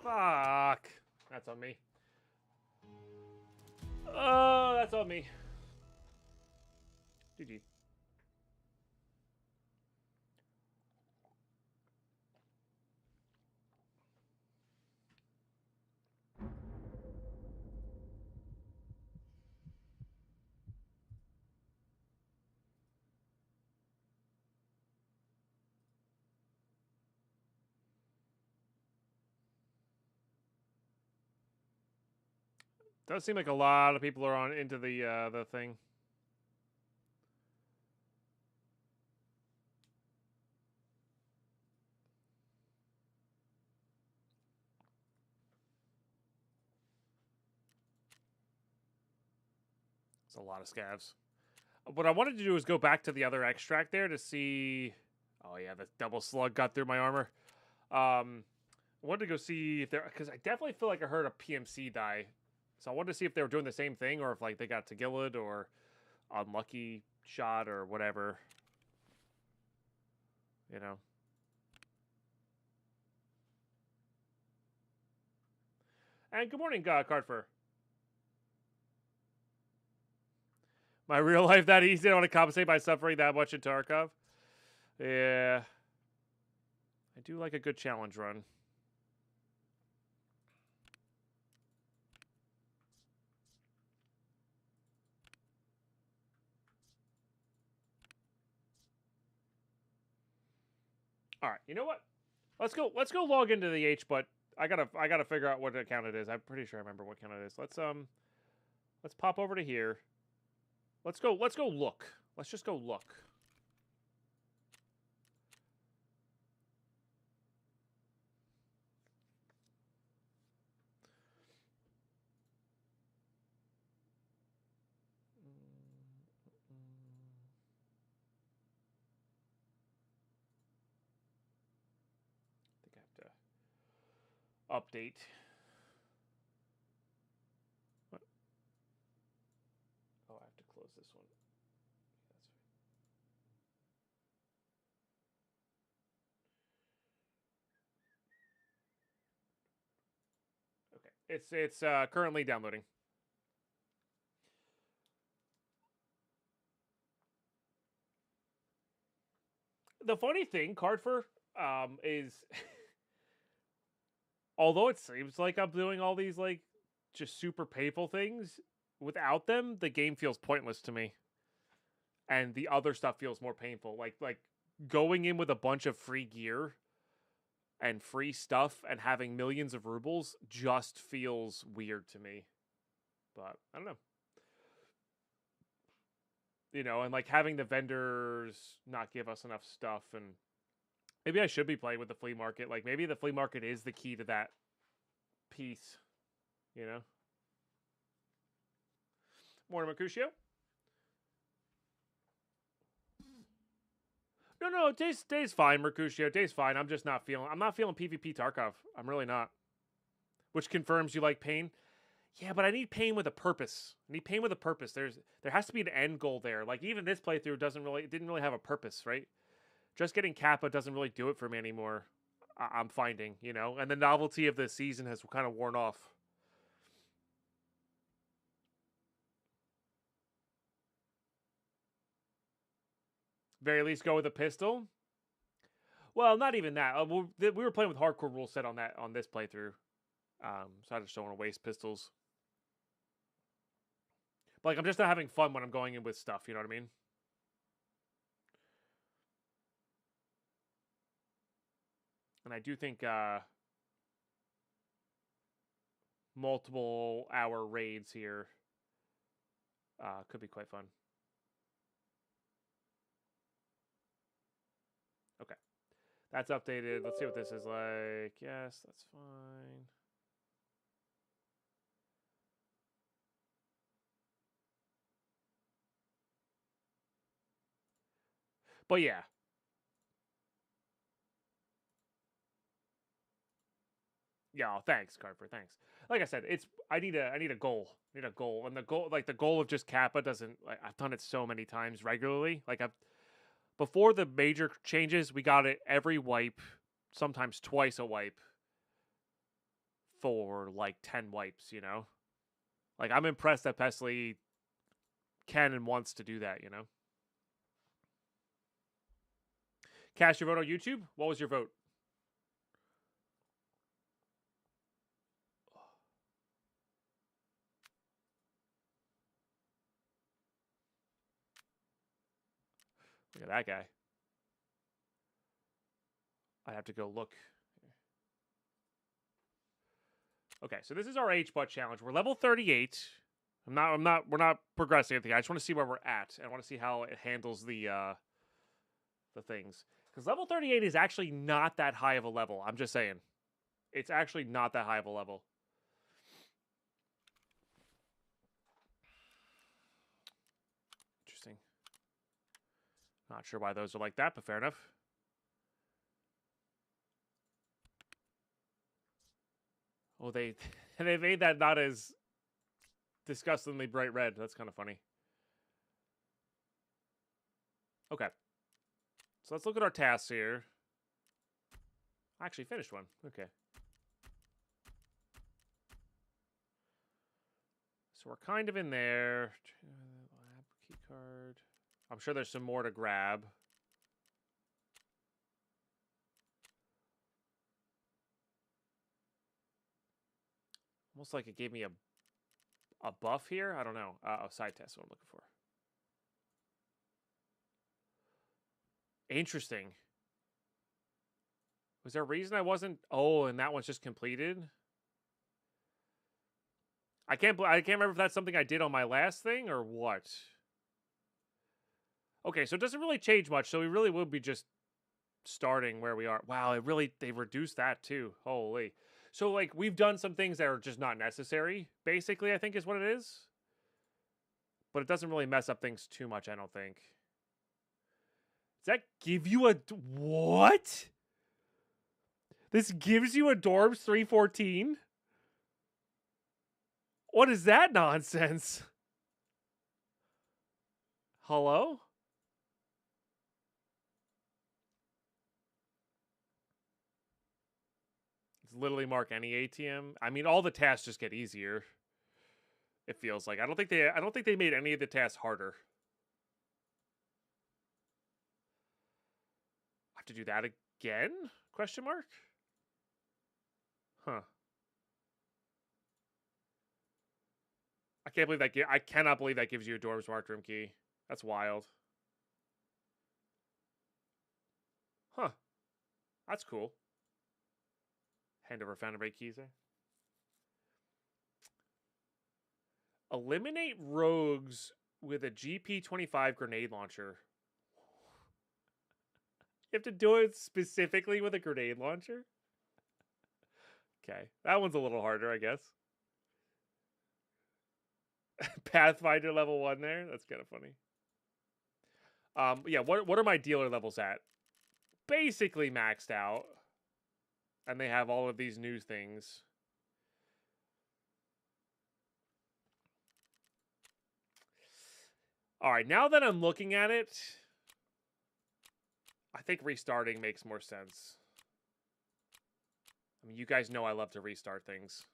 Fuck. That's on me. Oh, that's on me. GG. Does seem like a lot of people are on into the thing. It's a lot of scavs. What I wanted to do is go back to the other extract there to see. Oh yeah, the double slug got through my armor. I wanted to go see if there, because I definitely feel like I heard a PMC die. So I wanted to see if they were doing the same thing, or if like they got to Gillid or unlucky shot or whatever. You know. And good morning, Cardfur. My real life that easy. I don't want to compensate by suffering that much in Tarkov. Yeah. I do like a good challenge run. All right, you know what? Let's go log into the H, but I gotta figure out what account it is. I'm pretty sure I remember what account it is. Let's pop over to here. Let's go look. Let's just go look. I think I have to update. What? Oh, I have to close this one. That's right. Okay, it's currently downloading. The funny thing, Cardfur, is although it seems like I'm doing all these like just super painful things, without them, the game feels pointless to me. And the other stuff feels more painful. Like going in with a bunch of free gear and free stuff and having millions of rubles just feels weird to me. But I don't know. You know, and like having the vendors not give us enough stuff, and maybe I should be playing with the flea market. Like maybe the flea market is the key to that piece, you know? Morning, Mercutio. No, day's fine, Mercutio. Day's fine. I'm not feeling PvP Tarkov. I'm really not. Which confirms you like pain. Yeah, but I need pain with a purpose. I need pain with a purpose. There has to be an end goal there. Like even this playthrough didn't really have a purpose, right? Just getting Kappa doesn't really do it for me anymore. I'm finding, you know, and the novelty of the season has kind of worn off. Very least go with a pistol. Well, not even that. We were playing with hardcore rule set on this playthrough, so I just don't want to waste pistols. But, like I'm just not having fun when I'm going in with stuff. You know what I mean? And I do think multiple hour raids here could be quite fun. Okay. That's updated. Let's see what this is like. Yes, that's fine. But yeah. Yeah, thanks, Carper. Thanks. Like I said, I need a goal. I need a goal. And the goal of just Kappa doesn't like I've done it so many times regularly. Like before the major changes, we got it every wipe, sometimes twice a wipe for like 10 wipes, you know? Like I'm impressed that Pesley can and wants to do that, you know? Cast your vote on YouTube. What was your vote? Look at that guy. I have to go look. Okay, so this is our H-Butt challenge. We're level 38. We're not progressing anything. I just want to see where we're at. I want to see how it handles the things. Because level 38 is actually not that high of a level. I'm just saying. It's actually not that high of a level. Interesting. Not sure why those are like that, but fair enough. Oh, they made that not as disgustingly bright red. That's kind of funny. Okay. So let's look at our tasks here. I actually finished one. Okay. So we're kind of in there. Lab key card. I'm sure there's some more to grab. Almost like it gave me a buff here. I don't know. Side test. What I'm looking for. Interesting. Was there a reason I wasn't? Oh, and that one's just completed. I can't remember if that's something I did on my last thing or what. Okay, so it doesn't really change much. So we really would be just starting where we are. Wow, they reduced that too. Holy. So like we've done some things that are just not necessary, basically, I think is what it is. But it doesn't really mess up things too much, I don't think. Does that give you a what? This gives you a Dorms 314? What is that nonsense? Hello? It's literally mark any ATM. I mean, all the tasks just get easier. It feels like. I don't think they made any of the tasks harder. I have to do that again? Question mark? Huh. I can't believe that. I cannot believe that gives you a dorm smart room key. That's wild. Huh. That's cool. Hand over found break keys there. Eliminate rogues with a GP25 grenade launcher. You have to do it specifically with a grenade launcher? Okay. That one's a little harder, I guess. Pathfinder level 1 there. That's kind of funny. Yeah, what are my dealer levels at? Basically maxed out. And they have all of these new things. All right, now that I'm looking at it, I think restarting makes more sense. I mean, you guys know I love to restart things.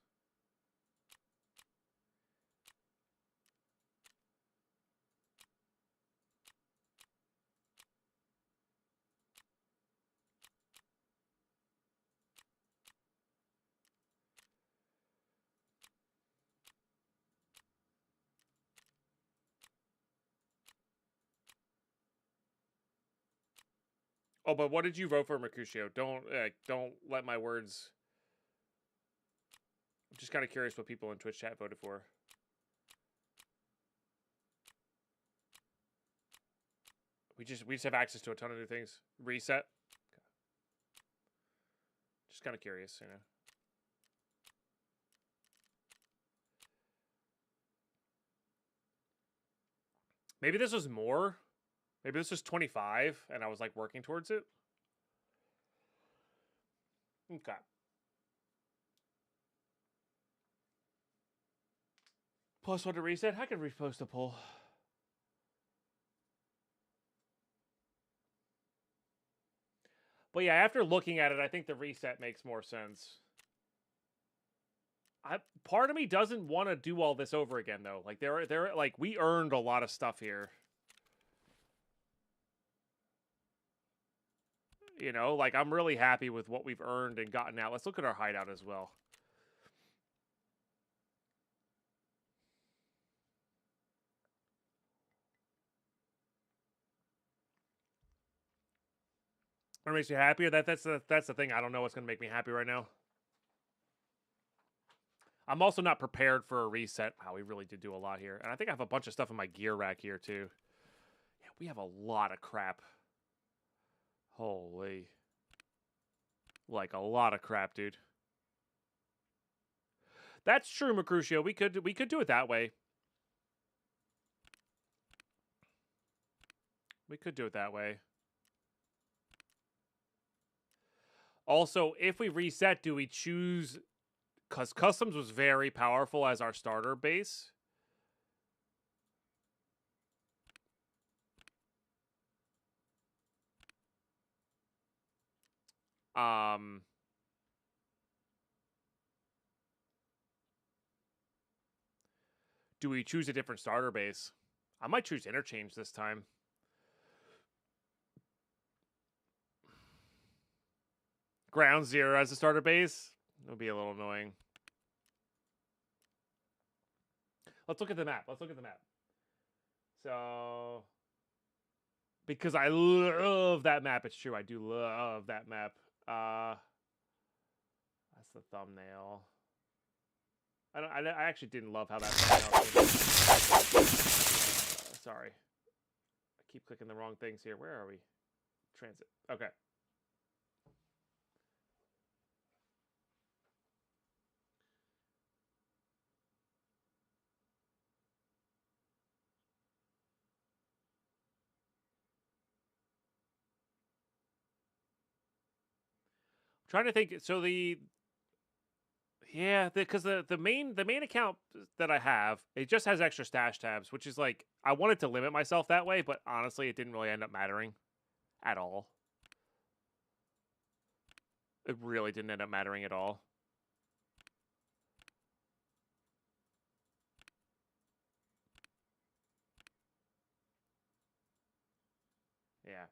Oh, but what did you vote for, Mercutio? Don't let my words. I'm just kind of curious what people in Twitch chat voted for. We just have access to a ton of new things. Reset. Okay. Just kind of curious, you know. Maybe this was more. Maybe this was 25, and I was like working towards it. Okay. +1 to reset. I can repost a poll. But yeah, after looking at it, I think the reset makes more sense. Part of me doesn't want to do all this over again, though. Like there, like we earned a lot of stuff here. You know, like I'm really happy with what we've earned and gotten out. Let's look at our hideout as well. What makes you happier? That's the thing. I don't know what's gonna make me happy right now. I'm also not prepared for a reset. Wow, we really did do a lot here. And I think I have a bunch of stuff in my gear rack here, too. Yeah, we have a lot of crap. Holy. Like, a lot of crap, dude. That's true, Mercutio. We could do it that way. We could do it that way. Also, if we reset, do we choose... Because Customs was very powerful as our starter base. Do we choose a different starter base? I might choose interchange this time. Ground Zero as a starter base? It would be a little annoying. Let's look at the map. So... Because I love that map. It's true. I do love that map. That's the thumbnail. I actually didn't love how that thumbnail came. Sorry. I keep clicking the wrong things here. Where are we? Transit. Okay. I'm trying to think. So because the main account that I have, it just has extra stash tabs, which is like, I wanted to limit myself that way, but honestly, it didn't really end up mattering at all. It really didn't end up mattering at all. Yeah.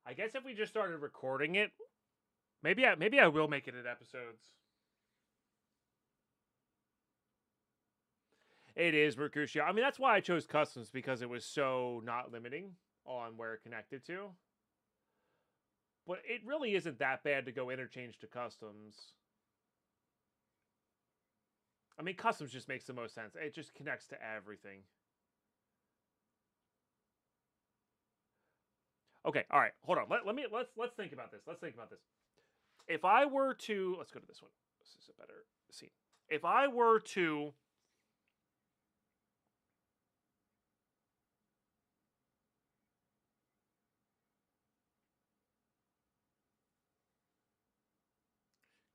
I guess if we just started recording it, maybe I will make it in episodes. It is Mercutio. I mean, that's why I chose Customs, because it was so not limiting on where it connected to. But it really isn't that bad to go interchange to Customs. I mean, Customs just makes the most sense. It just connects to everything. Okay, all right, hold on. Let's think about this. If I were to, let's go to this one. This is a better scene. If I were to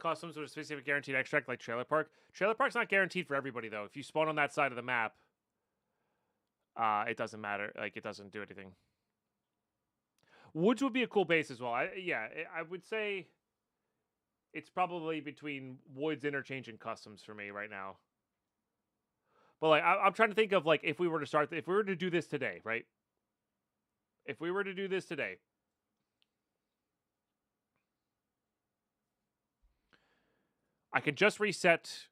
Customs with a specific guaranteed extract like Trailer Park. Trailer Park's not guaranteed for everybody, though. If you spawn on that side of the map, it doesn't matter. Like, it doesn't do anything. Woods would be a cool base as well. I would say it's probably between Woods, Interchange, and Customs for me right now. But, like, I'm trying to think of, like, if we were to do this today, right? If we were to do this today, I could just reset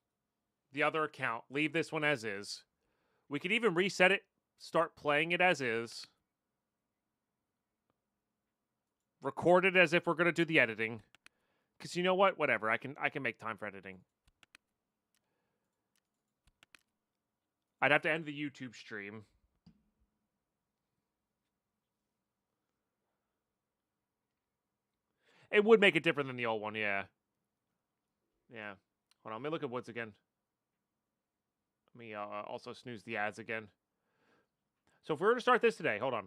the other account, leave this one as is. We could even reset it, start playing it as is. Record it as if we're going to do the editing. Because you know what? Whatever. I can make time for editing. I'd have to end the YouTube stream. It would make it different than the old one, yeah. Yeah. Hold on, let me look at Woods again. Let me also snooze the ads again. So if we were to start this today, hold on.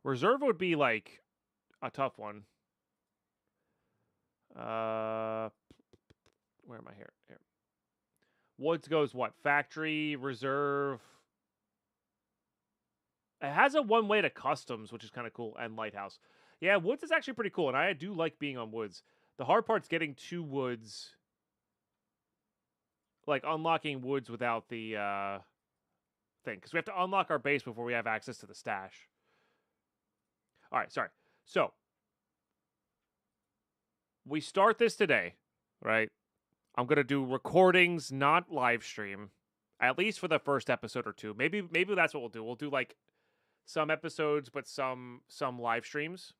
Reserve would be like a tough one. Where am I here? Here. Woods goes what? Factory, reserve. It has a one-way to Customs, which is kind of cool, and Lighthouse. Yeah, Woods is actually pretty cool, and I do like being on Woods. The hard part's getting to Woods. Like, unlocking Woods without the thing. Because we have to unlock our base before we have access to the stash. Alright, sorry. So, we start this today, right? I'm going to do recordings, not live stream. At least for the first episode or two. Maybe that's what we'll do. We'll do, like, some episodes, but some live streams.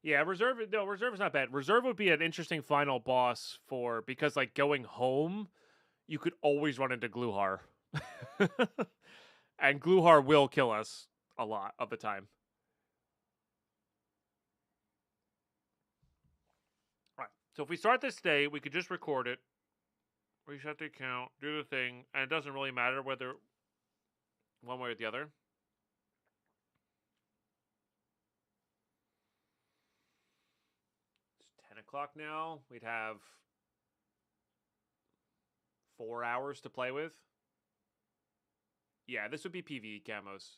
Yeah, reserve. No, reserve is not bad. Reserve would be an interesting final boss because like going home, you could always run into Gluhar, and Gluhar will kill us a lot of the time. All right. So if we start this day, we could just record it, reset the account, do the thing, and it doesn't really matter whether one way or the other. It's 10 o'clock now. We'd have 4 hours to play with. Yeah, this would be PvE camos.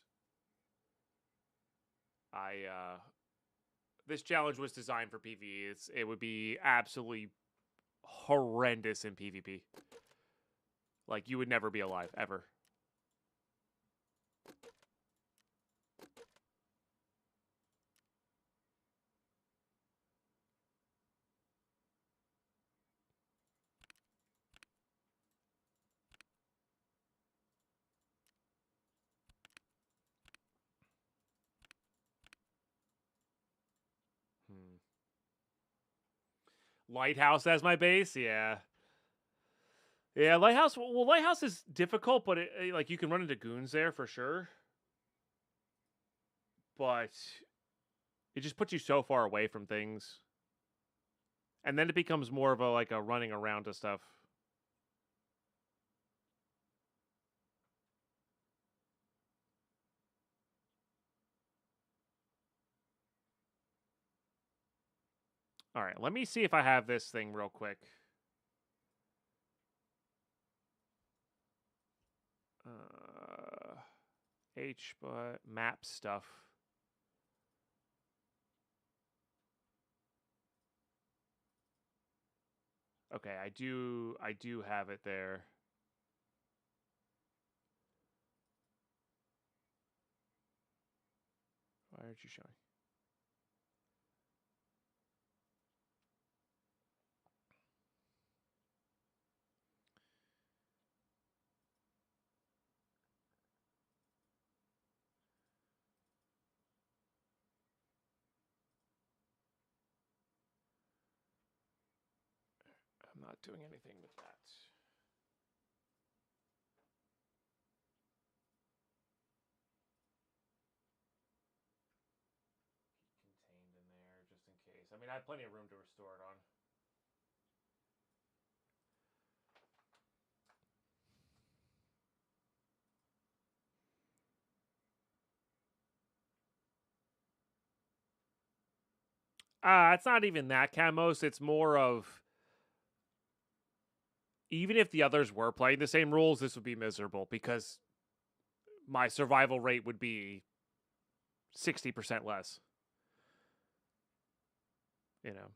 This challenge was designed for PvE. It would be absolutely horrendous in PvP. Like, you would never be alive, ever. Lighthouse as my base? Yeah. Yeah, Lighthouse. Well, Lighthouse is difficult, but like you can run into goons there for sure. But it just puts you so far away from things, and then it becomes more of a running around to stuff. All right, let me see if I have this thing real quick. But map stuff. Okay, I do have it there. Why aren't you showing? I'm not doing anything with that. Contained in there just in case. I mean, I have plenty of room to restore it on. It's not even that camos. It's more of, even if the others were playing the same rules, this would be miserable because my survival rate would be 60% less. You know.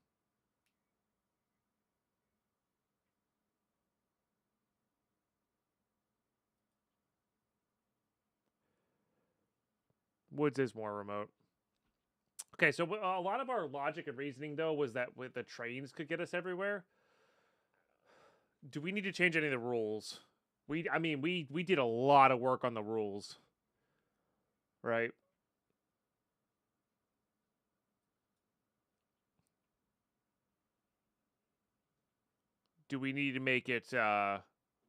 Woods is more remote. Okay, so a lot of our logic and reasoning, though, was that with the trains could get us everywhere. Do we need to change any of the rules? We did a lot of work on the rules, right? Do we need to make it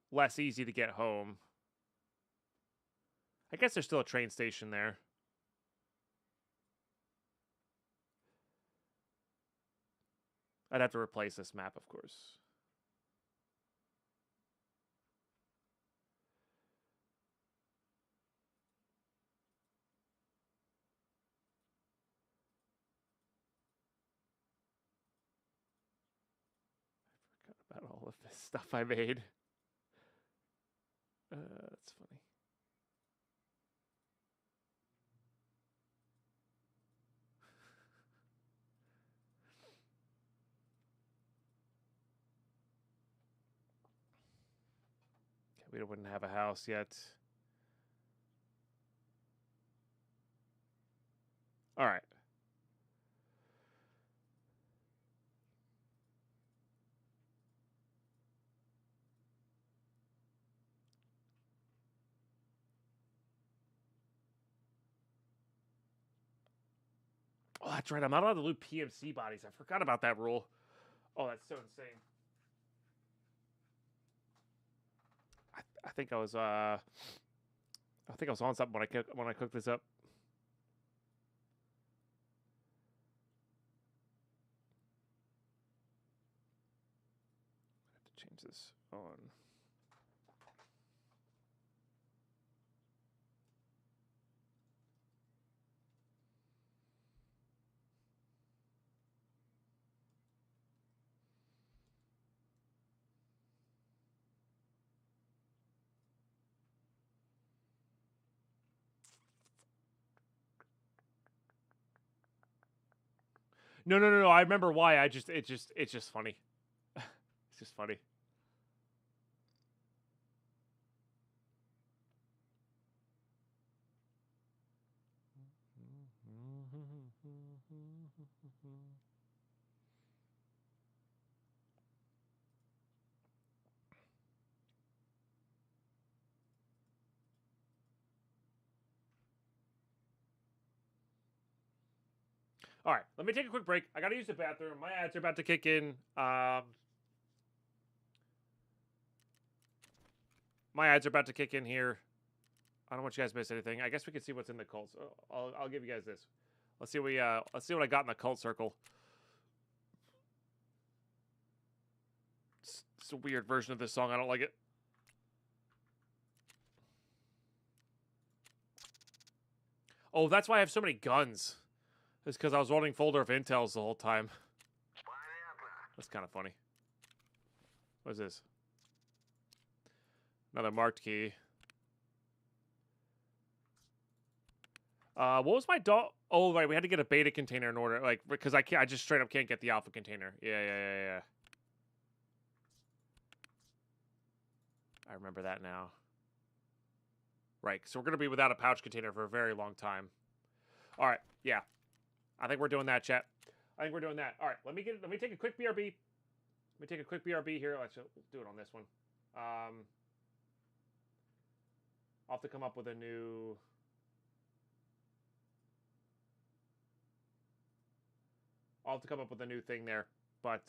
less easy to get home? I guess there's still a train station there. I'd have to replace this map, of course. I forgot about all of this stuff I made. That's funny. We wouldn't have a house yet. All right. Oh, that's right. I'm not allowed to loot PMC bodies. I forgot about that rule. Oh, that's so insane. I think I was on something when I cooked this up. I have to change this on. No. I remember why. It's just funny. It's just funny. All right, let me take a quick break. I gotta use the bathroom. My ads are about to kick in. My ads are about to kick in here. I don't want you guys to miss anything. I guess we can see what's in the cult. So I'll give you guys this. Let's see what I got in the cult circle. It's a weird version of this song. I don't like it. Oh, that's why I have so many guns. It's because I was running folder of intels the whole time. That's kind of funny. What is this? Another marked key. What was my dog? Oh, right, we had to get a beta container in order, like, because I just straight up can't get the alpha container. Yeah. I remember that now. Right, so we're gonna be without a pouch container for a very long time. All right, yeah. I think we're doing that, chat. I think we're doing that. All right, let me take a quick BRB. Let me take a quick BRB here. Let's do it on this one. I'll have to come up with a new. I'll have to come up with a new thing there, but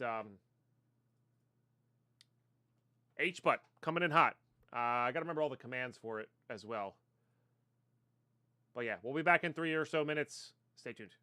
H-Butt coming in hot. I gotta remember all the commands for it as well. But yeah, we'll be back in 3 or so minutes. Stay tuned.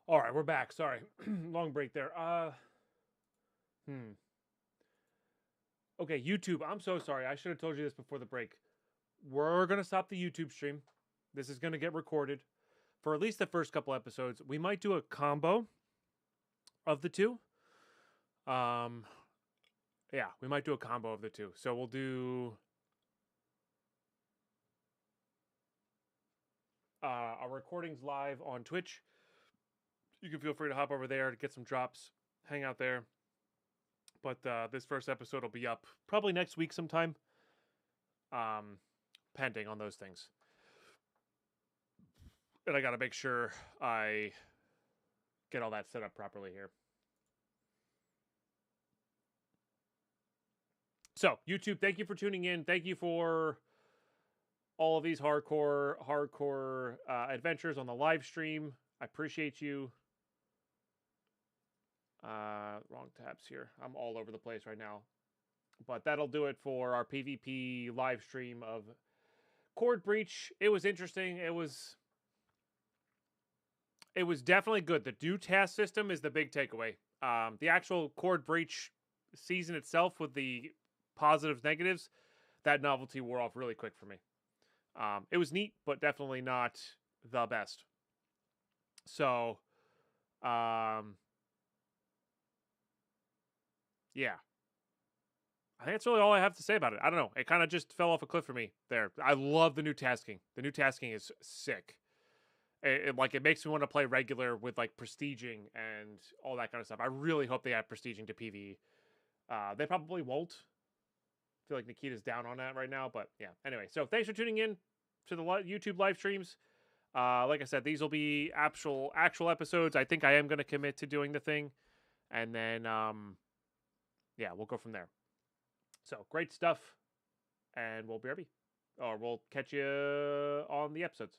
All right, we're back. Sorry. Long break there. Okay, YouTube. I'm so sorry. I should have told you this before the break. We're going to stop the YouTube stream. This is going to get recorded for at least the first couple episodes. We might do a combo of the two. Yeah, we might do a combo of the two. So we'll do our recordings live on Twitch. You can feel free to hop over there to get some drops, hang out there. But this first episode will be up probably next week sometime. Pending on those things. And I got to make sure I get all that set up properly here. So, YouTube, thank you for tuning in. Thank you for all of these hardcore adventures on the live stream. I appreciate you. Wrong tabs here. I'm all over the place right now. But that'll do it for our PvP live stream of Cord Breach. It was interesting. It was definitely good. The new task system is the big takeaway. The actual Cord Breach season itself with the positives, negatives, that novelty wore off really quick for me. It was neat, but definitely not the best. So, yeah. I think that's really all I have to say about it. I don't know. It kind of just fell off a cliff for me there. I love the new tasking. The new tasking is sick. It makes me want to play regular with like prestiging and all that kind of stuff. I really hope they add prestiging to PvE. They probably won't. I feel like Nikita's down on that right now, but yeah. Anyway, so thanks for tuning in to the YouTube live streams. Like I said, these will be actual episodes. I think I am going to commit to doing the thing, and then yeah, we'll go from there. So great stuff, and we'll catch you on the episodes.